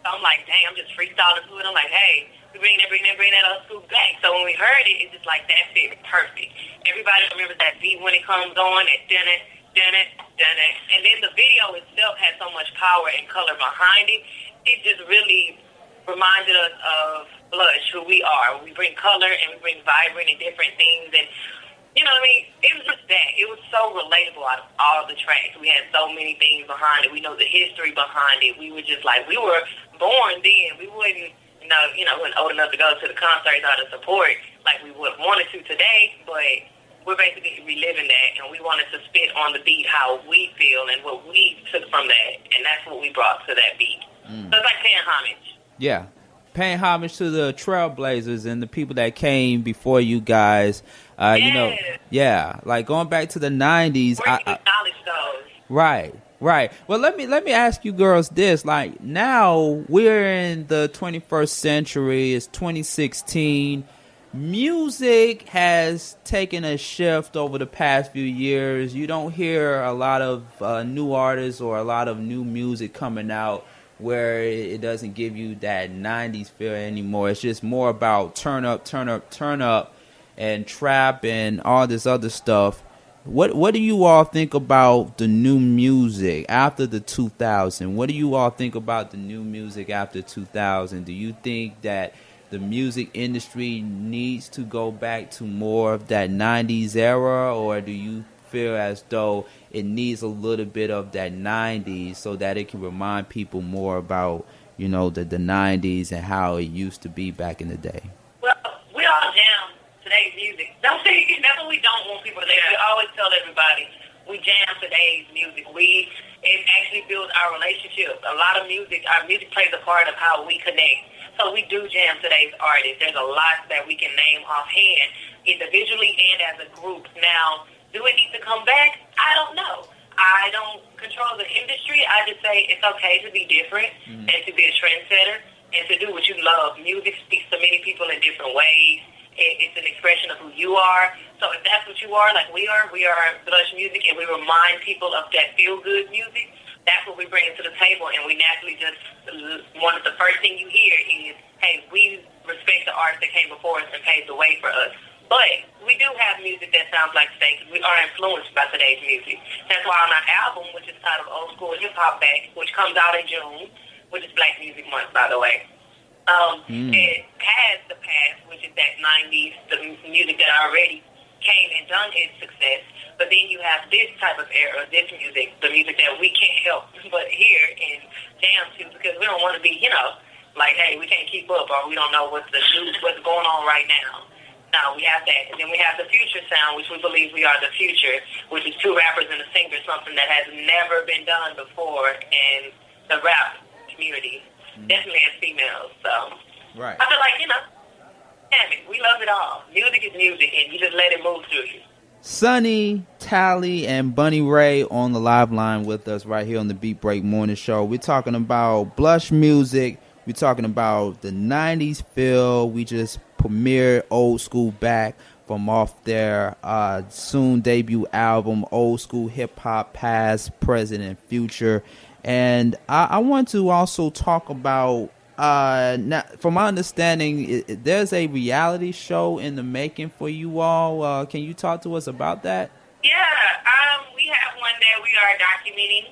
[SPEAKER 15] So I'm like, dang, I'm just freestyling to it. I'm like, hey, we bring that other scoop back. So when we heard it, it's just like, that fit perfect. Everybody remembers that beat when it comes on, that dun it. And then the video itself has so much power and color behind it. It just really reminded us of Blushhh, who we are. We bring color and we bring vibrant and different things. And, you know what I mean? It was just that. It was so relatable out of all the tracks. We had so many things behind it. We know the history behind it. We were just like, we were born then. We wouldn't, wasn't old enough to go to the concerts or to support like we would have wanted to today, but we're basically reliving that, and we wanted to spit on the beat how we feel and what we took from that, and that's what we brought to that beat. So it's like paying homage.
[SPEAKER 2] Yeah, paying homage to the trailblazers and the people that came before you guys. Like going back to the 90s.
[SPEAKER 15] Where you acknowledge those.
[SPEAKER 2] Right. Well, let me ask you girls this. Like, now we're in the 21st century. It's 2016. Music has taken a shift over the past few years. You don't hear a lot of new artists or a lot of new music coming out where it doesn't give you that 90s feel anymore. It's just more about turn up, and trap and all this other stuff. What do you all think about the new music after the 2000? What do you all think about the new music after 2000? Do you think that the music industry needs to go back to more of that 90s era, or do you feel as though it needs a little bit of that 90s so that it can remind people more about, the 90s and how it used to be back in the day?
[SPEAKER 15] Well, we all jam today's music. That's what we don't want people to say. We always tell everybody we jam today's music. It actually builds our relationship. A lot of our music plays a part of how we connect. So we do jam today's artists. There's a lot that we can name offhand, individually and as a group. Now, do it need to come back? I don't know. I don't control the industry. I just say it's okay to be different and to be a trendsetter and to do what you love. Music speaks to many people in different ways. It's an expression of who you are. So if that's what you are, like we are Blushhh Music, and we remind people of that feel-good music. That's what we bring to the table, and we naturally just, one of the first thing you hear is, hey, we respect the artists that came before us and paved the way for us. But we do have music that sounds like today, because we are influenced by today's music. That's why on our album, which is titled Old School Hip Hop Back, which comes out in June, which is Black Music Month, by the way, it has the past, which is that 90s, the music that already came and done its success. But then you have this type of era, this music, the music that we can't help but hear and jam to, because we don't want to be, like, hey, we can't keep up, or we don't know what's going on right now. No, we have that. And then we have the future sound, which we believe we are the future, which is two rappers and a singer, something that has never been done before in the rap community, definitely as females. So
[SPEAKER 2] right.
[SPEAKER 15] I feel like, damn it, we love it all. Music is music, and you just let it move through you.
[SPEAKER 2] Sunny, Tally, and Bunny Ray on the live line with us right here on the Beat Break Morning Show. We're talking about Blushhh music. We're talking about the 90s feel. We just premiered Old School Back from off their soon debut album, Old School Hip Hop, Past, Present, and Future. And I want to also talk about, now, from my understanding, there's a reality show in the making for you all. Can you talk to us about that?
[SPEAKER 15] Yeah, we have one that we are documenting.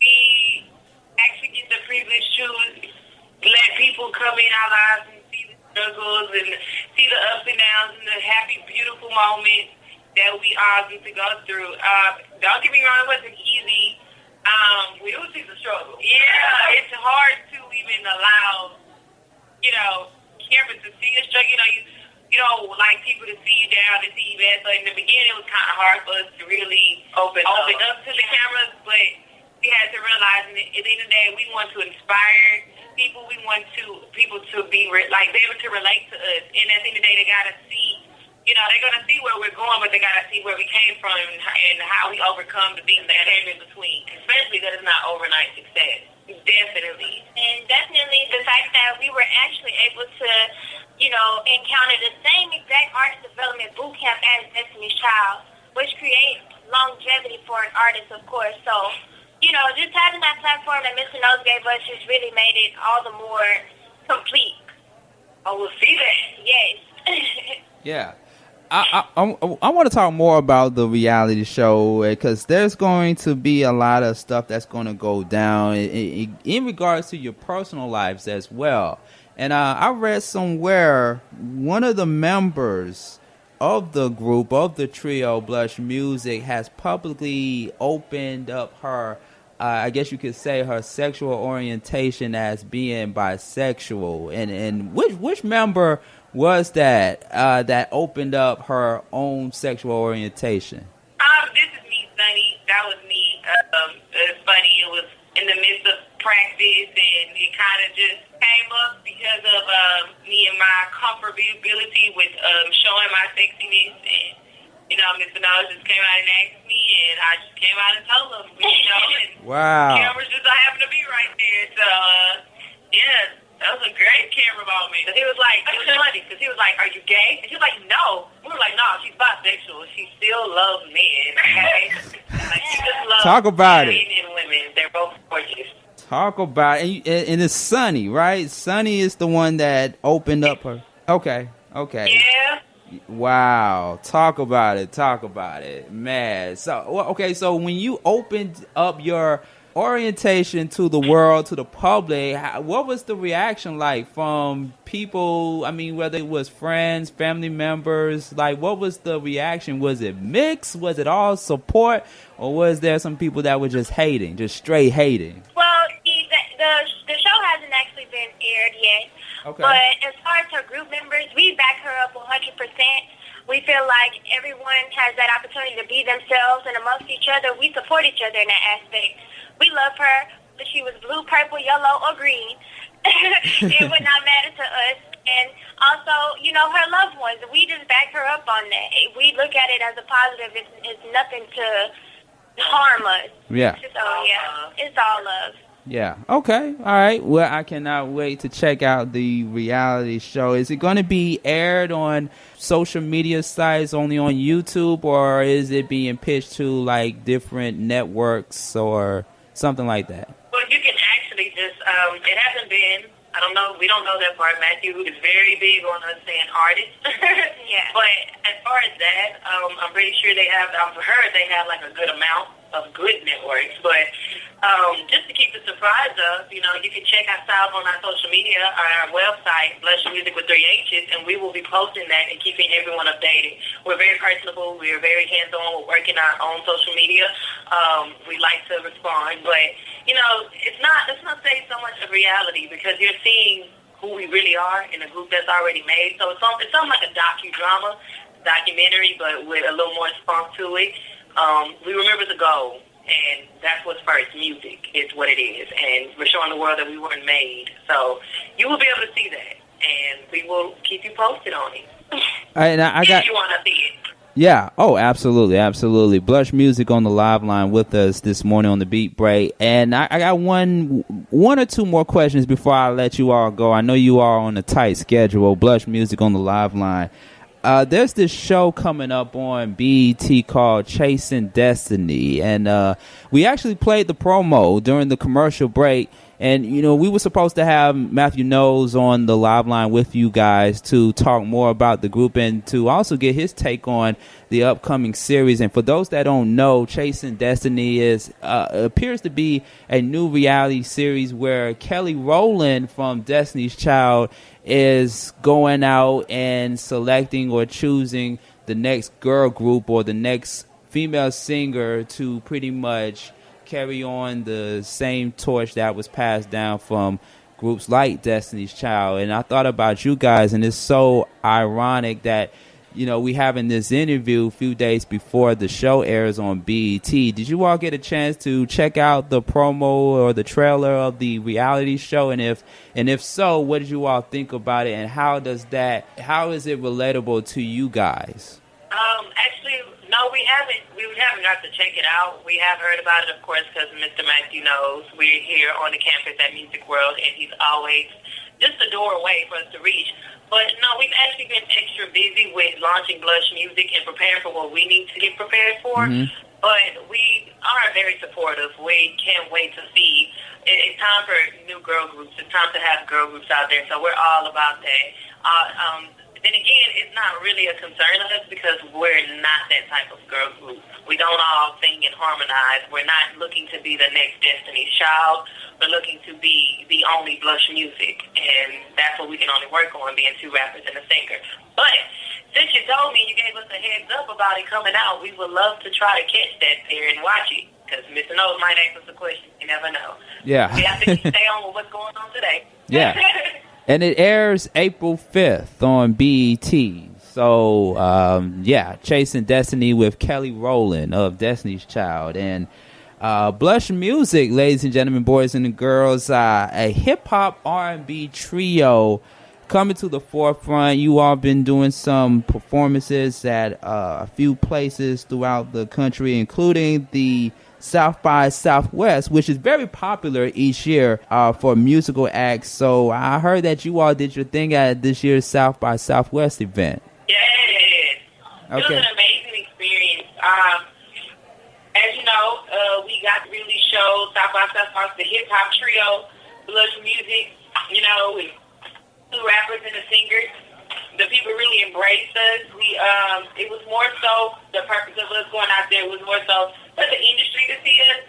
[SPEAKER 15] We actually get the privilege to let people come in our lives and see the struggles and see the ups and downs and the happy, beautiful moments that we all get to go through. Don't get me wrong, it wasn't easy. We do see the struggle. Yeah, it's hard to even allow, cameras to see us struggle. You don't like people to see you down, to see you bad. So in the beginning, it was kind of hard for us to really open up to the cameras, but we had to realize at the end of the day, we want to inspire people. We want people to be be able to relate to us. And at the end of the day, they gotta see. They're gonna see where we're going, but they gotta see where we came from and how we overcome the things that came in between. Especially that it's not overnight success. Definitely.
[SPEAKER 16] And definitely the fact that we were actually able to, encounter the same exact artist development boot camp as Destiny's Child, which creates longevity for an artist, of course. So, just having that platform that Mr. Nose gave us just really made it all the more complete.
[SPEAKER 15] Oh, we'll see that.
[SPEAKER 16] Yes.
[SPEAKER 2] Yeah. I want to talk more about the reality show because there's going to be a lot of stuff that's going to go down in regards to your personal lives as well. And I read somewhere one of the members of the group, of the trio Blushhh Music, has publicly opened up her, I guess you could say, her sexual orientation as being bisexual. And which member was that that opened up her own sexual orientation?
[SPEAKER 15] This is me, Sunny. That was me. It's funny. It was in the midst of practice, and it kind of just came up because of me and my comfortability with showing my sexiness. And, Mr. Knowles just came out and asked me, and I just came out and told him, and
[SPEAKER 2] wow.
[SPEAKER 15] Cameras just happened to be right there. So, yeah. That was a great camera moment. It was funny because he was like, "Are you gay?" And she was like, "No." We were like, "No, she's bisexual. She still loves men." Okay? She just loves
[SPEAKER 2] Talk about it.
[SPEAKER 15] men and women. They're both gorgeous.
[SPEAKER 2] Talk about it. And it's Sunny, right? Sunny is the one that opened up her. Okay.
[SPEAKER 15] Yeah.
[SPEAKER 2] Wow. Talk about it. Man. So when you opened up your orientation to the world, to the public, what was the reaction like from people? I mean, whether it was friends, family members, what was the reaction? Was it mixed? Was it all support? Or was there some people that were just hating, just straight hating?
[SPEAKER 16] Well, the show hasn't actually been aired yet.
[SPEAKER 2] Okay.
[SPEAKER 16] But as far as her group members, we back her up 100%. We feel like everyone has that opportunity to be themselves, and amongst each other, we support each other in that aspect. We love her, but she was blue, purple, yellow, or green. It would not matter to us. And also, her loved ones, we just back her up on that. We look at it as a positive. It's nothing to harm us.
[SPEAKER 2] Yeah.
[SPEAKER 16] So, yeah, it's all love.
[SPEAKER 2] Yeah. Okay. All right. Well, I cannot wait to check out the reality show. Is it going to be aired on social media sites, only on YouTube, or is it being pitched to different networks or something like that?
[SPEAKER 15] Well, you can actually just, it hasn't been, I don't know, we don't know that part. Matthew is very big on us saying artists.
[SPEAKER 16] Yeah.
[SPEAKER 15] But as far as that, I'm pretty sure they have, I've heard they have a good amount of good networks. But just to keep the surprise up, you can check us out on our social media, on our website, Blushhh Music with 3 H's, and we will be posting that and keeping everyone updated. We're very personable. We're very hands-on. We're working our own social media. We like to respond, but let's not say so much of reality because you're seeing who we really are in a group that's already made. So it's something like a documentary, but with a little more spunk to it. We remember the goal, and that's what's first. Music is what it is, and we're showing the world that we weren't made. So you will be able to see that, and we will keep you posted on it. If you want to see it.
[SPEAKER 2] Yeah. Oh, absolutely. Blushhh Music on the live line with us this morning on the Beat Break. And I got one or two more questions before I let you all go. I know you are on a tight schedule. Blushhh Music on the live line. There's this show coming up on BET called Chasing Destiny. And we actually played the promo during the commercial break. And, we were supposed to have Matthew Knowles on the live line with you guys to talk more about the group and to also get his take on the upcoming series. And for those that don't know, Chasing Destiny appears to be a new reality series where Kelly Rowland from Destiny's Child is going out and selecting or choosing the next girl group or the next female singer to pretty much carry on the same torch that was passed down from groups like Destiny's Child. And I thought about you guys, and it's so ironic that we having this interview a few days before the show airs on BET. Did you all get a chance to check out the promo or the trailer of the reality show? And if so, what did you all think about it? And how is it relatable to you guys?
[SPEAKER 15] Actually, no, we haven't. We haven't got to check it out. We have heard about it, of course, because Mr. Matthew knows we're here on the campus at Music World, and he's always just a door away for us to reach. But no, we've actually been extra busy with launching Blushhh Music and preparing for what we need to get prepared for. Mm-hmm. But we are very supportive. We can't wait to see. It's time for new girl groups. It's time to have girl groups out there. So we're all about that. Then again, it's not really a concern of us because we're not that type of girl group. We don't all sing and harmonize. We're not looking to be the next Destiny's Child. We're looking to be the only Blushhh Music, and that's what we can only work on, being two rappers and a singer. But since you told me, you gave us a heads up about it coming out, we would love to try to catch that there and watch it, because Mr. Nose might ask us a question. You never know.
[SPEAKER 2] Yeah.
[SPEAKER 15] We have to stay on with what's going on today.
[SPEAKER 2] Yeah. And it airs April 5th on BET. So, Chasing Destiny with Kelly Rowland of Destiny's Child. And Blushhh Music, ladies and gentlemen, boys and girls, a hip-hop R&B trio coming to the forefront. You all been doing some performances at a few places throughout the country, including the South by Southwest, which is very popular each year for musical acts. So I heard that you all did your thing at this year's South by Southwest event.
[SPEAKER 15] Yes.
[SPEAKER 2] Okay.
[SPEAKER 15] It was an amazing experience. As you know, we got to really show South by Southwest, the hip-hop trio, Blushhh Music, with two rappers and a singer. The people really embraced us. It was more so, the purpose of us going out there was more so for the industry to see us.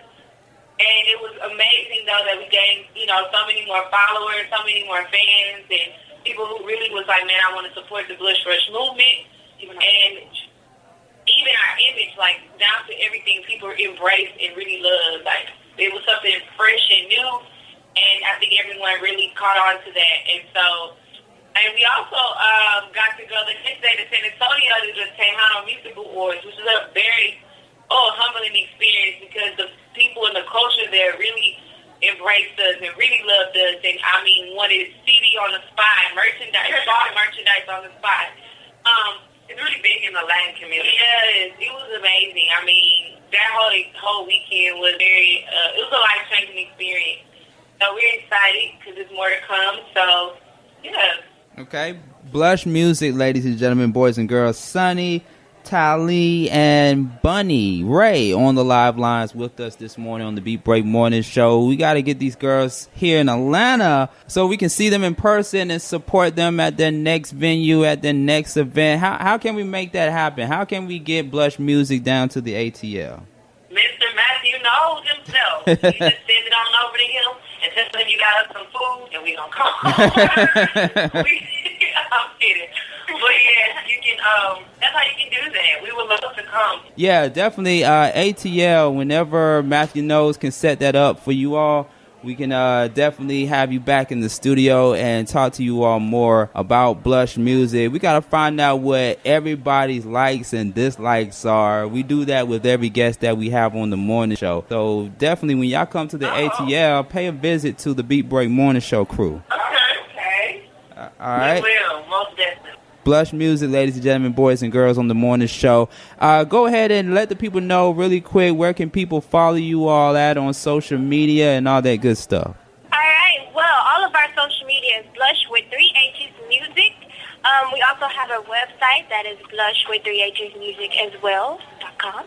[SPEAKER 15] And it was amazing, though, that we gained, so many more followers, so many more fans, and people who really was like, man, I want to support the Blushhh movement. And even our image, like, down to everything people embraced and really loved. Like, it was something fresh and new, and I think everyone really caught on to that. And so... And we also got to go the next day to San Antonio to the Tejano Music Awards, which is a very humbling experience because the people and the culture there really embraced us and really loved us. And wanted CD on the spot, merchandise, bought merchandise on the spot. It's really big in the Latin community. Yes, it was amazing. That whole weekend was it was a life-changing experience. So we're excited because there's more to come. So, yeah.
[SPEAKER 2] Okay, Blushhh Music, ladies and gentlemen, boys and girls. Sunny, Tali, and Bunny Ray on the live lines with us this morning on the Beat Break Morning Show. We got to get these girls here in Atlanta so we can see them in person and support them at their next venue, at their next event. How can we make that happen? How can we get Blushhh Music down to the ATL?
[SPEAKER 15] Mr. Matthew knows himself. You just send it on over to him and tell him you got us some food and we gonna come. I'm kidding. But yeah, you can. That's how you can do that. We would love to come.
[SPEAKER 2] Yeah, definitely. ATL. Whenever Matthew knows can set that up for you all, we can definitely have you back in the studio and talk to you all more about Blushhh Music. We got to find out what everybody's likes and dislikes are. We do that with every guest that we have on the morning show. So definitely when y'all come to the ATL, pay a visit to the Beat Break Morning Show crew.
[SPEAKER 15] Okay.
[SPEAKER 2] All right.
[SPEAKER 15] We will, most definitely.
[SPEAKER 2] Blushhh Music, ladies and gentlemen, boys and girls on the morning show. Go ahead and let the people know really quick, where can people follow you all at on social media and all that good stuff?
[SPEAKER 16] All right. Well, all of our social media is Blushhh with 3 H's Music. We also have a website that is Blushhh with 3 H's Music as well.com.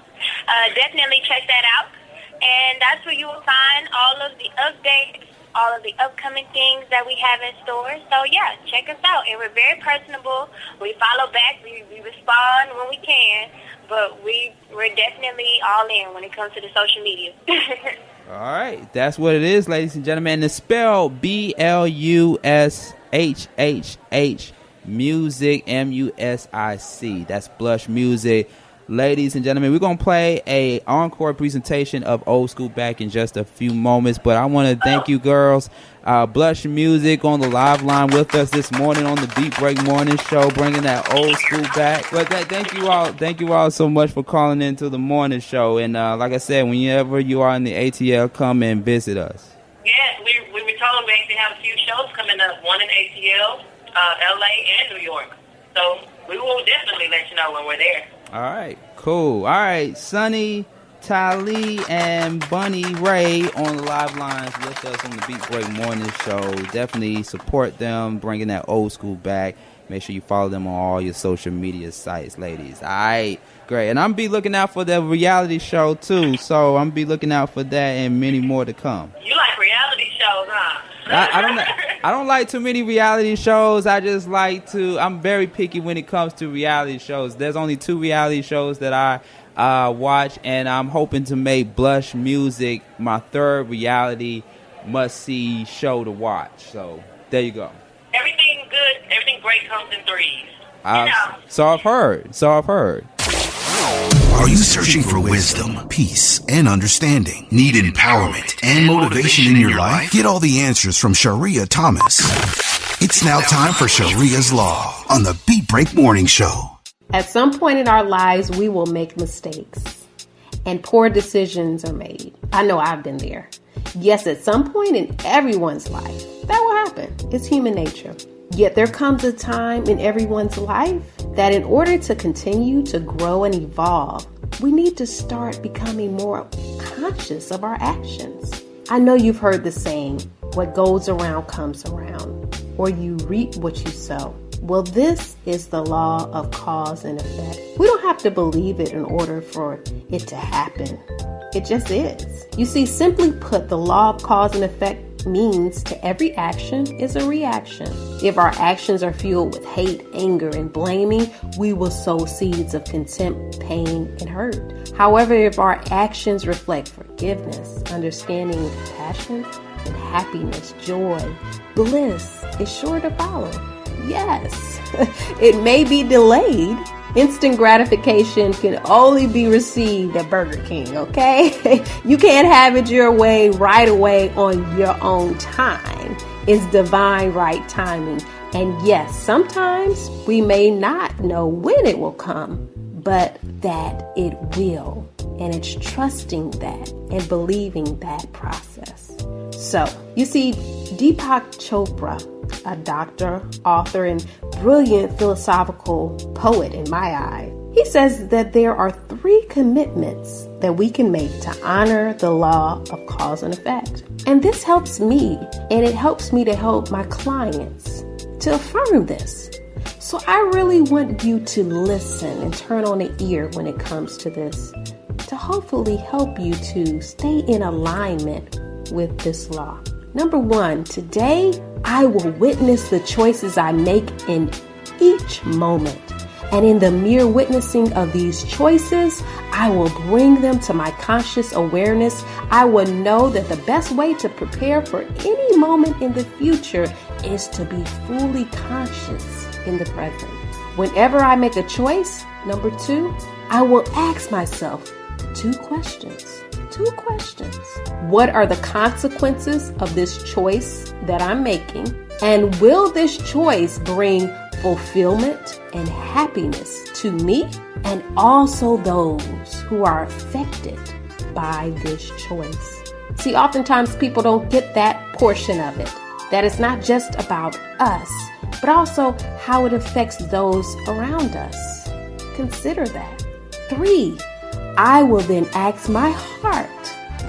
[SPEAKER 16] Definitely check that out. And that's where you will find all of the updates, all of the upcoming things that we have in store. So, yeah, check us out. And we're very personable. We follow back. We respond when we can. But we're definitely all in when it comes to the social media.
[SPEAKER 2] All right. That's what it is, ladies and gentlemen. And it's spelled BLUSHHH Music, MUSIC. That's Blushhh Music. ladies and gentlemen, we're going to play a encore presentation of Old School Back in just a few moments. But I want to thank you, girls. Blushh Music on the live line with us this morning on the Beat Break Morning Show, bringing that old school back. But thank you all so much for calling into the morning show. And like I said, whenever you are in the ATL, come and visit us.
[SPEAKER 15] Yes, we were told we actually have a few shows coming up, one in ATL, LA, and New York. So we will definitely let you know when we're there.
[SPEAKER 2] All right, cool. All right, Sonny, Tali, and Bunny Ray on the live lines with us on the Beat Break Morning Show. Definitely support them, bringing that old school back. Make sure you follow them on all your social media sites, ladies. All right, great. And I'm be looking out for the reality show, too. So I'm be looking out for that and many more to come.
[SPEAKER 15] You like reality shows, huh?
[SPEAKER 2] I don't like too many reality shows. I just like to. I'm very picky when it comes to reality shows. There's only 2 reality shows that I watch, and I'm hoping to make Blushh Music my 3rd reality must-see show to watch. So there you go.
[SPEAKER 15] Everything good, everything great comes in 3s.
[SPEAKER 2] So I've heard.
[SPEAKER 1] Are you searching for wisdom, peace, and understanding? Need empowerment and motivation in your life? Get all the answers from Sharia Thomas. It's now time for Sharia's Law on the Beat Break Morning Show.
[SPEAKER 17] At some point in our lives, we will make mistakes and poor decisions are made. I know I've been there. Yes, at some point in everyone's life, that will happen. It's human nature. Yet there comes a time in everyone's life that in order to continue to grow and evolve, we need to start becoming more conscious of our actions. I know you've heard the saying, what goes around comes around, or you reap what you sow. Well, this is the law of cause and effect. We don't have to believe it in order for it to happen. It just is. You see, simply put, the law of cause and effect means to every action is a reaction. If our actions are fueled with hate, anger, and blaming, we will sow seeds of contempt, pain, and hurt. However, if our actions reflect forgiveness, understanding, and compassion, and happiness, joy, bliss is sure to follow. Yes, it may be delayed. Instant gratification can only be received at Burger King, okay? You can't have it your way right away on your own time. It's divine right timing. And yes, sometimes we may not know when it will come, but that it will. And it's trusting that and believing that process. So, you see, Deepak Chopra, a doctor, author, and brilliant philosophical poet in my eye, he says that there are 3 commitments that we can make to honor the law of cause and effect. And this helps me, and it helps me to help my clients to affirm this. So I really want you to listen and turn on the ear when it comes to this, to hopefully help you to stay in alignment with this law. Number 1, today I will witness the choices I make in each moment. And in the mere witnessing of these choices, I will bring them to my conscious awareness. I will know that the best way to prepare for any moment in the future is to be fully conscious in the present. Whenever I make a choice, number 2, I will ask myself 2 questions. What are the consequences of this choice that I'm making? And will this choice bring fulfillment and happiness to me and also those who are affected by this choice? See, oftentimes people don't get that portion of it, that it's not just about us, but also how it affects those around us. Consider that. 3, I will then ask my heart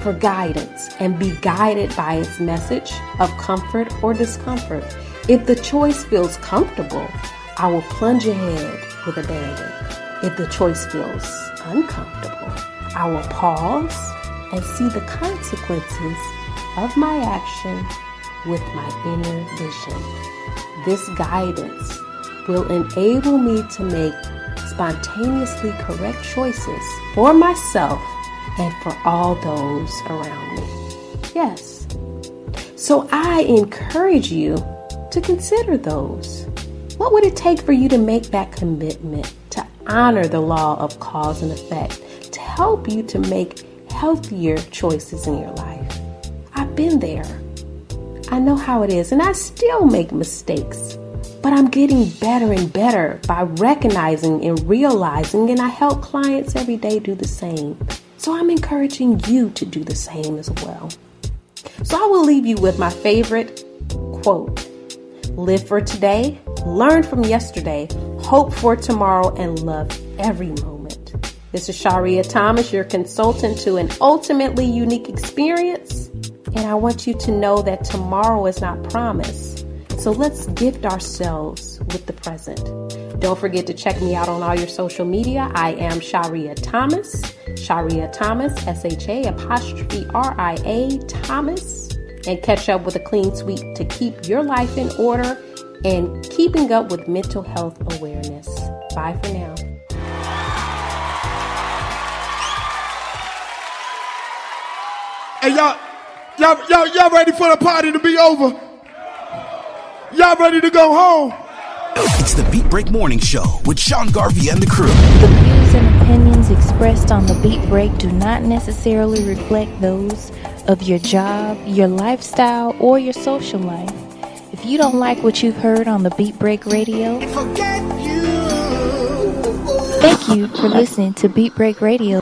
[SPEAKER 17] for guidance and be guided by its message of comfort or discomfort. If the choice feels comfortable, I will plunge ahead with abandon. If the choice feels uncomfortable, I will pause and see the consequences of my action with my inner vision. This guidance will enable me to make spontaneously correct choices for myself and for all those around me. Yes. So I encourage you to consider those. What would it take for you to make that commitment to honor the law of cause and effect to help you to make healthier choices in your life. I've been there. I know how it is, and I still make mistakes, but I'm getting better and better by recognizing and realizing, and I help clients every day do the same. So I'm encouraging you to do the same as well. So I will leave you with my favorite quote. Live for today, learn from yesterday, hope for tomorrow, and love every moment. This is Sharia Thomas, your consultant to an ultimately unique experience. And I want you to know that tomorrow is not promised. So let's gift ourselves with the present. Don't forget to check me out on all your social media. I am Sharia Thomas, Sharia Thomas, SHA''RIA Thomas. And catch up with a clean sweep to keep your life in order and keeping up with mental health awareness. Bye for now.
[SPEAKER 13] Hey, y'all ready for the party to be over? Y'all ready to go home?
[SPEAKER 1] It's the Beat Break Morning Show with Sean Garvey and the crew.
[SPEAKER 18] The views and opinions expressed on the Beat Break do not necessarily reflect those of your job, your lifestyle, or your social life. If you don't like what you've heard on the Beat Break Radio, thank you for listening to Beat Break Radio.